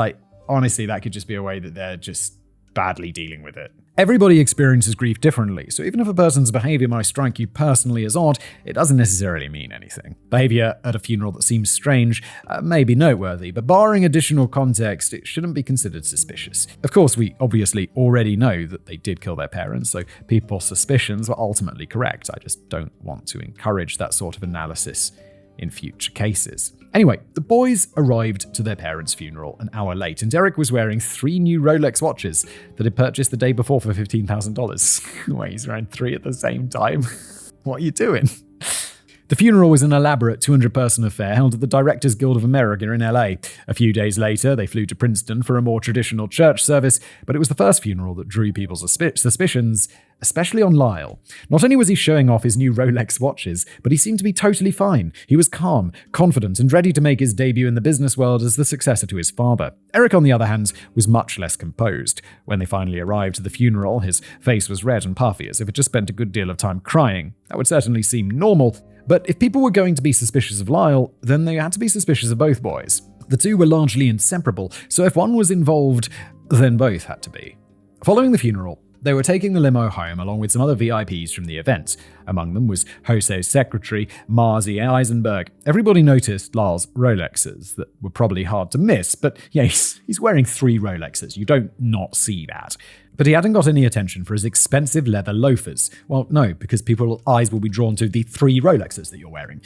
honestly, that could just be a way that they're just badly dealing with it. Everybody experiences grief differently, so even if a person's behavior might strike you personally as odd, it doesn't necessarily mean anything. Behavior at a funeral that seems strange may be noteworthy, but barring additional context, it shouldn't be considered suspicious. Of course, we obviously already know that they did kill their parents, so people's suspicions were ultimately correct. I just don't want to encourage that sort of analysis in future cases. Anyway, the boys arrived to their parents' funeral an hour late, and Derek was wearing 3 new Rolex watches that he'd purchased the day before for $15,000. Wait, he's wearing 3 at the same time? What are you doing? The funeral was an elaborate 200-person affair held at the Directors Guild of America in LA. A few days later, they flew to Princeton for a more traditional church service, but it was the first funeral that drew people's suspicions, especially on Lyle. Not only was he showing off his new Rolex watches, but he seemed to be totally fine. He was calm, confident, and ready to make his debut in the business world as the successor to his father. Eric, on the other hand, was much less composed. When they finally arrived at the funeral, his face was red and puffy, as if he'd just spent a good deal of time crying. That would certainly seem normal, but if people were going to be suspicious of Lyle, then they had to be suspicious of both boys. The two were largely inseparable, so if one was involved, then both had to be. Following the funeral, they were taking the limo home along with some other VIPs from the event. Among them was Jose's secretary, Marzi Eisenberg. Everybody noticed Lyle's Rolexes that were probably hard to miss, but yeah, he's wearing 3 Rolexes. You don't not see that. But he hadn't got any attention for his expensive leather loafers. Well, no, because people's eyes will be drawn to the 3 Rolexes that you're wearing.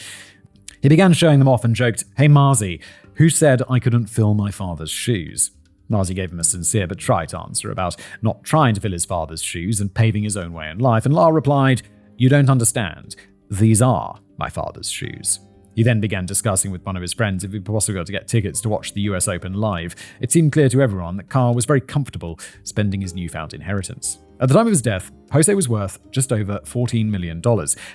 He began showing them off and joked, "Hey Marzi, who said I couldn't fill my father's shoes?" Marzi gave him a sincere but trite answer about not trying to fill his father's shoes and paving his own way in life, and Lyle replied, "You don't understand. These are my father's shoes." He then began discussing with one of his friends if he'd possibly got to get tickets to watch the US Open live. It seemed clear to everyone that Carl was very comfortable spending his newfound inheritance. At the time of his death, Jose was worth just over $14 million.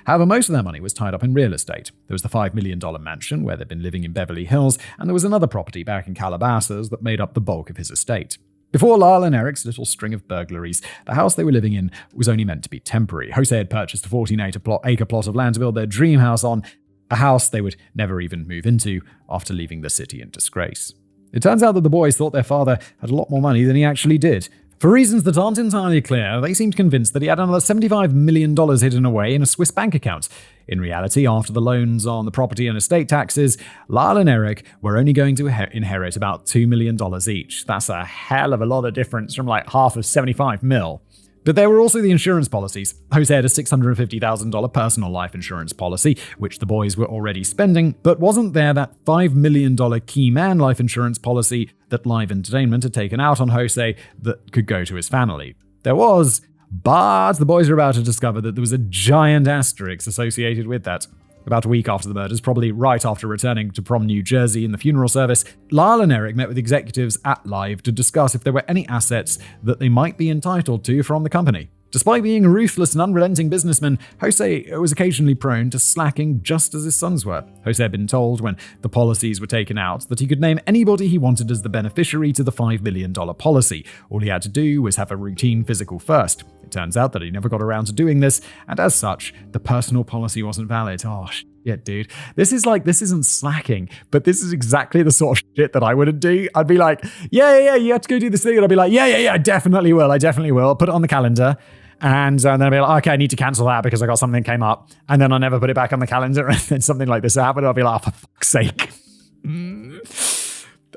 However, most of that money was tied up in real estate. There was the $5 million mansion where they'd been living in Beverly Hills, and there was another property back in Calabasas that made up the bulk of his estate. Before Lyle and Eric's little string of burglaries, the house they were living in was only meant to be temporary. Jose had purchased a 14-acre plot of land to build their dream house on, a house they would never even move into after leaving the city in disgrace. It turns out that the boys thought their father had a lot more money than he actually did. For reasons that aren't entirely clear, they seemed convinced that he had another $75 million hidden away in a Swiss bank account. In reality, after the loans on the property and estate taxes, Lyle and Eric were only going to inherit about $2 million each. That's a hell of a lot of difference from half of $75 million. But there were also the insurance policies. Jose had a $650,000 personal life insurance policy, which the boys were already spending, but wasn't there that $5 million key man life insurance policy that Live Entertainment had taken out on Jose that could go to his family? There was, but the boys were about to discover that there was a giant asterisk associated with that. About a week after the murders, probably right after returning to Prom, New Jersey in the funeral service, Lyle and Eric met with executives at Live to discuss if there were any assets that they might be entitled to from the company. Despite being a ruthless and unrelenting businessman, Jose was occasionally prone to slacking just as his sons were. Jose had been told when the policies were taken out that he could name anybody he wanted as the beneficiary to the $5 million policy. All he had to do was have a routine physical first. It turns out that he never got around to doing this, and as such, the personal policy wasn't valid. Oh, shit, dude. This isn't slacking, but this is exactly the sort of shit that I wouldn't do. I'd be like, yeah, you have to go do this thing. And I'd be like, yeah, I definitely will. Put it on the calendar. And then I'll be like, okay, I need to cancel that because I got something came up. And then I'll never put it back on the calendar. And then something like this happened. I'll be like, oh, for fuck's sake.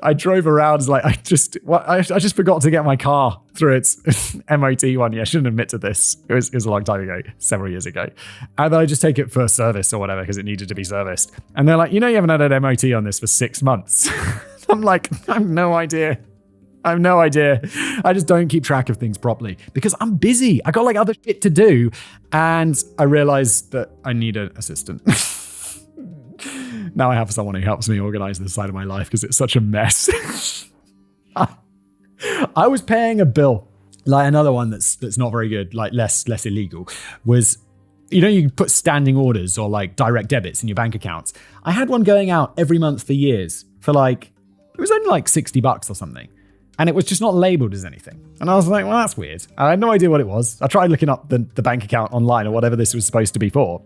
I drove around like I just forgot to get my car through its MOT one year. I shouldn't admit to this. It was a long time ago, several years ago. And then I just take it for service or whatever because it needed to be serviced. And they're like, you haven't had an MOT on this for 6 months. I'm like, I have no idea. I just don't keep track of things properly because I'm busy. I got like other shit to do. And I realized that I need an assistant. Now I have someone who helps me organize this side of my life because it's such a mess. I was paying a bill, like another one that's not very good, like less illegal, was, you put standing orders or like direct debits in your bank accounts. I had one going out every month for years for it was only like $60 or something. And it was just not labeled as anything. And I was like, well, that's weird. I had no idea what it was. I tried looking up the bank account online or whatever this was supposed to be for.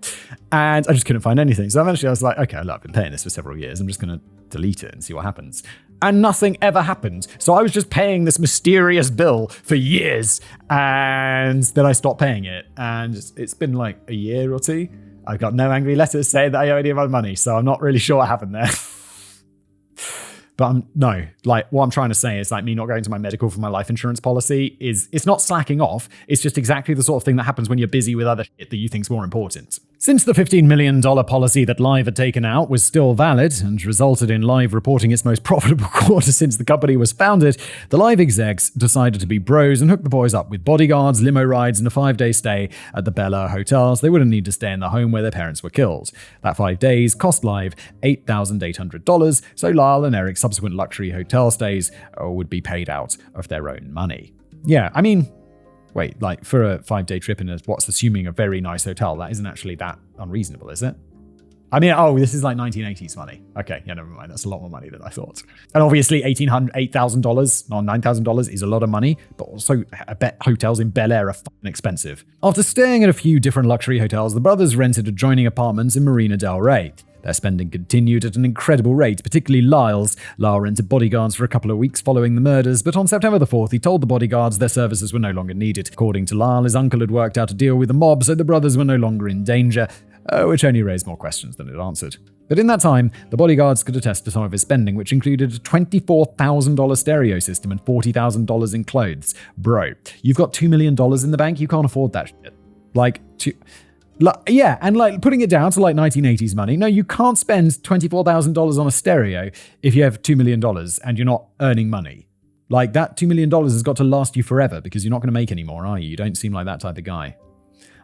And I just couldn't find anything. So eventually I was like, okay, look, I've been paying this for several years. I'm just going to delete it and see what happens. And nothing ever happened. So I was just paying this mysterious bill for years. And then I stopped paying it. And it's been like a year or two. I got no angry letters saying that I owe any of my money. So I'm not really sure what happened there. But what I'm trying to say is like me not going to my medical for my life insurance policy it's not slacking off. It's just exactly the sort of thing that happens when you're busy with other shit that you think's more important. Since the $15 million policy that Live had taken out was still valid and resulted in Live reporting its most profitable quarter since the company was founded, the Live execs decided to be bros and hook the boys up with bodyguards, limo rides, and a 5-day stay at the Bel Air hotels. They wouldn't need to stay in the home where their parents were killed. That 5 days cost Live $8,800, so Lyle and Eric's subsequent luxury hotel stays would be paid out of their own money. Yeah, I mean, wait, like for a 5-day trip in what's assuming a very nice hotel, that isn't actually that unreasonable, is it? I mean, this is like 1980s money. Okay, yeah, never mind. That's a lot more money than I thought. And obviously $8,000 or $9,000 is a lot of money, but also I bet hotels in Bel Air are fucking expensive. After staying at a few different luxury hotels, the brothers rented adjoining apartments in Marina del Rey. Their spending continued at an incredible rate, particularly Lyle's. Lyle rented bodyguards for a couple of weeks following the murders, but on September the 4th, he told the bodyguards their services were no longer needed. According to Lyle, his uncle had worked out a deal with the mob, so the brothers were no longer in danger, which only raised more questions than it answered. But in that time, the bodyguards could attest to some of his spending, which included a $24,000 stereo system and $40,000 in clothes. Bro, you've got $2 million in the bank, you can't afford that shit. Yeah, and like putting it down to like 1980s money, no, you can't spend $24,000 on a stereo if you have $2 million and you're not earning money. Like that $2 million has got to last you forever because you're not going to make any more, are you? You don't seem like that type of guy.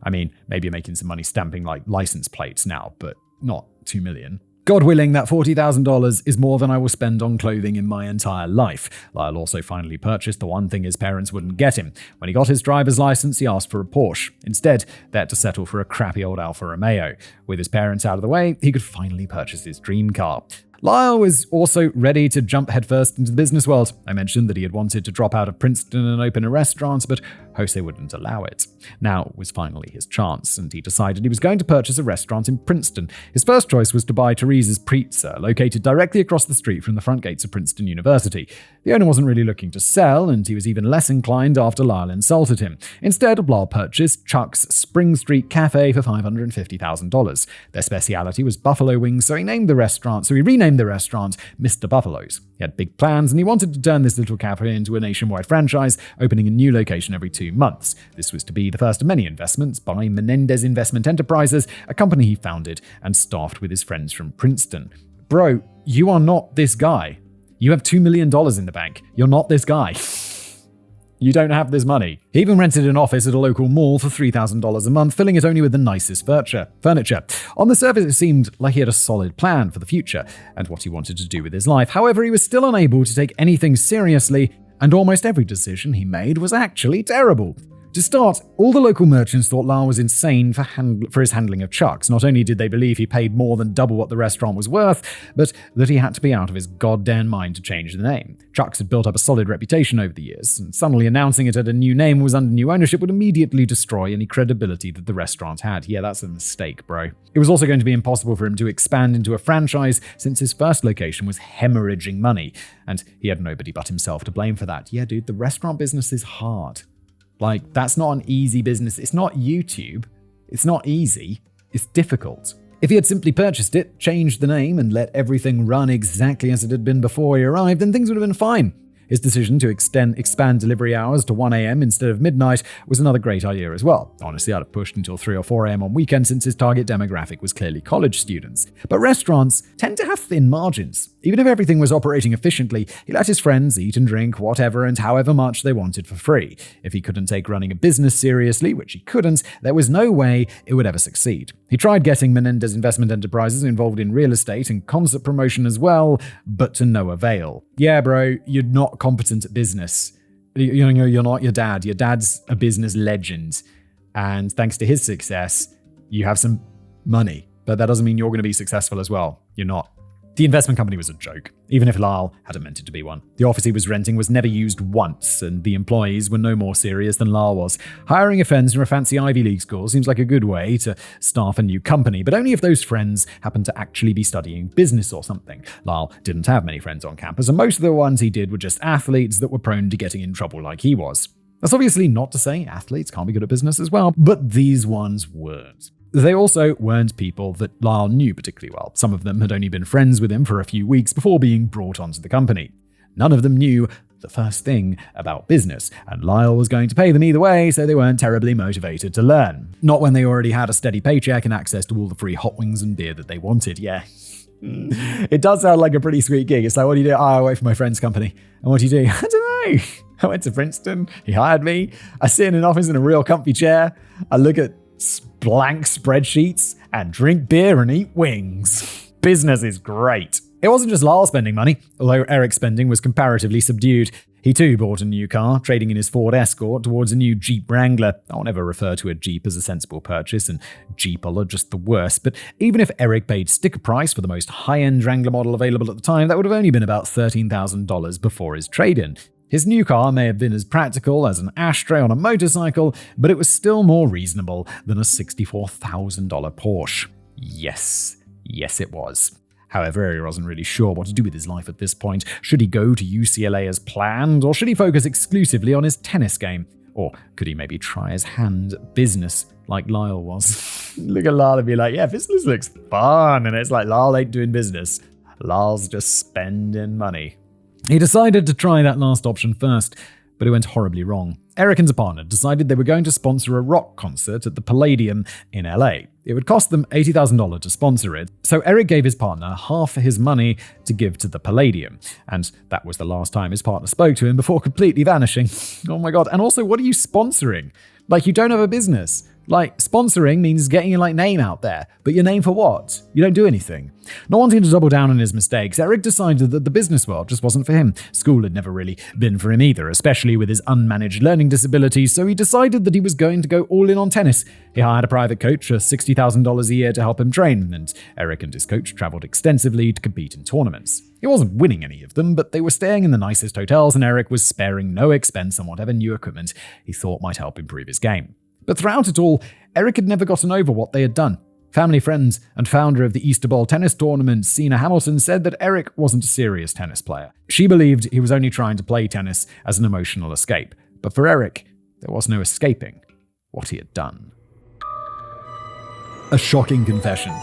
I mean, maybe you're making some money stamping like license plates now, but not $2 million. God willing, that $40,000 is more than I will spend on clothing in my entire life. Lyle also finally purchased the one thing his parents wouldn't get him. When he got his driver's license, he asked for a Porsche. Instead, they had to settle for a crappy old Alfa Romeo. With his parents out of the way, he could finally purchase his dream car. Lyle was also ready to jump headfirst into the business world. I mentioned that he had wanted to drop out of Princeton and open a restaurant, but Jose wouldn't allow it. Now was finally his chance, and he decided he was going to purchase a restaurant in Princeton. His first choice was to buy Teresa's Pizza, located directly across the street from the front gates of Princeton University. The owner wasn't really looking to sell, and he was even less inclined after Lyle insulted him. Instead, Lyle purchased Chuck's Spring Street Cafe for $550,000. Their speciality was buffalo wings, so he renamed the restaurant Mr. Buffalo's. He had big plans, and he wanted to turn this little cafe into a nationwide franchise, opening a new location every 2 months. This was to be the first of many investments by Menendez Investment Enterprises, a company he founded and staffed with his friends from Princeton. Bro, you are not this guy. You have $2 million in the bank. You're not this guy. You don't have this money. He even rented an office at a local mall for $3,000 a month, filling it only with the nicest furniture. On the surface, it seemed like he had a solid plan for the future and what he wanted to do with his life. However, he was still unable to take anything seriously, and almost every decision he made was actually terrible. To start, all the local merchants thought Lyle was insane for his handling of Chuck's. Not only did they believe he paid more than double what the restaurant was worth, but that he had to be out of his goddamn mind to change the name. Chuck's had built up a solid reputation over the years, and suddenly announcing it had a new name was under new ownership would immediately destroy any credibility that the restaurant had. Yeah, that's a mistake, bro. It was also going to be impossible for him to expand into a franchise since his first location was hemorrhaging money, and he had nobody but himself to blame for that. Yeah, dude, the restaurant business is hard. Like, that's not an easy business. It's not YouTube. It's not easy. It's difficult. If he had simply purchased it, changed the name, and let everything run exactly as it had been before he arrived, then things would have been fine. His decision to expand delivery hours to 1 a.m. instead of midnight was another great idea as well. Honestly, I'd have pushed until 3 or 4 a.m. on weekends since his target demographic was clearly college students. But restaurants tend to have thin margins. Even if everything was operating efficiently, he let his friends eat and drink whatever and however much they wanted for free. If he couldn't take running a business seriously, which he couldn't, there was no way it would ever succeed. He tried getting Menendez Investment Enterprises involved in real estate and concert promotion as well, but to no avail. Yeah, bro, you're not competent at business. You're not your dad. Your dad's a business legend. And thanks to his success, you have some money. But that doesn't mean you're going to be successful as well. You're not. The investment company was a joke, even if Lyle hadn't meant it to be one. The office he was renting was never used once, and the employees were no more serious than Lyle was. Hiring a friend from a fancy Ivy League school seems like a good way to staff a new company, but only if those friends happen to actually be studying business or something. Lyle didn't have many friends on campus, and most of the ones he did were just athletes that were prone to getting in trouble like he was. That's obviously not to say athletes can't be good at business as well, but these ones weren't. They also weren't people that Lyle knew particularly well. Some of them had only been friends with him for a few weeks before being brought onto the company. None of them knew the first thing about business, and Lyle was going to pay them either way, so they weren't terribly motivated to learn. Not when they already had a steady paycheck and access to all the free hot wings and beer that they wanted, yeah. It does sound like a pretty sweet gig. It's like, what do you do? Oh, I work for my friend's company. And what do you do? I don't know. I went to Princeton. He hired me. I sit in an office in a real comfy chair. I look at blank spreadsheets and drink beer and eat wings. Business is great. It wasn't just Lyle spending money, although Eric's spending was comparatively subdued. He too bought a new car, trading in his Ford Escort towards a new Jeep Wrangler. I won't ever refer to a Jeep as a sensible purchase, and Jeep'll are just the worst. But even if Eric paid sticker price for the most high-end Wrangler model available at the time, that would have only been about $13,000 before his trade-in. His new car may have been as practical as an ashtray on a motorcycle, but it was still more reasonable than a $64,000 Porsche. Yes, it was. However, Eric wasn't really sure what to do with his life at this point. Should he go to UCLA as planned, or should he focus exclusively on his tennis game? Or could he maybe try his hand at business like Lyle was? Look at Lyle and be like, yeah, business looks fun. And it's like, Lyle ain't doing business. Lyle's just spending money. He decided to try that last option first, but it went horribly wrong. Eric and his partner decided they were going to sponsor a rock concert at the Palladium in LA. It would cost them $80,000 to sponsor it, so Eric gave his partner half his money to give to the Palladium. And that was the last time his partner spoke to him before completely vanishing. Oh my god, and also, what are you sponsoring? Like, you don't have a business. Like, sponsoring means getting your name out there. But your name for what? You don't do anything. Not wanting to double down on his mistakes, Eric decided that the business world just wasn't for him. School had never really been for him either, especially with his unmanaged learning disabilities, so he decided that he was going to go all in on tennis. He hired a private coach for $60,000 a year to help him train, and Eric and his coach traveled extensively to compete in tournaments. He wasn't winning any of them, but they were staying in the nicest hotels, and Eric was sparing no expense on whatever new equipment he thought might help improve his game. But throughout it all, Eric had never gotten over what they had done. Family friend and founder of the Easter Bowl tennis tournament, Sina Hamilton, said that Eric wasn't a serious tennis player. She believed he was only trying to play tennis as an emotional escape. But for Eric, there was no escaping what he had done. A shocking confession.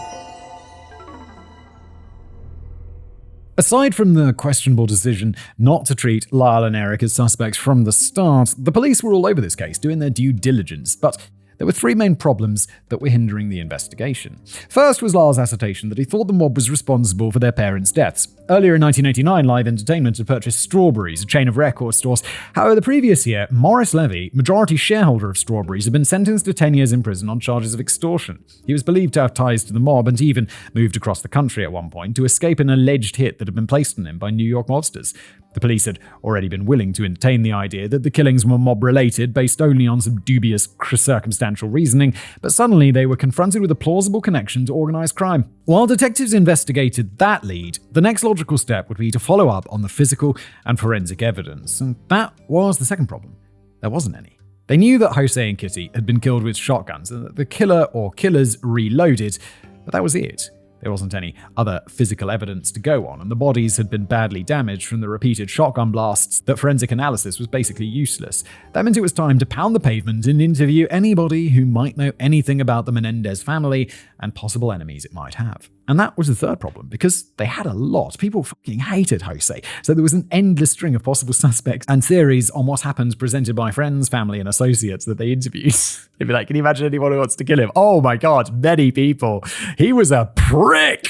Aside from the questionable decision not to treat Lyle and Eric as suspects from the start, the police were all over this case, doing their due diligence, but there were three main problems that were hindering the investigation. First was Lyle's assertion that he thought the mob was responsible for their parents' deaths. Earlier in 1989, Live Entertainment had purchased Strawberries, a chain of record stores. However, the previous year, Morris Levy, majority shareholder of Strawberries, had been sentenced to 10 years in prison on charges of extortion. He was believed to have ties to the mob and even moved across the country at one point to escape an alleged hit that had been placed on him by New York mobsters. The police had already been willing to entertain the idea that the killings were mob-related based only on some dubious circumstantial reasoning, but suddenly they were confronted with a plausible connection to organized crime. While detectives investigated that lead, the next logical step would be to follow up on the physical and forensic evidence, and that was the second problem. There wasn't any. They knew that Jose and Kitty had been killed with shotguns and that the killer or killers reloaded, but that was it. There wasn't any other physical evidence to go on, and the bodies had been badly damaged from the repeated shotgun blasts that forensic analysis was basically useless. That meant it was time to pound the pavement and interview anybody who might know anything about the Menendez family and possible enemies it might have. And that was the third problem, because they had a lot. People fucking hated Jose, so there was an endless string of possible suspects and theories on what happened presented by friends, family, and associates that they interviewed. They'd be like, can you imagine anyone who wants to kill him? Oh my god, many people. He was a prick.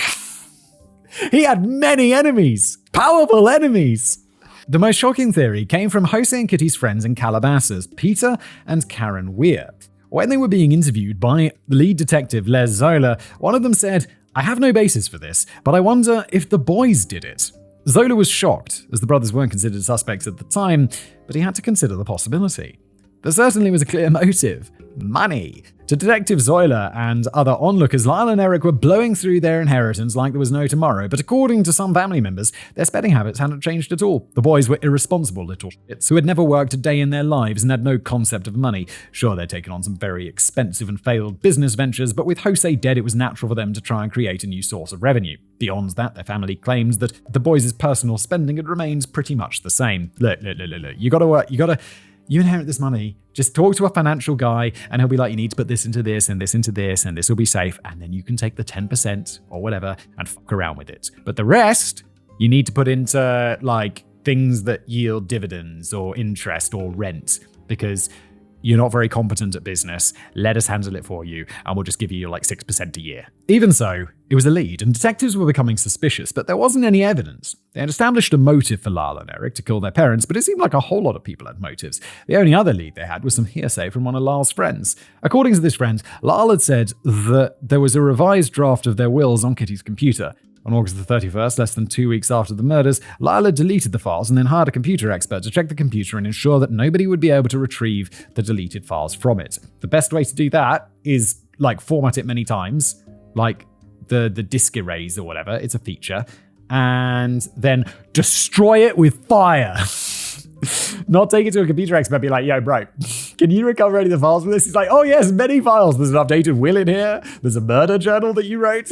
He had many enemies, powerful enemies. The most shocking theory came from Jose and Kitty's friends in Calabasas, Peter and Karen Weir. When they were being interviewed by the lead detective Les Zola, one of them said, "I have no basis for this, but I wonder if the boys did it." Zola was shocked, as the brothers weren't considered suspects at the time, but he had to consider the possibility. There certainly was a clear motive: money. To Detective Zola and other onlookers, Lyle and Eric were blowing through their inheritance like there was no tomorrow, but according to some family members, their spending habits hadn't changed at all. The boys were irresponsible little shits who had never worked a day in their lives and had no concept of money. Sure, they'd taken on some very expensive and failed business ventures, but with Jose dead, it was natural for them to try and create a new source of revenue. Beyond that, their family claims that the boys' personal spending had remained pretty much the same. Look. You gotta work, you inherit this money. Just talk to a financial guy and he'll be like, you need to put this into this and this into this and this will be safe. And then you can take the 10% or whatever and fuck around with it. But the rest, you need to put into like things that yield dividends or interest or rent, because you're not very competent at business. Let us handle it for you, and we'll just give you like 6% a year. Even so, it was a lead, and detectives were becoming suspicious, but there wasn't any evidence. They had established a motive for Lyle and Eric to kill their parents, but it seemed like a whole lot of people had motives. The only other lead they had was some hearsay from one of Lyle's friends. According to this friend, Lyle had said that there was a revised draft of their wills on Kitty's computer. On August the 31st, less than 2 weeks after the murders, Lyle had deleted the files and then hired a computer expert to check the computer and ensure that nobody would be able to retrieve the deleted files from it. The best way to do that is like format it many times, like the disk erase or whatever, it's a feature, and then destroy it with fire. Not take it to a computer expert and be like, yo, bro, can you recover any of the files from this? He's like, oh yes, many files. There's an updated will in here. There's a murder journal that you wrote.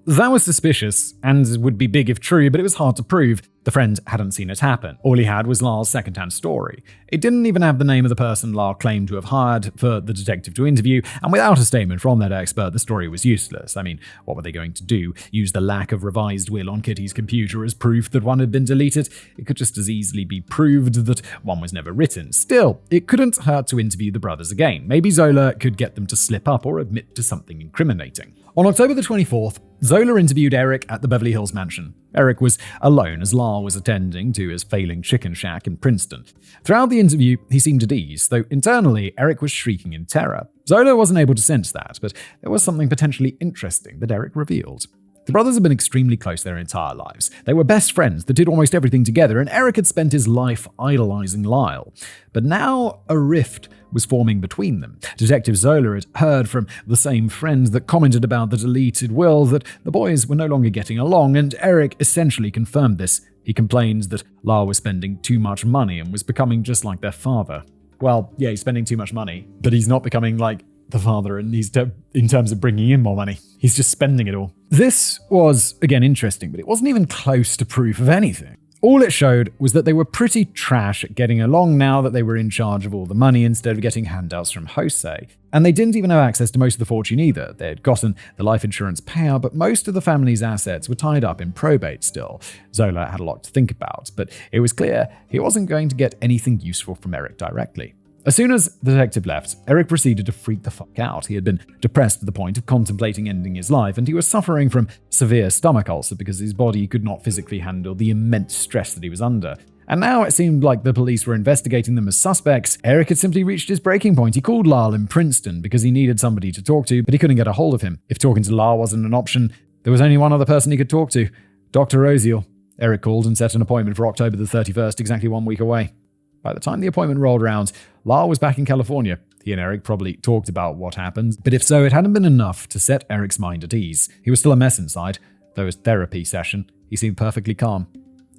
That was suspicious, and would be big if true, but it was hard to prove. The friend hadn't seen it happen. All he had was Lyle's second-hand story. It didn't even have the name of the person Lyle claimed to have hired for the detective to interview, and without a statement from that expert, the story was useless. I mean, what were they going to do? Use the lack of revised will on Kitty's computer as proof that one had been deleted? It could just as easily be proved that one was never written. Still, it couldn't hurt to interview the brothers again. Maybe Zola could get them to slip up or admit to something incriminating. On October the 24th, Zola interviewed Eric at the Beverly Hills mansion. Eric was alone as Lyle was attending to his failing chicken shack in Princeton. Throughout the interview, he seemed at ease, though internally, Eric was shrieking in terror. Zola wasn't able to sense that, but there was something potentially interesting that Eric revealed. The brothers had been extremely close their entire lives. They were best friends that did almost everything together, and Eric had spent his life idolizing Lyle. But now a rift was forming between them. Detective Zola had heard from the same friend that commented about the deleted will that the boys were no longer getting along, and Eric essentially confirmed this. He complained that Lyle was spending too much money and was becoming just like their father. Well, yeah, he's spending too much money, but he's not becoming like the father in terms of bringing in more money. He's just spending it all. This was, again, interesting, but it wasn't even close to proof of anything. All it showed was that they were pretty trash at getting along now that they were in charge of all the money instead of getting handouts from Jose. And they didn't even have access to most of the fortune either. They had gotten the life insurance payout, but most of the family's assets were tied up in probate still. Zola had a lot to think about, but it was clear he wasn't going to get anything useful from Eric directly. As soon as the detective left, Eric proceeded to freak the fuck out. He had been depressed to the point of contemplating ending his life, and he was suffering from severe stomach ulcer because his body could not physically handle the immense stress that he was under. And now it seemed like the police were investigating them as suspects. Eric had simply reached his breaking point. He called Lyle in Princeton because he needed somebody to talk to, but he couldn't get a hold of him. If talking to Lyle wasn't an option, there was only one other person he could talk to, Dr. Oziel. Eric called and set an appointment for October the 31st, exactly 1 week away. By the time the appointment rolled around, Lyle was back in California. He and Eric probably talked about what happened, but if so, it hadn't been enough to set Eric's mind at ease. He was still a mess inside, though his therapy session, he seemed perfectly calm.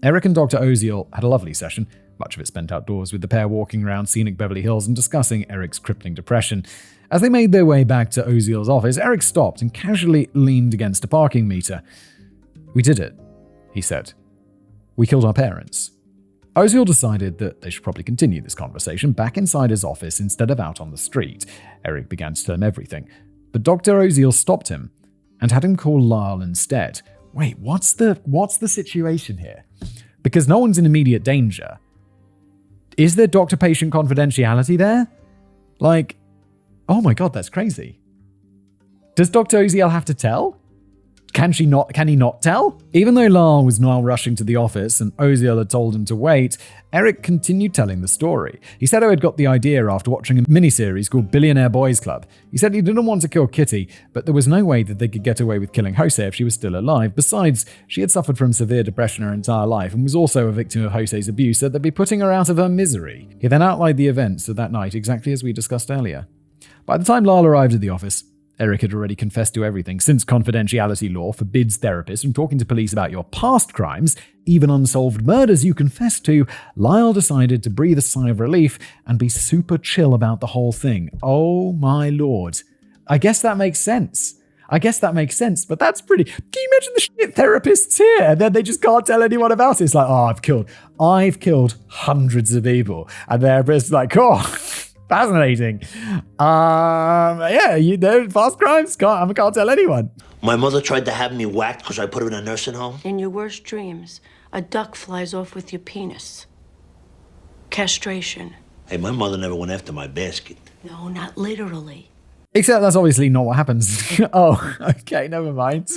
Eric and Dr. Oziel had a lovely session, much of it spent outdoors, with the pair walking around scenic Beverly Hills and discussing Eric's crippling depression. As they made their way back to Oziel's office, Eric stopped and casually leaned against a parking meter. "We did it," he said. "We killed our parents." Oziel decided that they should probably continue this conversation back inside his office instead of out on the street. Eric began to tell him everything, but Dr. Oziel stopped him and had him call Lyle instead. Wait, what's the situation here? Because no one's in immediate danger. Is there doctor-patient confidentiality there? Like, oh my god, that's crazy. Does Dr. Oziel have to tell? Can he not tell? Even though Lyle was now rushing to the office and Oziel had told him to wait, Eric continued telling the story. He said how he'd got the idea after watching a miniseries called Billionaire Boys Club. He said he didn't want to kill Kitty, but there was no way that they could get away with killing Jose if she was still alive. Besides, she had suffered from severe depression her entire life and was also a victim of Jose's abuse, so they'd be putting her out of her misery. He then outlined the events of that night exactly as we discussed earlier. By the time Lyle arrived at the office, Eric had already confessed to everything. Since confidentiality law forbids therapists from talking to police about your past crimes, even unsolved murders you confessed to, Lyle decided to breathe a sigh of relief and be super chill about the whole thing. Oh my lord. I guess that makes sense. But that's pretty... Can you imagine the shit therapists here? And then they just can't tell anyone about it. It's like, oh, I've killed hundreds of people. And they're just like, oh... Fascinating. Fast crimes, can't tell anyone.
My mother tried to have me whacked because I put her in a nursing home.
In your worst dreams, a duck flies off with your penis. Castration.
Hey, my mother never went after my basket.
No, not literally.
Except that's obviously not what happens. Oh, okay, never mind.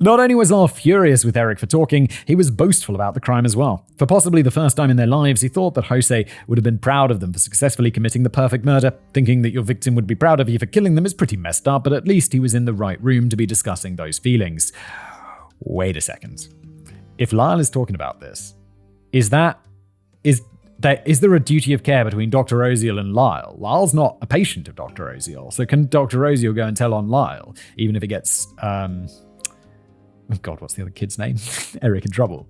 Not only was Lyle furious with Eric for talking, he was boastful about the crime as well. For possibly the first time in their lives, he thought that Jose would have been proud of them for successfully committing the perfect murder. Thinking that your victim would be proud of you for killing them is pretty messed up, but at least he was in the right room to be discussing those feelings. Wait a second. If Lyle is talking about this, is there a duty of care between Dr. Oziel and Lyle? Lyle's not a patient of Dr. Oziel, so can Dr. Oziel go and tell on Lyle, even if it gets, oh god, what's the other kid's name? Eric in trouble.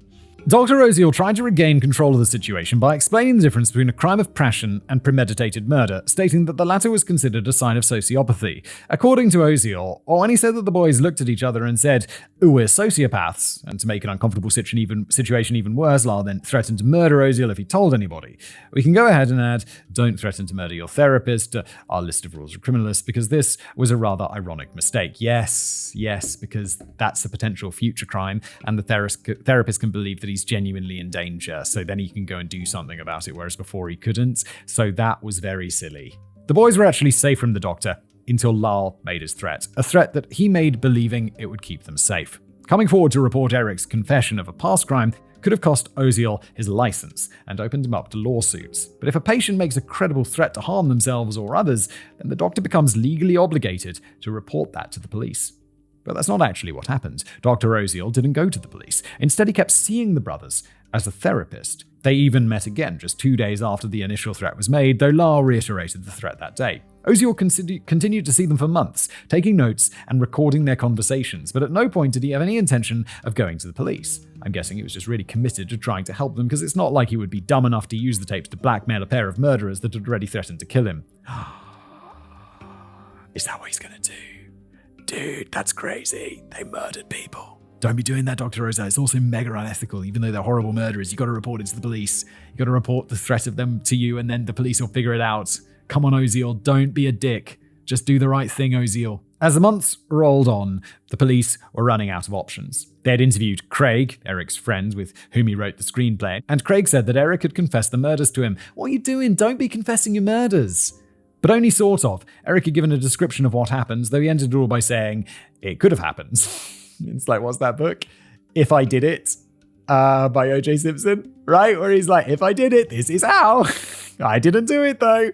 Dr. Oziel tried to regain control of the situation by explaining the difference between a crime of passion and premeditated murder, stating that the latter was considered a sign of sociopathy. According to Oziel, when he said that the boys looked at each other and said, "Ooh, we're sociopaths," and to make an uncomfortable situation even worse, Lyle then threatened to murder Oziel if he told anybody. We can go ahead and add, "Don't threaten to murder your therapist," to our list of rules of criminalists, because this was a rather ironic mistake. Yes, because that's a potential future crime, and the therapist can believe that he's genuinely in danger, so then he can go and do something about it, whereas before he couldn't. So that was very silly. The boys were actually safe from the doctor until Lyle made his threat, a threat that he made believing it would keep them safe. Coming forward to report Eric's confession of a past crime could have cost Oziel his license and opened him up to lawsuits. But if a patient makes a credible threat to harm themselves or others, then the doctor becomes legally obligated to report that to the police. But that's not actually what happened. Dr. Oziel didn't go to the police. Instead, he kept seeing the brothers as a therapist. They even met again just 2 days after the initial threat was made, though Lyle reiterated the threat that day. Oziel continued to see them for months, taking notes and recording their conversations, but at no point did he have any intention of going to the police. I'm guessing he was just really committed to trying to help them, because it's not like he would be dumb enough to use the tapes to blackmail a pair of murderers that had already threatened to kill him. Is that what he's going to do? Dude, that's crazy. They murdered people. Don't be doing that, Dr. Oziel. It's also mega unethical. Even though they're horrible murderers, you got to report it to the police. You got to report the threat of them to you, and then the police will figure it out. Come on, Oziel. Don't be a dick. Just do the right thing, Oziel. As the months rolled on, the police were running out of options. They had interviewed Craig, Eric's friend with whom he wrote the screenplay, and Craig said that Eric had confessed the murders to him. "What are you doing? Don't be confessing your murders." But only sort of. Eric had given a description of what happened, though he ended it all by saying, "It could have happened." It's like, what's that book? If I Did It, by O.J. Simpson, right? Where he's like, if I did it, this is how. I didn't do it, though.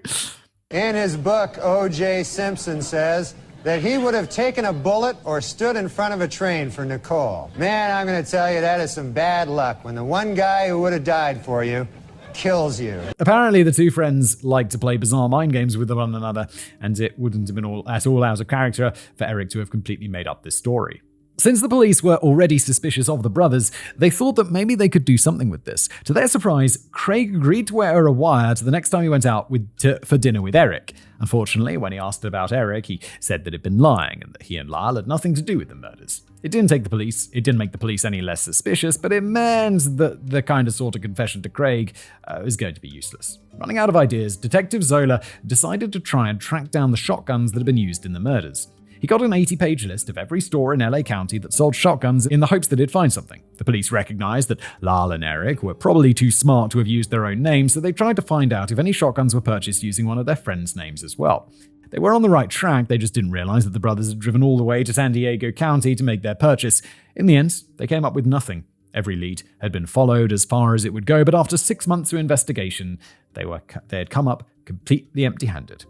In his book, O.J. Simpson says that he would have taken a bullet or stood in front of a train for Nicole. Man, I'm going to tell you, that is some bad luck when the one guy who would have died for you kills you.
Apparently, the two friends liked to play bizarre mind games with one another, and it wouldn't have been at all out of character for Eric to have completely made up this story. Since the police were already suspicious of the brothers, they thought that maybe they could do something with this. To their surprise, Craig agreed to wear a wire to the next time he went out for dinner with Eric. Unfortunately, when he asked about Eric, he said that he'd been lying and that he and Lyle had nothing to do with the murders. It didn't make the police any less suspicious, but it meant that the kind of sort of confession to Craig was going to be useless. Running out of ideas, Detective Zola decided to try and track down the shotguns that had been used in the murders. He got an 80-page list of every store in LA County that sold shotguns in the hopes that he'd find something. The police recognized that Lyle and Eric were probably too smart to have used their own names, so they tried to find out if any shotguns were purchased using one of their friends' names as well. They were on the right track, they just didn't realize that the brothers had driven all the way to San Diego County to make their purchase. In the end, they came up with nothing. Every lead had been followed as far as it would go, but after 6 months of investigation, they had come up completely empty-handed.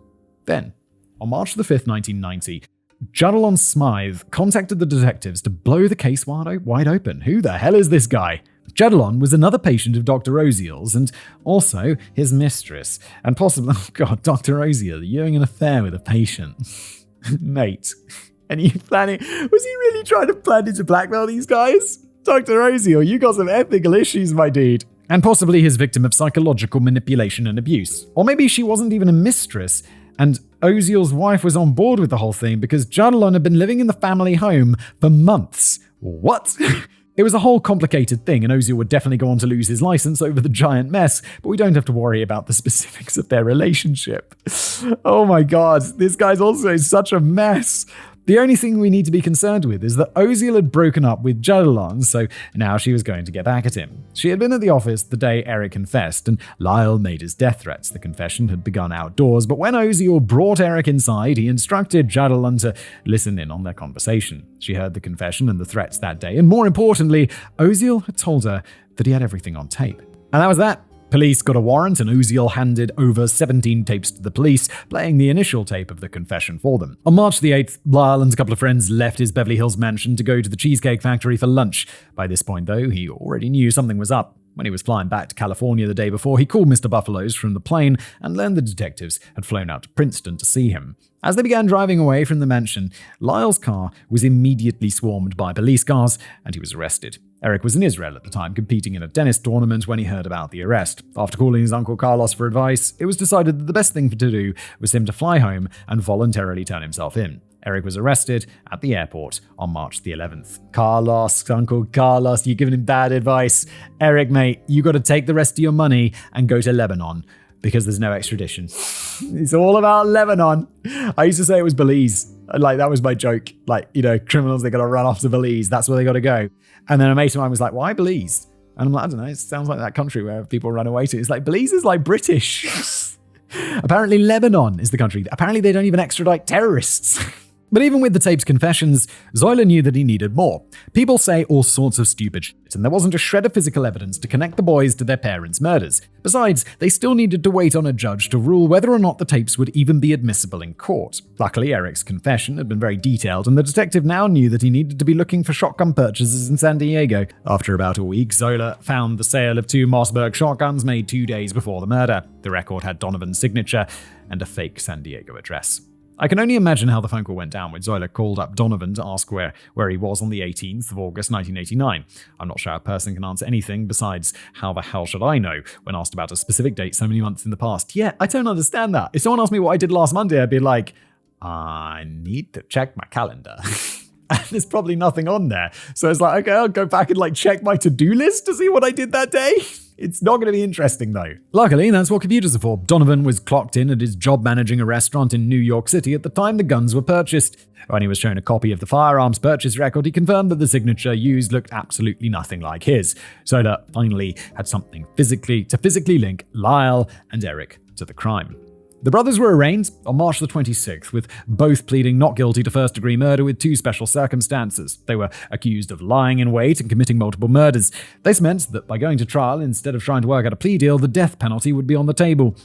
Then, on March the 5th, 1990, Jadalon Smythe contacted the detectives to blow the case wide open. Who the hell is this guy? Jadalon was another patient of Dr. Oziel's and also his mistress. And possibly, oh God, Dr. Oziel, you're having an affair with a patient. Mate, and you planning, was he really trying to plan to blackmail these guys? Dr. Oziel, you got some ethical issues, my dude. And possibly his victim of psychological manipulation and abuse. Or maybe she wasn't even a mistress, and Oziel's wife was on board with the whole thing because Jadalon had been living in the family home for months. What? It was a whole complicated thing, and Oziel would definitely go on to lose his license over the giant mess, but we don't have to worry about the specifics of their relationship. Oh my God, this guy's also such a mess. The only thing we need to be concerned with is that Oziel had broken up with Jadalon, so now she was going to get back at him. She had been at the office the day Eric confessed, and Lyle made his death threats. The confession had begun outdoors, but when Oziel brought Eric inside, he instructed Jadalon to listen in on their conversation. She heard the confession and the threats that day, and more importantly, Oziel had told her that he had everything on tape. And that was that. Police got a warrant and Oziel handed over 17 tapes to the police, playing the initial tape of the confession for them. On March the 8th, Lyle and a couple of friends left his Beverly Hills mansion to go to the Cheesecake Factory for lunch. By this point, though, he already knew something was up. When he was flying back to California the day before, he called Mr. Buffalo's from the plane and learned the detectives had flown out to Princeton to see him. As they began driving away from the mansion, Lyle's car was immediately swarmed by police cars, and he was arrested. Eric was in Israel at the time, competing in a tennis tournament when he heard about the arrest. After calling his uncle Carlos for advice, it was decided that the best thing to do was him to fly home and voluntarily turn himself in. Eric was arrested at the airport on March the 11th. Carlos, Uncle Carlos, you're giving him bad advice. Eric, mate, you got to take the rest of your money and go to Lebanon because there's no extradition. It's all about Lebanon. I used to say it was Belize. Like, that was my joke. Like, criminals, they got to run off to Belize. That's where they got to go. And then a mate of mine was like, why Belize? And I'm like, I don't know, it sounds like that country where people run away to. It's like, Belize is like British. Apparently Lebanon is the country. Apparently they don't even extradite terrorists. But even with the tape's confessions, Zola knew that he needed more. People say all sorts of stupid shit, and there wasn't a shred of physical evidence to connect the boys to their parents' murders. Besides, they still needed to wait on a judge to rule whether or not the tapes would even be admissible in court. Luckily, Eric's confession had been very detailed, and the detective now knew that he needed to be looking for shotgun purchases in San Diego. After about a week, Zola found the sale of 2 Mossberg shotguns made 2 days before the murder. The record had Donovan's signature and a fake San Diego address. I can only imagine how the phone call went down when Zola called up Donovan to ask where he was on the 18th of August 1989. I'm not sure a person can answer anything besides how the hell should I know when asked about a specific date so many months in the past. Yeah, I don't understand that. If someone asked me what I did last Monday, I'd be like, I need to check my calendar. and there's probably nothing on there. So it's like, okay, I'll go back and check my to-do list to see what I did that day. It's not going to be interesting, though. Luckily, that's what computers are for. Donovan was clocked in at his job managing a restaurant in New York City at the time the guns were purchased. When he was shown a copy of the firearms purchase record, he confirmed that the signature used looked absolutely nothing like his. Soda finally had something to physically link Lyle and Eric to the crime. The brothers were arraigned on March the 26th, with both pleading not guilty to first-degree murder with two special circumstances. They were accused of lying in wait and committing multiple murders. This meant that by going to trial, instead of trying to work out a plea deal, the death penalty would be on the table.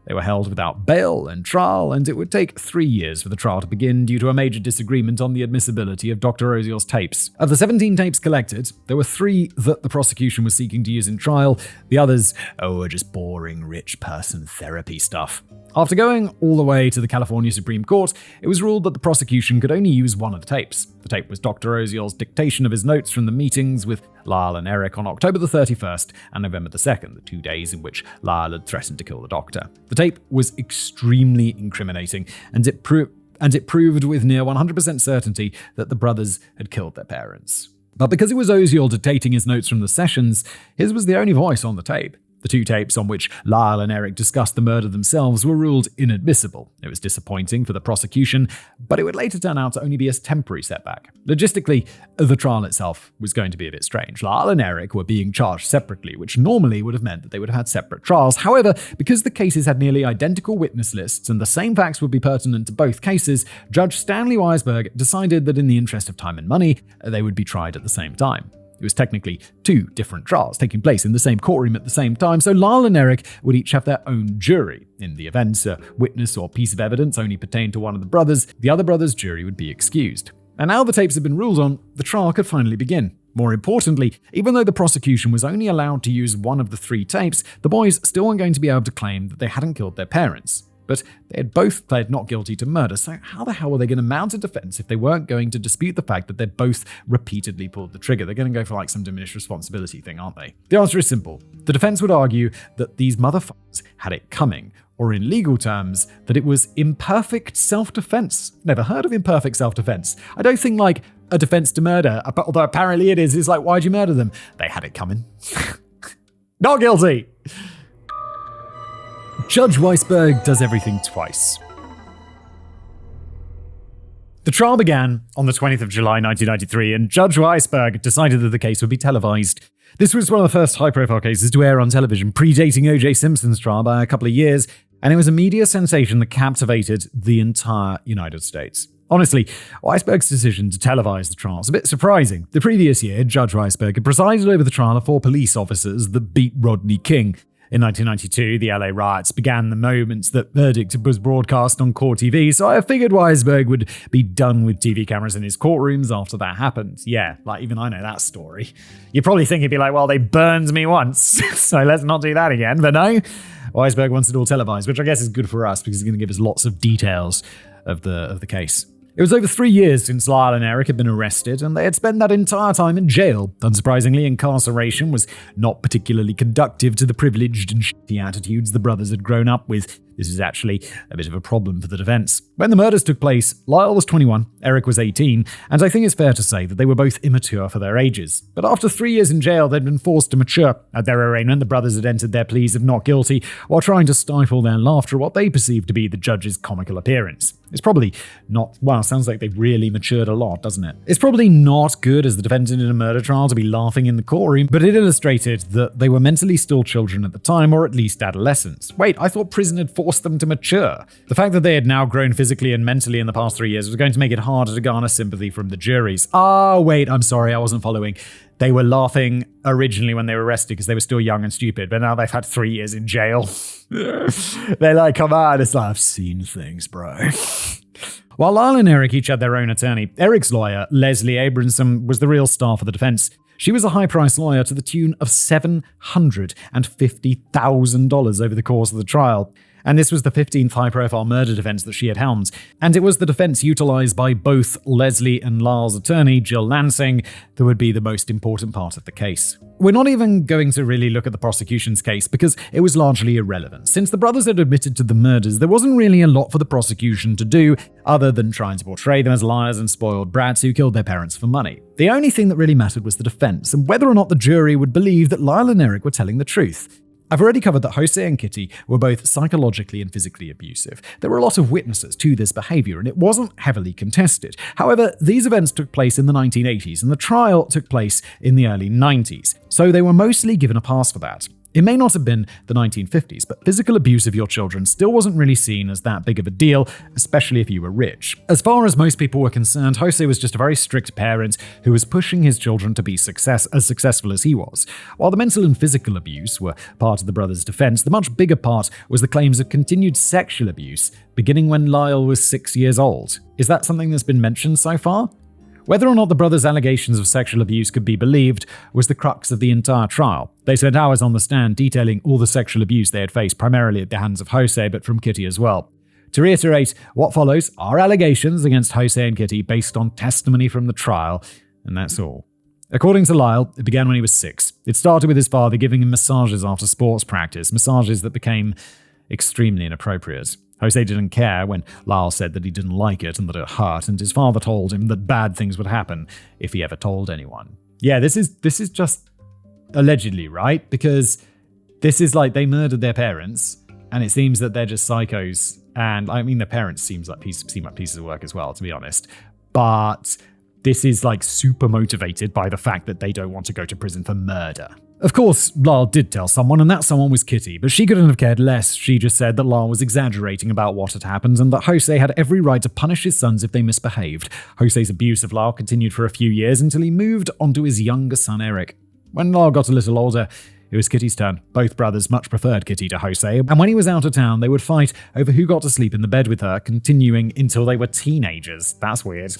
They were held without bail and trial, and it would take 3 years for the trial to begin due to a major disagreement on the admissibility of Dr. Oziel's tapes. Of the 17 tapes collected, there were 3 that the prosecution was seeking to use in trial. The others, were just boring rich person therapy stuff. After going all the way to the California Supreme Court, it was ruled that the prosecution could only use one of the tapes. The tape was Dr. Oziel's dictation of his notes from the meetings with Lyle and Eric on October the 31st and November the 2nd, the 2 days in which Lyle had threatened to kill the doctor. The tape was extremely incriminating, and it proved with near 100% certainty that the brothers had killed their parents. But because it was Oziel dictating his notes from the sessions, his was the only voice on the tape. The 2 tapes on which Lyle and Eric discussed the murder themselves were ruled inadmissible. It was disappointing for the prosecution, but it would later turn out to only be a temporary setback. Logistically, the trial itself was going to be a bit strange. Lyle and Eric were being charged separately, which normally would have meant that they would have had separate trials. However, because the cases had nearly identical witness lists and the same facts would be pertinent to both cases, Judge Stanley Weisberg decided that in the interest of time and money, they would be tried at the same time. It was technically 2 different trials taking place in the same courtroom at the same time, so Lyle and Eric would each have their own jury. In the event a witness or piece of evidence only pertained to one of the brothers, the other brother's jury would be excused. And now the tapes had been ruled on, the trial could finally begin. More importantly, even though the prosecution was only allowed to use one of the 3 tapes, the boys still weren't going to be able to claim that they hadn't killed their parents. But they had both pled not guilty to murder, so how the hell were they going to mount a defense if they weren't going to dispute the fact that they both repeatedly pulled the trigger? They're going to go for some diminished responsibility thing, aren't they? The answer is simple. The defense would argue that these motherfuckers had it coming, or in legal terms, that it was imperfect self-defense. Never heard of imperfect self-defense. I don't think a defense to murder, although apparently it is. It's like, why'd you murder them? They had it coming. Not guilty! Judge Weisberg does everything twice. The trial began on the 20th of July 1993, and Judge Weisberg decided that the case would be televised. This was one of the first high-profile cases to air on television, predating O.J. Simpson's trial by a couple of years, and it was a media sensation that captivated the entire United States. Honestly, Weisberg's decision to televise the trial is a bit surprising. The previous year, Judge Weisberg had presided over the trial of 4 police officers that beat Rodney King. In 1992, the LA riots began the moment that verdict was broadcast on Core TV, so I figured Weisberg would be done with TV cameras in his courtrooms after that happened. Yeah, even I know that story. You'd probably think he'd be like, well, they burned me once, so let's not do that again. But no, Weisberg wants it all televised, which I guess is good for us because he's going to give us lots of details of the case. It was over 3 years since Lyle and Eric had been arrested, and they had spent that entire time in jail. Unsurprisingly, incarceration was not particularly conducive to the privileged and shitty attitudes the brothers had grown up with. This is actually a bit of a problem for the defense. When the murders took place, Lyle was 21, Eric was 18, and I think it's fair to say that they were both immature for their ages. But after 3 years in jail, they'd been forced to mature. At their arraignment, the brothers had entered their pleas of not guilty while trying to stifle their laughter at what they perceived to be the judge's comical appearance. It's probably not, sounds like they've really matured a lot, doesn't it? It's probably not good as the defendant in a murder trial to be laughing in the courtroom, but it illustrated that they were mentally still children at the time, or at least adolescents. Wait, I thought prison had forced them to mature. The fact that they had now grown physically and mentally in the past 3 years was going to make it harder to garner sympathy from the juries. Wait, I'm sorry, I wasn't following. They were laughing originally when they were arrested because they were still young and stupid, but now they've had 3 years in jail. They're like, come on, it's like, I've seen things, bro. While Lyle and Eric each had their own attorney, Eric's lawyer, Leslie Abramson, was the real star for the defense. She was a high-priced lawyer to the tune of $750,000 over the course of the trial. And this was the 15th high-profile murder defense that she had helmed. And it was the defense utilized by both Leslie and Lyle's attorney, Jill Lansing, that would be the most important part of the case. We're not even going to really look at the prosecution's case because it was largely irrelevant. Since the brothers had admitted to the murders, there wasn't really a lot for the prosecution to do other than trying to portray them as liars and spoiled brats who killed their parents for money. The only thing that really mattered was the defense and whether or not the jury would believe that Lyle and Eric were telling the truth. I've already covered that Jose and Kitty were both psychologically and physically abusive. There were a lot of witnesses to this behavior, and it wasn't heavily contested. However, these events took place in the 1980s, and the trial took place in the early 90s, so they were mostly given a pass for that. It may not have been the 1950s, but physical abuse of your children still wasn't really seen as that big of a deal, especially if you were rich. As far as most people were concerned, Jose was just a very strict parent who was pushing his children to be as successful as he was. While the mental and physical abuse were part of the brothers' defense, the much bigger part was the claims of continued sexual abuse, beginning when Lyle was 6 years old. Is that something that's been mentioned so far? Whether or not the brothers' allegations of sexual abuse could be believed was the crux of the entire trial. They spent hours on the stand detailing all the sexual abuse they had faced, primarily at the hands of Jose, but from Kitty as well. To reiterate, what follows are allegations against Jose and Kitty based on testimony from the trial, and that's all. According to Lyle, it began when he was 6. It started with his father giving him massages after sports practice, massages that became extremely inappropriate. Jose didn't care when Lyle said that he didn't like it and that it hurt, and his father told him that bad things would happen if he ever told anyone. Yeah, this is just allegedly, right? Because this is like they murdered their parents, and it seems that they're just psychos. And I mean, their parents seem like pieces of work as well, to be honest. But this is like super motivated by the fact that they don't want to go to prison for murder. Of course, Lyle did tell someone, and that someone was Kitty, but she couldn't have cared less. She just said that Lyle was exaggerating about what had happened and that Jose had every right to punish his sons if they misbehaved. Jose's abuse of Lyle continued for a few years until he moved on to his younger son, Eric. When Lyle got a little older, it was Kitty's turn. Both brothers much preferred Kitty to Jose, and when he was out of town, they would fight over who got to sleep in the bed with her, continuing until they were teenagers. That's weird.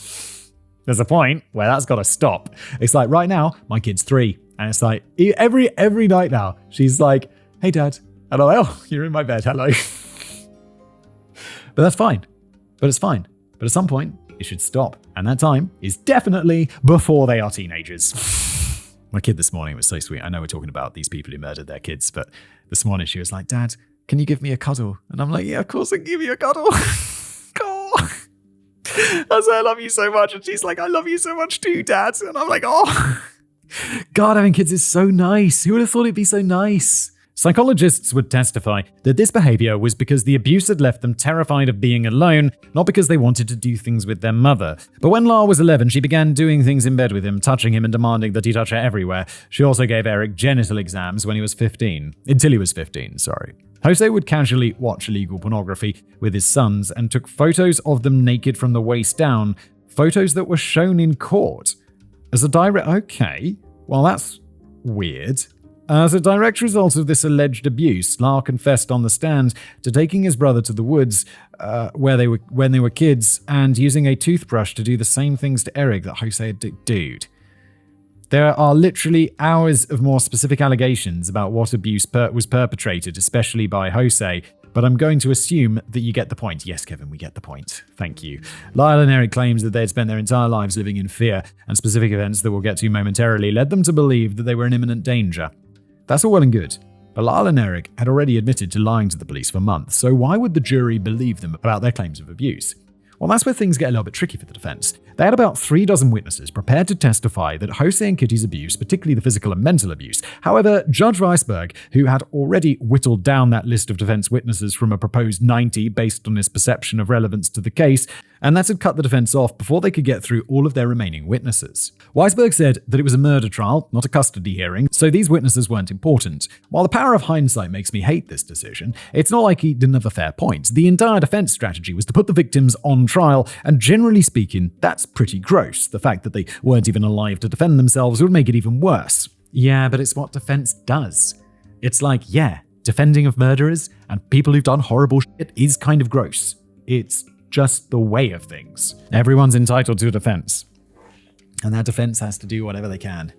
There's a point where that's got to stop. It's like, right now, my kid's 3. And it's like, every night now, she's like, hey, Dad. And I'm like, oh, you're in my bed, hello. But that's fine. But it's fine. But at some point, it should stop. And that time is definitely before they are teenagers. My kid this morning was so sweet. I know we're talking about these people who murdered their kids, but this morning she was like, Dad, can you give me a cuddle? And I'm like, yeah, of course I can give you a cuddle. Oh. I said, I love you so much. And she's like, I love you so much too, Dad. And I'm like, oh. God, having kids is so nice. Who would have thought it'd be so nice? Psychologists would testify that this behavior was because the abuse had left them terrified of being alone, not because they wanted to do things with their mother. But when Lyle was 11, she began doing things in bed with him, touching him and demanding that he touch her everywhere. She also gave Eric genital exams when he was 15. Until he was 15, sorry. Jose would casually watch illegal pornography with his sons and took photos of them naked from the waist down, photos that were shown in court. As a that's weird. As a direct result of this alleged abuse, Lyle confessed on the stand to taking his brother to the woods when they were kids and using a toothbrush to do the same things to Eric that Jose had dude. There are literally hours of more specific allegations about what abuse was perpetrated, especially by Jose, but I'm going to assume that you get the point. Yes, Kevin, we get the point. Thank you. Lyle and Eric claims that they had spent their entire lives living in fear, and specific events that we'll get to momentarily led them to believe that they were in imminent danger. That's all well and good, but Lyle and Eric had already admitted to lying to the police for months, so why would the jury believe them about their claims of abuse? Well, that's where things get a little bit tricky for the defense. They had about 36 witnesses prepared to testify that Jose and Kitty's abuse, particularly the physical and mental abuse. However, Judge Weisberg, who had already whittled down that list of defense witnesses from a proposed 90 based on his perception of relevance to the case, and that had cut the defense off before they could get through all of their remaining witnesses. Weisberg said that it was a murder trial, not a custody hearing, so these witnesses weren't important. While the power of hindsight makes me hate this decision, it's not like he didn't have a fair point. The entire defense strategy was to put the victims on trial, and generally speaking, that's pretty gross. The fact that they weren't even alive to defend themselves would make it even worse. Yeah, but it's what defense does. It's like, yeah, defending of murderers and people who've done horrible shit is kind of gross. It's just the way of things. Everyone's entitled to a defense. And that defense has to do whatever they can.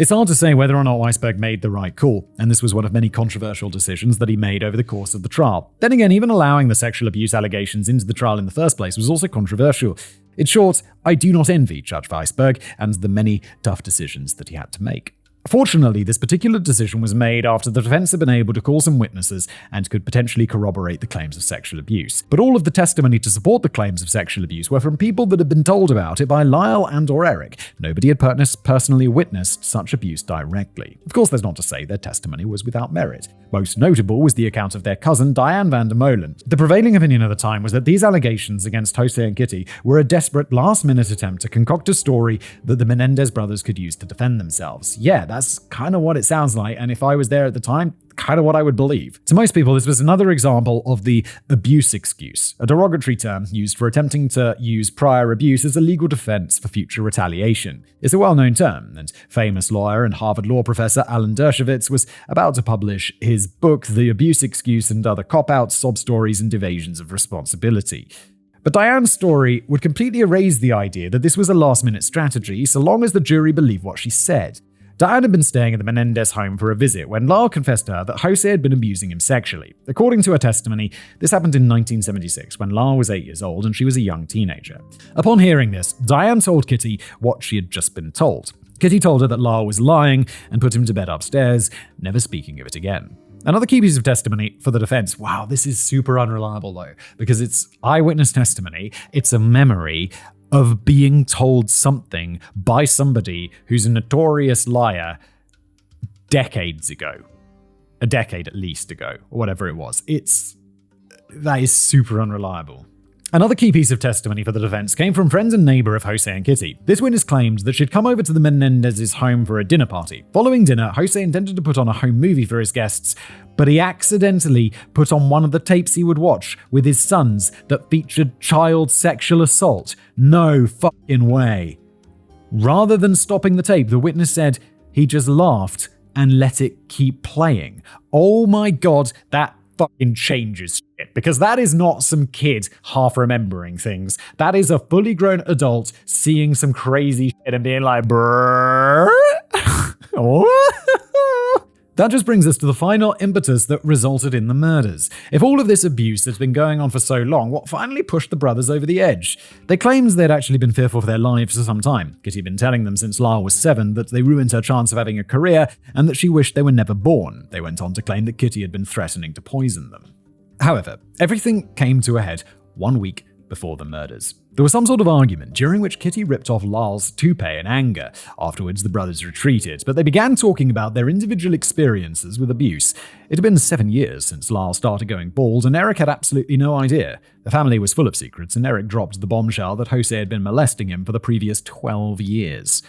It's hard to say whether or not Weisberg made the right call, and this was one of many controversial decisions that he made over the course of the trial. Then again, even allowing the sexual abuse allegations into the trial in the first place was also controversial. In short, I do not envy Judge Weisberg and the many tough decisions that he had to make. Fortunately, this particular decision was made after the defense had been able to call some witnesses and could potentially corroborate the claims of sexual abuse. But all of the testimony to support the claims of sexual abuse were from people that had been told about it by Lyle and/or Eric. Nobody had personally witnessed such abuse directly. Of course, that's not to say their testimony was without merit. Most notable was the account of their cousin, Diane van der Molen. The prevailing opinion at the time was that these allegations against Jose and Kitty were a desperate last-minute attempt to concoct a story that the Menendez brothers could use to defend themselves. Yeah, that's kind of what it sounds like, and if I was there at the time, kind of what I would believe. To most people, this was another example of the abuse excuse, a derogatory term used for attempting to use prior abuse as a legal defense for future retaliation. It's a well-known term, and famous lawyer and Harvard law professor Alan Dershowitz was about to publish his book, The Abuse Excuse and Other Cop-Outs, Sob Stories, and Evasions of Responsibility. But Diane's story would completely erase the idea that this was a last-minute strategy so long as the jury believed what she said. Diane had been staying at the Menendez home for a visit when Lyle confessed to her that Jose had been abusing him sexually. According to her testimony, this happened in 1976 when Lyle was 8 years old and she was a young teenager. Upon hearing this, Diane told Kitty what she had just been told. Kitty told her that Lyle was lying and put him to bed upstairs, never speaking of it again. Another key piece of testimony for the defense. Wow, this is super unreliable though, because it's eyewitness testimony, it's a memory of being told something by somebody who's a notorious liar decades ago. A decade at least ago, or whatever it was. That is super unreliable. Another key piece of testimony for the defense came from friends and neighbor of Jose and Kitty. This witness claimed that she'd come over to the Menendez's home for a dinner party. Following dinner, Jose intended to put on a home movie for his guests, but he accidentally put on one of the tapes he would watch with his sons that featured child sexual assault. No fucking way. Rather than stopping the tape, the witness said he just laughed and let it keep playing. Oh my god, that fucking changes shit, because that is not some kid half remembering things. That is a fully grown adult seeing some crazy shit and being like, brrrr. That just brings us to the final impetus that resulted in the murders. If all of this abuse had been going on for so long, what finally pushed the brothers over the edge? They claimed they'd actually been fearful for their lives for some time. Kitty had been telling them since Lyle was 7 that they ruined her chance of having a career and that she wished they were never born. They went on to claim that Kitty had been threatening to poison them. However, everything came to a head 1 week before the murders. There was some sort of argument during which Kitty ripped off Lyle's toupee in anger. Afterwards, the brothers retreated, but they began talking about their individual experiences with abuse. It had been 7 years since Lyle started going bald, and Eric had absolutely no idea. The family was full of secrets, and Eric dropped the bombshell that Jose had been molesting him for the previous 12 years.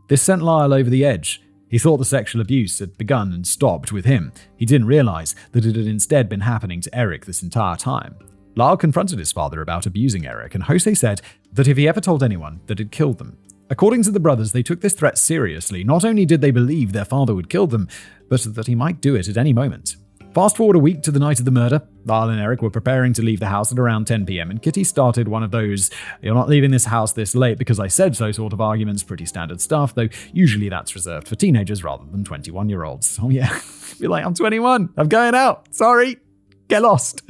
This sent Lyle over the edge. He thought the sexual abuse had begun and stopped with him. He didn't realize that it had instead been happening to Eric this entire time. Lyle confronted his father about abusing Eric, and Jose said that if he ever told anyone, that he'd kill them. According to the brothers, they took this threat seriously. Not only did they believe their father would kill them, but that he might do it at any moment. Fast forward a week to the night of the murder. Lyle and Eric were preparing to leave the house at around 10 p.m. and Kitty started one of those, "you're not leaving this house this late because I said so" sort of arguments. Pretty standard stuff, though usually that's reserved for teenagers rather than 21-year-olds. Oh yeah, be like, "I'm 21, I'm going out, sorry, get lost."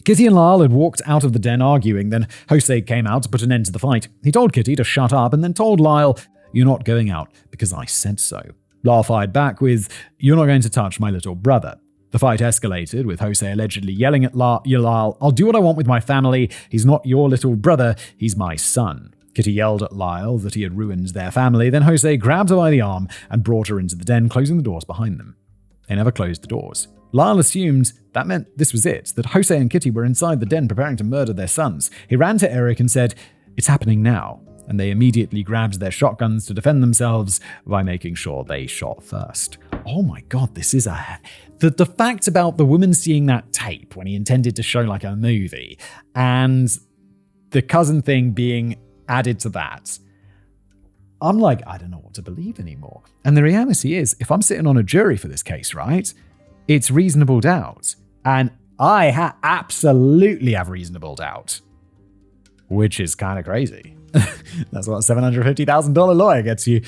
Kitty and Lyle had walked out of the den arguing, then Jose came out to put an end to the fight. He told Kitty to shut up and then told Lyle, "You're not going out because I said so." Lyle fired back with, "You're not going to touch my little brother." The fight escalated, with Jose allegedly yelling at Lyle, "I'll do what I want with my family. He's not your little brother, he's my son." Kitty yelled at Lyle that he had ruined their family, then Jose grabbed her by the arm and brought her into the den, closing the doors behind them. They never closed the doors. Lyle assumed that meant this was it, that Jose and Kitty were inside the den preparing to murder their sons. He ran to Eric and said, "It's happening now," and they immediately grabbed their shotguns to defend themselves by making sure they shot first. Oh my god, this is the fact about the woman seeing that tape when he intended to show like a movie, and the cousin thing being added to that. I'm like, I don't know what to believe anymore. And the reality is, if I'm sitting on a jury for this case, right, it's reasonable doubt. And I absolutely have reasonable doubt. Which is kind of crazy. That's what a $750,000 lawyer gets you.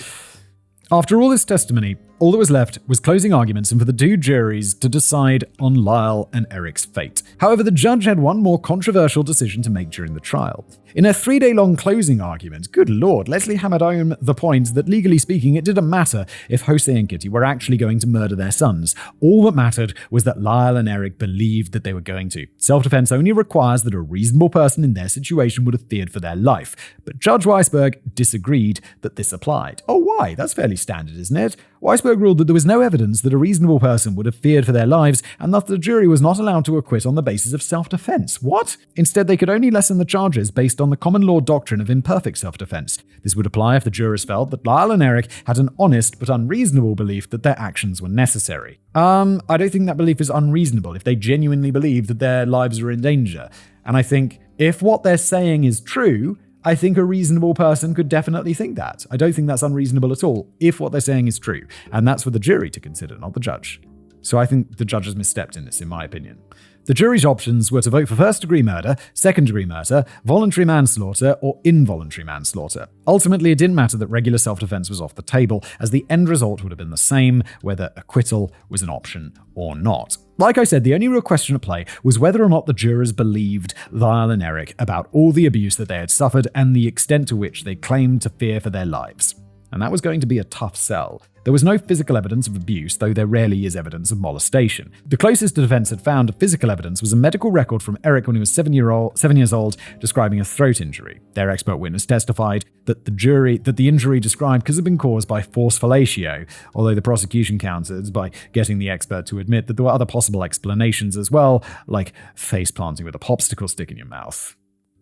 After all this testimony, all that was left was closing arguments and for the two juries to decide on Lyle and Eric's fate. However, the judge had one more controversial decision to make during the trial. In a 3-day-long closing argument, good lord, Leslie hammered home the point that legally speaking, it didn't matter if Jose and Kitty were actually going to murder their sons. All that mattered was that Lyle and Eric believed that they were going to. Self-defense only requires that a reasonable person in their situation would have feared for their life. But Judge Weisberg disagreed that this applied. Oh, why? That's fairly standard, isn't it? Weisberg ruled that there was no evidence that a reasonable person would have feared for their lives and that the jury was not allowed to acquit on the basis of self-defense. What? Instead, they could only lessen the charges based on the common law doctrine of imperfect self-defense. This would apply if the jurors felt that Lyle and Eric had an honest but unreasonable belief that their actions were necessary. I don't think that belief is unreasonable if they genuinely believe that their lives are in danger. And I think if what they're saying is true, I think a reasonable person could definitely think that. I don't think that's unreasonable at all, if what they're saying is true. And that's for the jury to consider, not the judge. So I think the judge has misstepped in this, in my opinion. The jury's options were to vote for first-degree murder, second-degree murder, voluntary manslaughter, or involuntary manslaughter. Ultimately, it didn't matter that regular self-defense was off the table, as the end result would have been the same, whether acquittal was an option or not. Like I said, the only real question at play was whether or not the jurors believed Lyle and Eric about all the abuse that they had suffered and the extent to which they claimed to fear for their lives. And that was going to be a tough sell. There was no physical evidence of abuse, though there rarely is evidence of molestation. The closest the defense had found of physical evidence was a medical record from Eric when he was 7 years old, describing a throat injury. Their expert witness testified that the injury described could have been caused by forced fellatio, although the prosecution countered by getting the expert to admit that there were other possible explanations as well, like face planting with a popsicle stick in your mouth.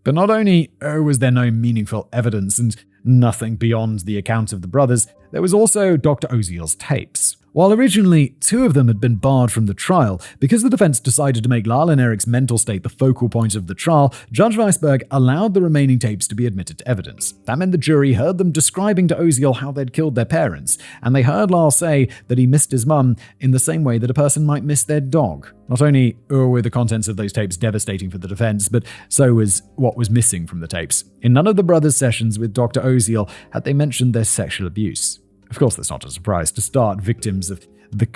But not only was there no meaningful evidence and nothing beyond the account of the brothers, there was also Dr. Oziel's tapes. While originally 2 of them had been barred from the trial, because the defense decided to make Lyle and Eric's mental state the focal point of the trial, Judge Weisberg allowed the remaining tapes to be admitted to evidence. That meant the jury heard them describing to Oziel how they'd killed their parents, and they heard Lyle say that he missed his mum in the same way that a person might miss their dog. Not only were the contents of those tapes devastating for the defense, but so was what was missing from the tapes. In none of the brothers' sessions with Dr. Oziel had they mentioned their sexual abuse. Of course, that's not a surprise. To start, victims of that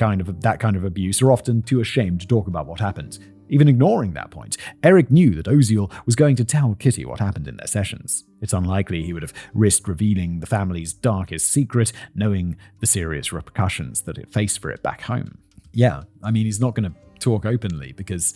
kind of abuse are often too ashamed to talk about what happened. Even ignoring that point, Eric knew that Oziel was going to tell Kitty what happened in their sessions. It's unlikely he would have risked revealing the family's darkest secret, knowing the serious repercussions that it faced for it back home. Yeah, I mean, he's not going to talk openly because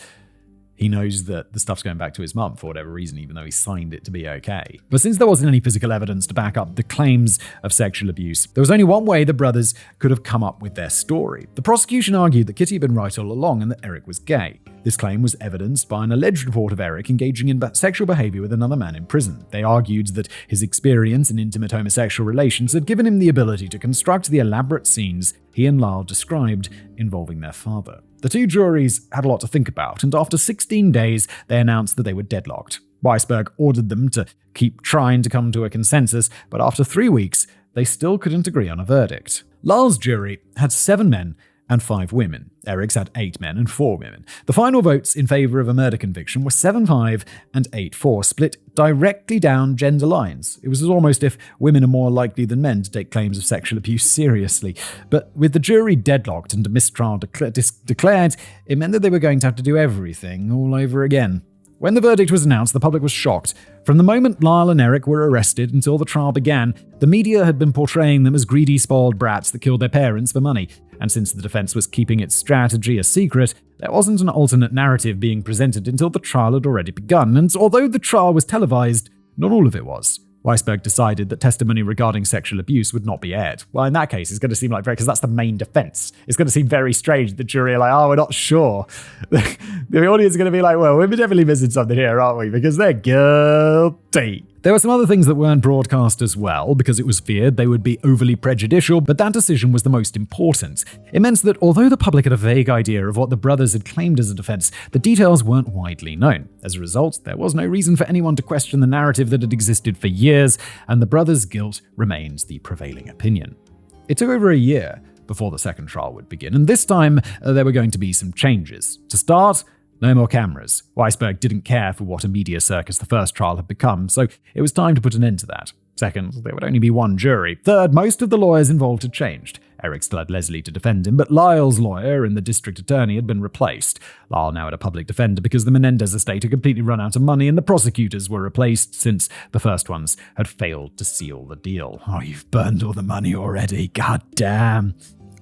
he knows that the stuff's going back to his mum for whatever reason, even though he signed it to be okay. But since there wasn't any physical evidence to back up the claims of sexual abuse, there was only one way the brothers could have come up with their story. The prosecution argued that Kitty had been right all along and that Eric was gay. This claim was evidenced by an alleged report of Eric engaging in sexual behavior with another man in prison. They argued that his experience in intimate homosexual relations had given him the ability to construct the elaborate scenes he and Lyle described involving their father. The 2 juries had a lot to think about, and after 16 days, they announced that they were deadlocked. Weisberg ordered them to keep trying to come to a consensus, but after 3 weeks, they still couldn't agree on a verdict. Lyle's jury had 7 men and 5 women. Eric's had 8 men and 4 women. The final votes in favor of a murder conviction were 7-5 and 8-4, split directly down gender lines. It was almost if women are more likely than men to take claims of sexual abuse seriously. But with the jury deadlocked and a mistrial declared, it meant that they were going to have to do everything all over again. When the verdict was announced, the public was shocked. From the moment Lyle and Eric were arrested until the trial began, the media had been portraying them as greedy, spoiled brats that killed their parents for money. And since the defense was keeping its strategy a secret, there wasn't an alternate narrative being presented until the trial had already begun. And although the trial was televised, not all of it was. Weisberg decided that testimony regarding sexual abuse would not be aired. Well, in that case, it's going to seem like because that's the main defense. It's going to seem very strange. The jury are like, oh, we're not sure. The audience is going to be like, well, we're definitely missing something here, aren't we? Because they're guilty. There were some other things that weren't broadcast as well, because it was feared they would be overly prejudicial, but that decision was the most important. It meant that although the public had a vague idea of what the brothers had claimed as a defense, the details weren't widely known. As a result, there was no reason for anyone to question the narrative that had existed for years, and the brothers' guilt remains the prevailing opinion. It took over a year before the second trial would begin, and this time there were going to be some changes. To start, no more cameras. Weisberg didn't care for what a media circus the first trial had become, so it was time to put an end to that. Second, there would only be one jury. Third, most of the lawyers involved had changed. Eric still had Leslie to defend him, but Lyle's lawyer and the district attorney had been replaced. Lyle now had a public defender because the Menendez estate had completely run out of money, and the prosecutors were replaced since the first ones had failed to seal the deal. Oh, you've burned all the money already. God damn.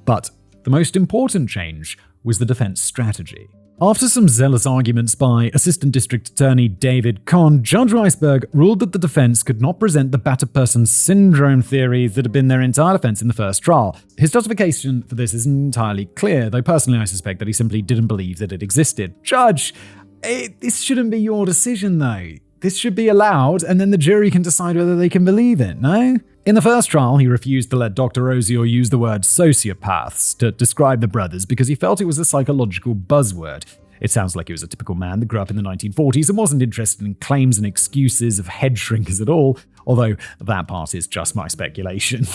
But the most important change was the defense strategy. After some zealous arguments by Assistant District Attorney David Kahn, Judge Weisberg ruled that the defense could not present the battered person syndrome theory that had been their entire defense in the first trial. His justification for this isn't entirely clear, though personally I suspect that he simply didn't believe that it existed. Judge, this shouldn't be your decision though. This should be allowed, and then the jury can decide whether they can believe it, no? In the first trial, he refused to let Dr. Ozior use the word sociopaths to describe the brothers because he felt it was a psychological buzzword. It sounds like he was a typical man that grew up in the 1940s and wasn't interested in claims and excuses of head shrinkers at all, although that part is just my speculation.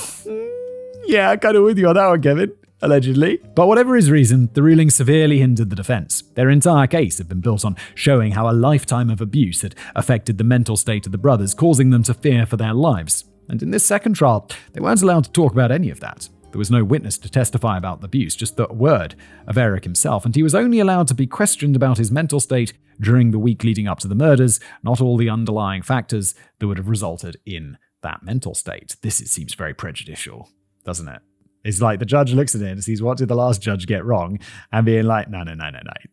Yeah, kind of with you on that one, Kevin. Allegedly. But whatever his reason, the ruling severely hindered the defense. Their entire case had been built on showing how a lifetime of abuse had affected the mental state of the brothers, causing them to fear for their lives. And in this second trial, they weren't allowed to talk about any of that. There was no witness to testify about the abuse, just the word of Eric himself, and he was only allowed to be questioned about his mental state during the week leading up to the murders, not all the underlying factors that would have resulted in that mental state. This seems very prejudicial, doesn't it? It's like the judge looks at it and sees what did the last judge get wrong and being like, no.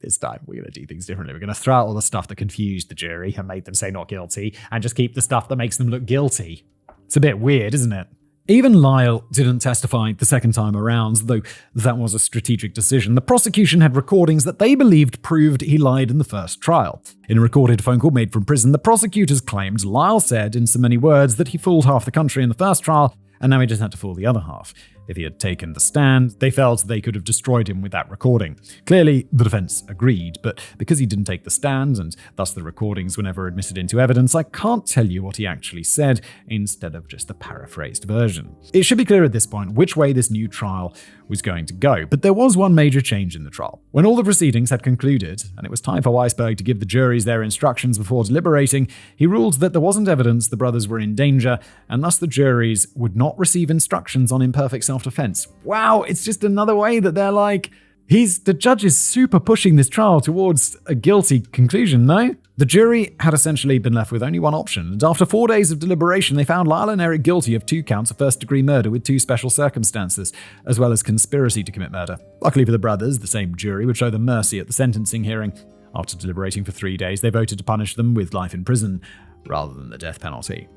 This time we're going to do things differently. We're going to throw out all the stuff that confused the jury and made them say not guilty and just keep the stuff that makes them look guilty. It's a bit weird, isn't it? Even Lyle didn't testify the second time around, though that was a strategic decision. The prosecution had recordings that they believed proved he lied in the first trial. In a recorded phone call made from prison, the prosecutors claimed Lyle said in so many words that he fooled half the country in the first trial, and now he just had to fool the other half. If he had taken the stand, they felt they could have destroyed him with that recording. Clearly, the defense agreed, but because he didn't take the stand, and thus the recordings were never admitted into evidence, I can't tell you what he actually said, instead of just a paraphrased version. It should be clear at this point which way this new trial was going to go, but there was one major change in the trial. When all the proceedings had concluded, and it was time for Weisberg to give the juries their instructions before deliberating, he ruled that there wasn't evidence the brothers were in danger, and thus the juries would not receive instructions on imperfect self-defense. Wow, it's just another way that they're like, the judge is super pushing this trial towards a guilty conclusion, no? The jury had essentially been left with only one option, and after 4 days of deliberation, they found Lyle and Eric guilty of 2 counts of first-degree murder with 2 special circumstances, as well as conspiracy to commit murder. Luckily for the brothers, the same jury would show them mercy at the sentencing hearing. After deliberating for 3 days, they voted to punish them with life in prison, rather than the death penalty.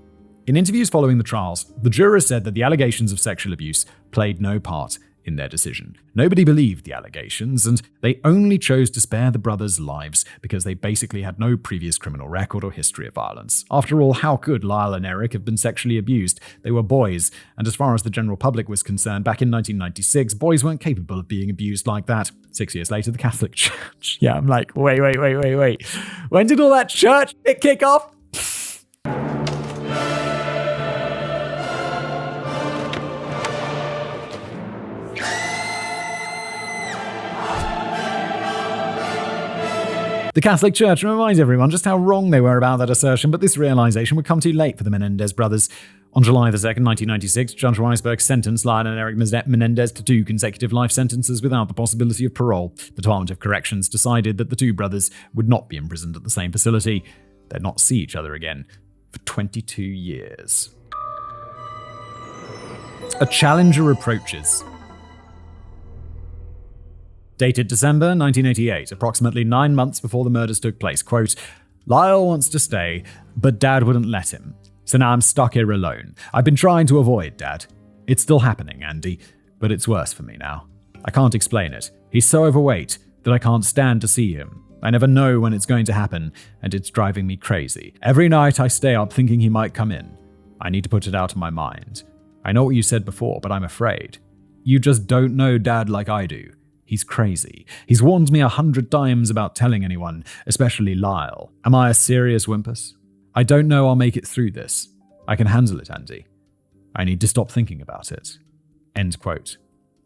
In interviews following the trials, the jurors said that the allegations of sexual abuse played no part in their decision. Nobody believed the allegations, and they only chose to spare the brothers' lives because they basically had no previous criminal record or history of violence. After all, how could Lyle and Eric have been sexually abused? They were boys, and as far as the general public was concerned, back in 1996, boys weren't capable of being abused like that. 6 years later, the Catholic Church. Yeah, I'm like, wait. When did all that church kick off? The Catholic Church reminds everyone just how wrong they were about that assertion, but this realization would come too late for the Menendez brothers. On July 2nd, 1996, Judge Weisberg sentenced Lyle and Eric Menendez to 2 consecutive life sentences without the possibility of parole. The Department of Corrections decided that the 2 brothers would not be imprisoned at the same facility. They'd not see each other again for 22 years. A challenger approaches. Dated December 1988, approximately 9 months before the murders took place. Quote, Lyle wants to stay, but Dad wouldn't let him. So now I'm stuck here alone. I've been trying to avoid Dad. It's still happening, Andy, but it's worse for me now. I can't explain it. He's so overweight that I can't stand to see him. I never know when it's going to happen, and it's driving me crazy. Every night I stay up thinking he might come in. I need to put it out of my mind. I know what you said before, but I'm afraid. You just don't know Dad like I do. He's crazy. He's warned me 100 times about telling anyone, especially Lyle. Am I a serious wimpus? I don't know I'll make it through this. I can handle it, Andy. I need to stop thinking about it. End quote.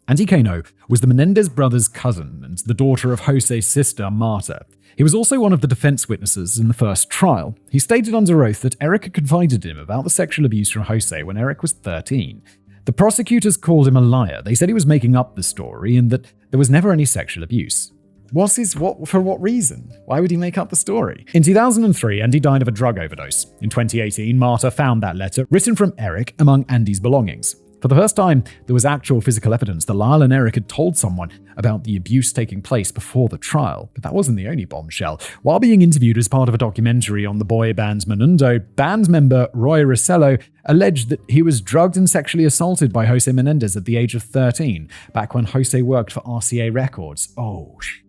Andy Cano was the Menendez brothers' cousin and the daughter of Jose's sister, Marta. He was also one of the defense witnesses in the first trial. He stated under oath that Eric had confided in him about the sexual abuse from Jose when Eric was 13. The prosecutors called him a liar. They said he was making up the story and that there was never any sexual abuse. For what reason? Why would he make up the story? In 2003, Andy died of a drug overdose. In 2018, Marta found that letter written from Eric among Andy's belongings. For the first time, there was actual physical evidence that Lyle and Eric had told someone about the abuse taking place before the trial. But that wasn't the only bombshell. While being interviewed as part of a documentary on the boy band Menudo, band member Roy Rosello alleged that he was drugged and sexually assaulted by Jose Menendez at the age of 13, back when Jose worked for RCA Records. Oh, shit.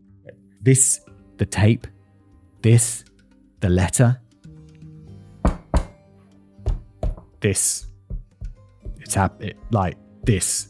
This, the tape, this, the letter, this. It's like this.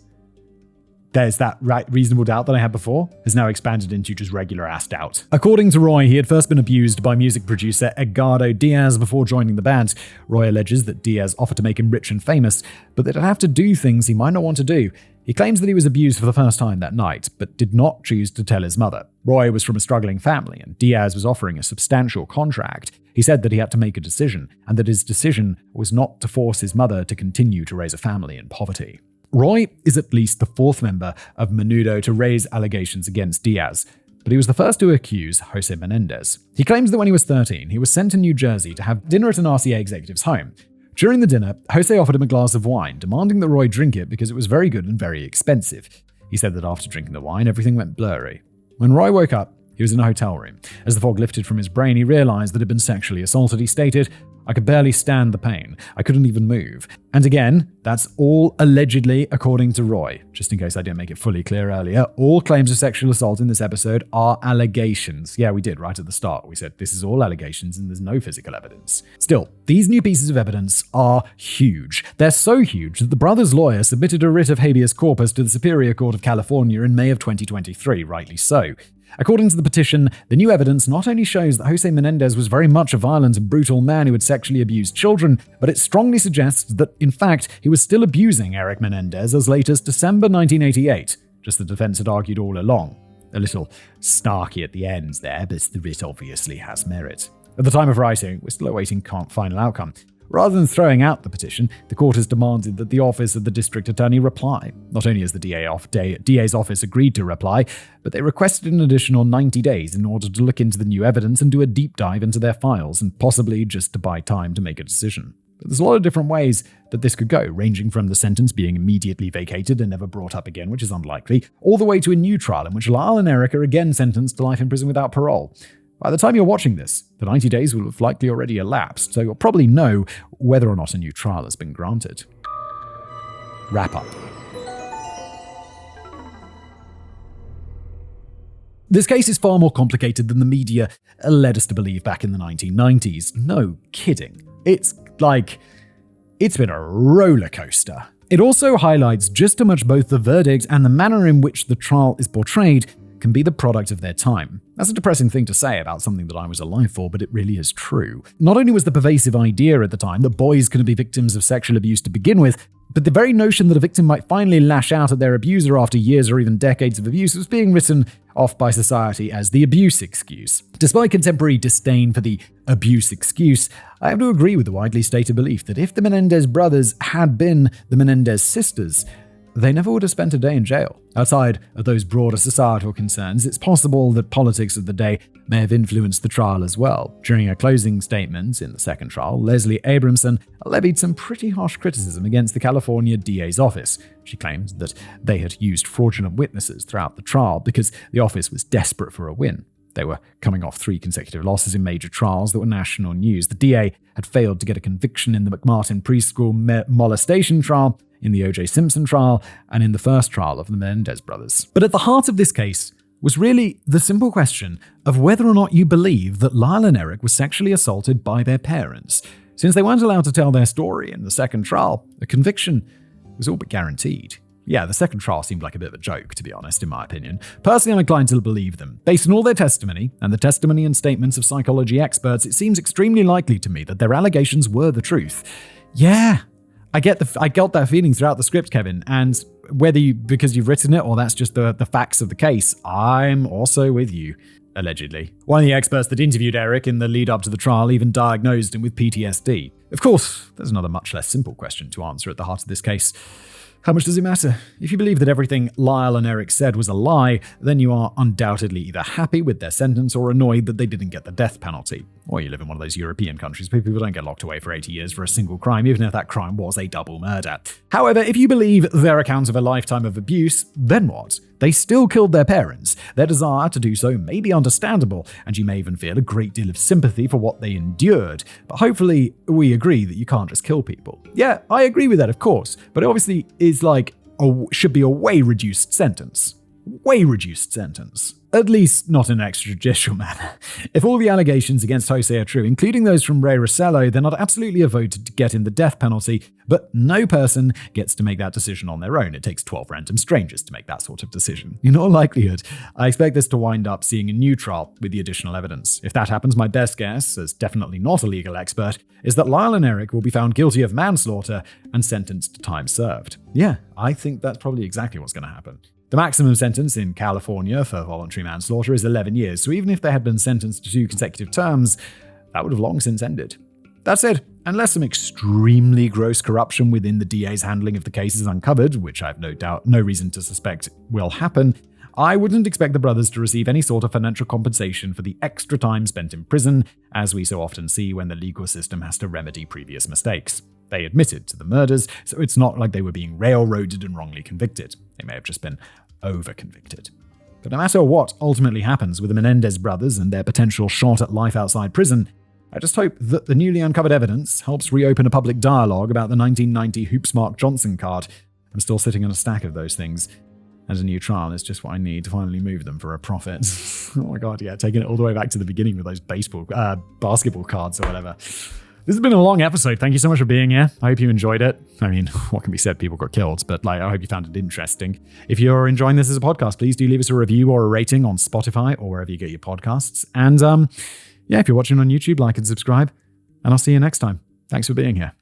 There's that reasonable doubt that I had before has now expanded into just regular ass doubt. According to Roy, he had first been abused by music producer Edgardo Diaz before joining the band. Roy alleges that Diaz offered to make him rich and famous, but that he'd have to do things he might not want to do. He claims that he was abused for the first time that night, but did not choose to tell his mother. Roy was from a struggling family, and Diaz was offering a substantial contract. He said that he had to make a decision, and that his decision was not to force his mother to continue to raise a family in poverty. Roy is at least the fourth member of Menudo to raise allegations against Diaz, but he was the first to accuse Jose Menendez. He claims that when he was 13, he was sent to New Jersey to have dinner at an RCA executive's home. During the dinner, Jose offered him a glass of wine, demanding that Roy drink it because it was very good and very expensive. He said that after drinking the wine, everything went blurry. When Roy woke up, he was in a hotel room. As the fog lifted from his brain, he realized that he'd been sexually assaulted. He stated, "I could barely stand the pain. I couldn't even move." And again, that's all allegedly according to Roy. Just in case I didn't make it fully clear earlier, all claims of sexual assault in this episode are allegations. Yeah, we did right at the start. We said this is all allegations and there's no physical evidence. Still, these new pieces of evidence are huge. They're so huge that the brothers' lawyer submitted a writ of habeas corpus to the Superior Court of California in May of 2023, rightly so. According to the petition, the new evidence not only shows that Jose Menendez was very much a violent and brutal man who had sexually abused children, but it strongly suggests that, in fact, he was still abusing Eric Menendez as late as December 1988, just the defense had argued all along. A little snarky at the ends there, but the writ obviously has merit. At the time of writing, we're still awaiting final outcome. Rather than throwing out the petition, the court has demanded that the office of the district attorney reply. Not only has the DA's office agreed to reply, but they requested an additional 90 days in order to look into the new evidence and do a deep dive into their files, and possibly just to buy time to make a decision. But there's a lot of different ways that this could go, ranging from the sentence being immediately vacated and never brought up again, which is unlikely, all the way to a new trial in which Lyle and Eric are again sentenced to life in prison without parole. By the time you're watching this, the 90 days will have likely already elapsed, so you'll probably know whether or not a new trial has been granted. Wrap up. This case is far more complicated than the media led us to believe back in the 1990s. No kidding. It's been a roller coaster. It also highlights just how much both the verdict and the manner in which the trial is portrayed can be the product of their time. That's a depressing thing to say about something that I was alive for, but it really is true. Not only was the pervasive idea at the time that boys couldn't be victims of sexual abuse to begin with, but the very notion that a victim might finally lash out at their abuser after years or even decades of abuse was being written off by society as the abuse excuse. Despite contemporary disdain for the abuse excuse, I have to agree with the widely stated belief that if the Menendez brothers had been the Menendez sisters, they never would have spent a day in jail. Outside of those broader societal concerns, it's possible that politics of the day may have influenced the trial as well. During her closing statements in the second trial, Leslie Abramson levied some pretty harsh criticism against the California DA's office. She claimed that they had used fraudulent witnesses throughout the trial because the office was desperate for a win. They were coming off 3 consecutive losses in major trials that were national news. The DA had failed to get a conviction in the McMartin preschool molestation trial, in the O.J. Simpson trial, and in the first trial of the Menendez brothers. But at the heart of this case was really the simple question of whether or not you believe that Lyle and Eric were sexually assaulted by their parents. Since they weren't allowed to tell their story in the second trial, a conviction was all but guaranteed. Yeah, the second trial seemed like a bit of a joke, to be honest, in my opinion. Personally, I'm inclined to believe them. Based on all their testimony, and the testimony and statements of psychology experts, it seems extremely likely to me that their allegations were the truth. Yeah, I got that feeling throughout the script, Kevin, and whether because you've written it or that's just the facts of the case, I'm also with you. Allegedly. One of the experts that interviewed Eric in the lead up to the trial even diagnosed him with PTSD. Of course, there's another much less simple question to answer at the heart of this case. How much does it matter? If you believe that everything Lyle and Eric said was a lie, then you are undoubtedly either happy with their sentence or annoyed that they didn't get the death penalty. Or you live in one of those European countries where people don't get locked away for 80 years for a single crime, even if that crime was a double murder. However, if you believe their account of a lifetime of abuse, then what? They still killed their parents. Their desire to do so may be understandable, and you may even feel a great deal of sympathy for what they endured. But hopefully, we agree that you can't just kill people. Yeah, I agree with that, of course, but it obviously is should be a way reduced sentence. Way reduced sentence. At least not in an extrajudicial manner. If all the allegations against Jose are true, including those from Ray Rossello, then I'd absolutely have voted to get him the death penalty, but no person gets to make that decision on their own. It takes 12 random strangers to make that sort of decision. In all likelihood, I expect this to wind up seeing a new trial with the additional evidence. If that happens, my best guess, as definitely not a legal expert, is that Lyle and Eric will be found guilty of manslaughter and sentenced to time served. Yeah, I think that's probably exactly what's going to happen. The maximum sentence in California for voluntary manslaughter is 11 years, so even if they had been sentenced to 2 consecutive terms, that would have long since ended. That said, unless some extremely gross corruption within the DA's handling of the case is uncovered, which I have no reason to suspect will happen, I wouldn't expect the brothers to receive any sort of financial compensation for the extra time spent in prison, as we so often see when the legal system has to remedy previous mistakes. They admitted to the murders, so it's not like they were being railroaded and wrongly convicted. They may have just been over-convicted. But no matter what ultimately happens with the Menendez brothers and their potential shot at life outside prison, I just hope that the newly uncovered evidence helps reopen a public dialogue about the 1990 Hoopsmark Johnson card. I'm still sitting on a stack of those things, and a new trial is just what I need to finally move them for a profit. Oh my god, yeah, taking it all the way back to the beginning with those basketball cards or whatever. This has been a long episode. Thank you so much for being here. I hope you enjoyed it. I mean, what can be said? People got killed, but I hope you found it interesting. If you're enjoying this as a podcast, please do leave us a review or a rating on Spotify or wherever you get your podcasts. And if you're watching on YouTube, like and subscribe, and I'll see you next time. Thanks for being here.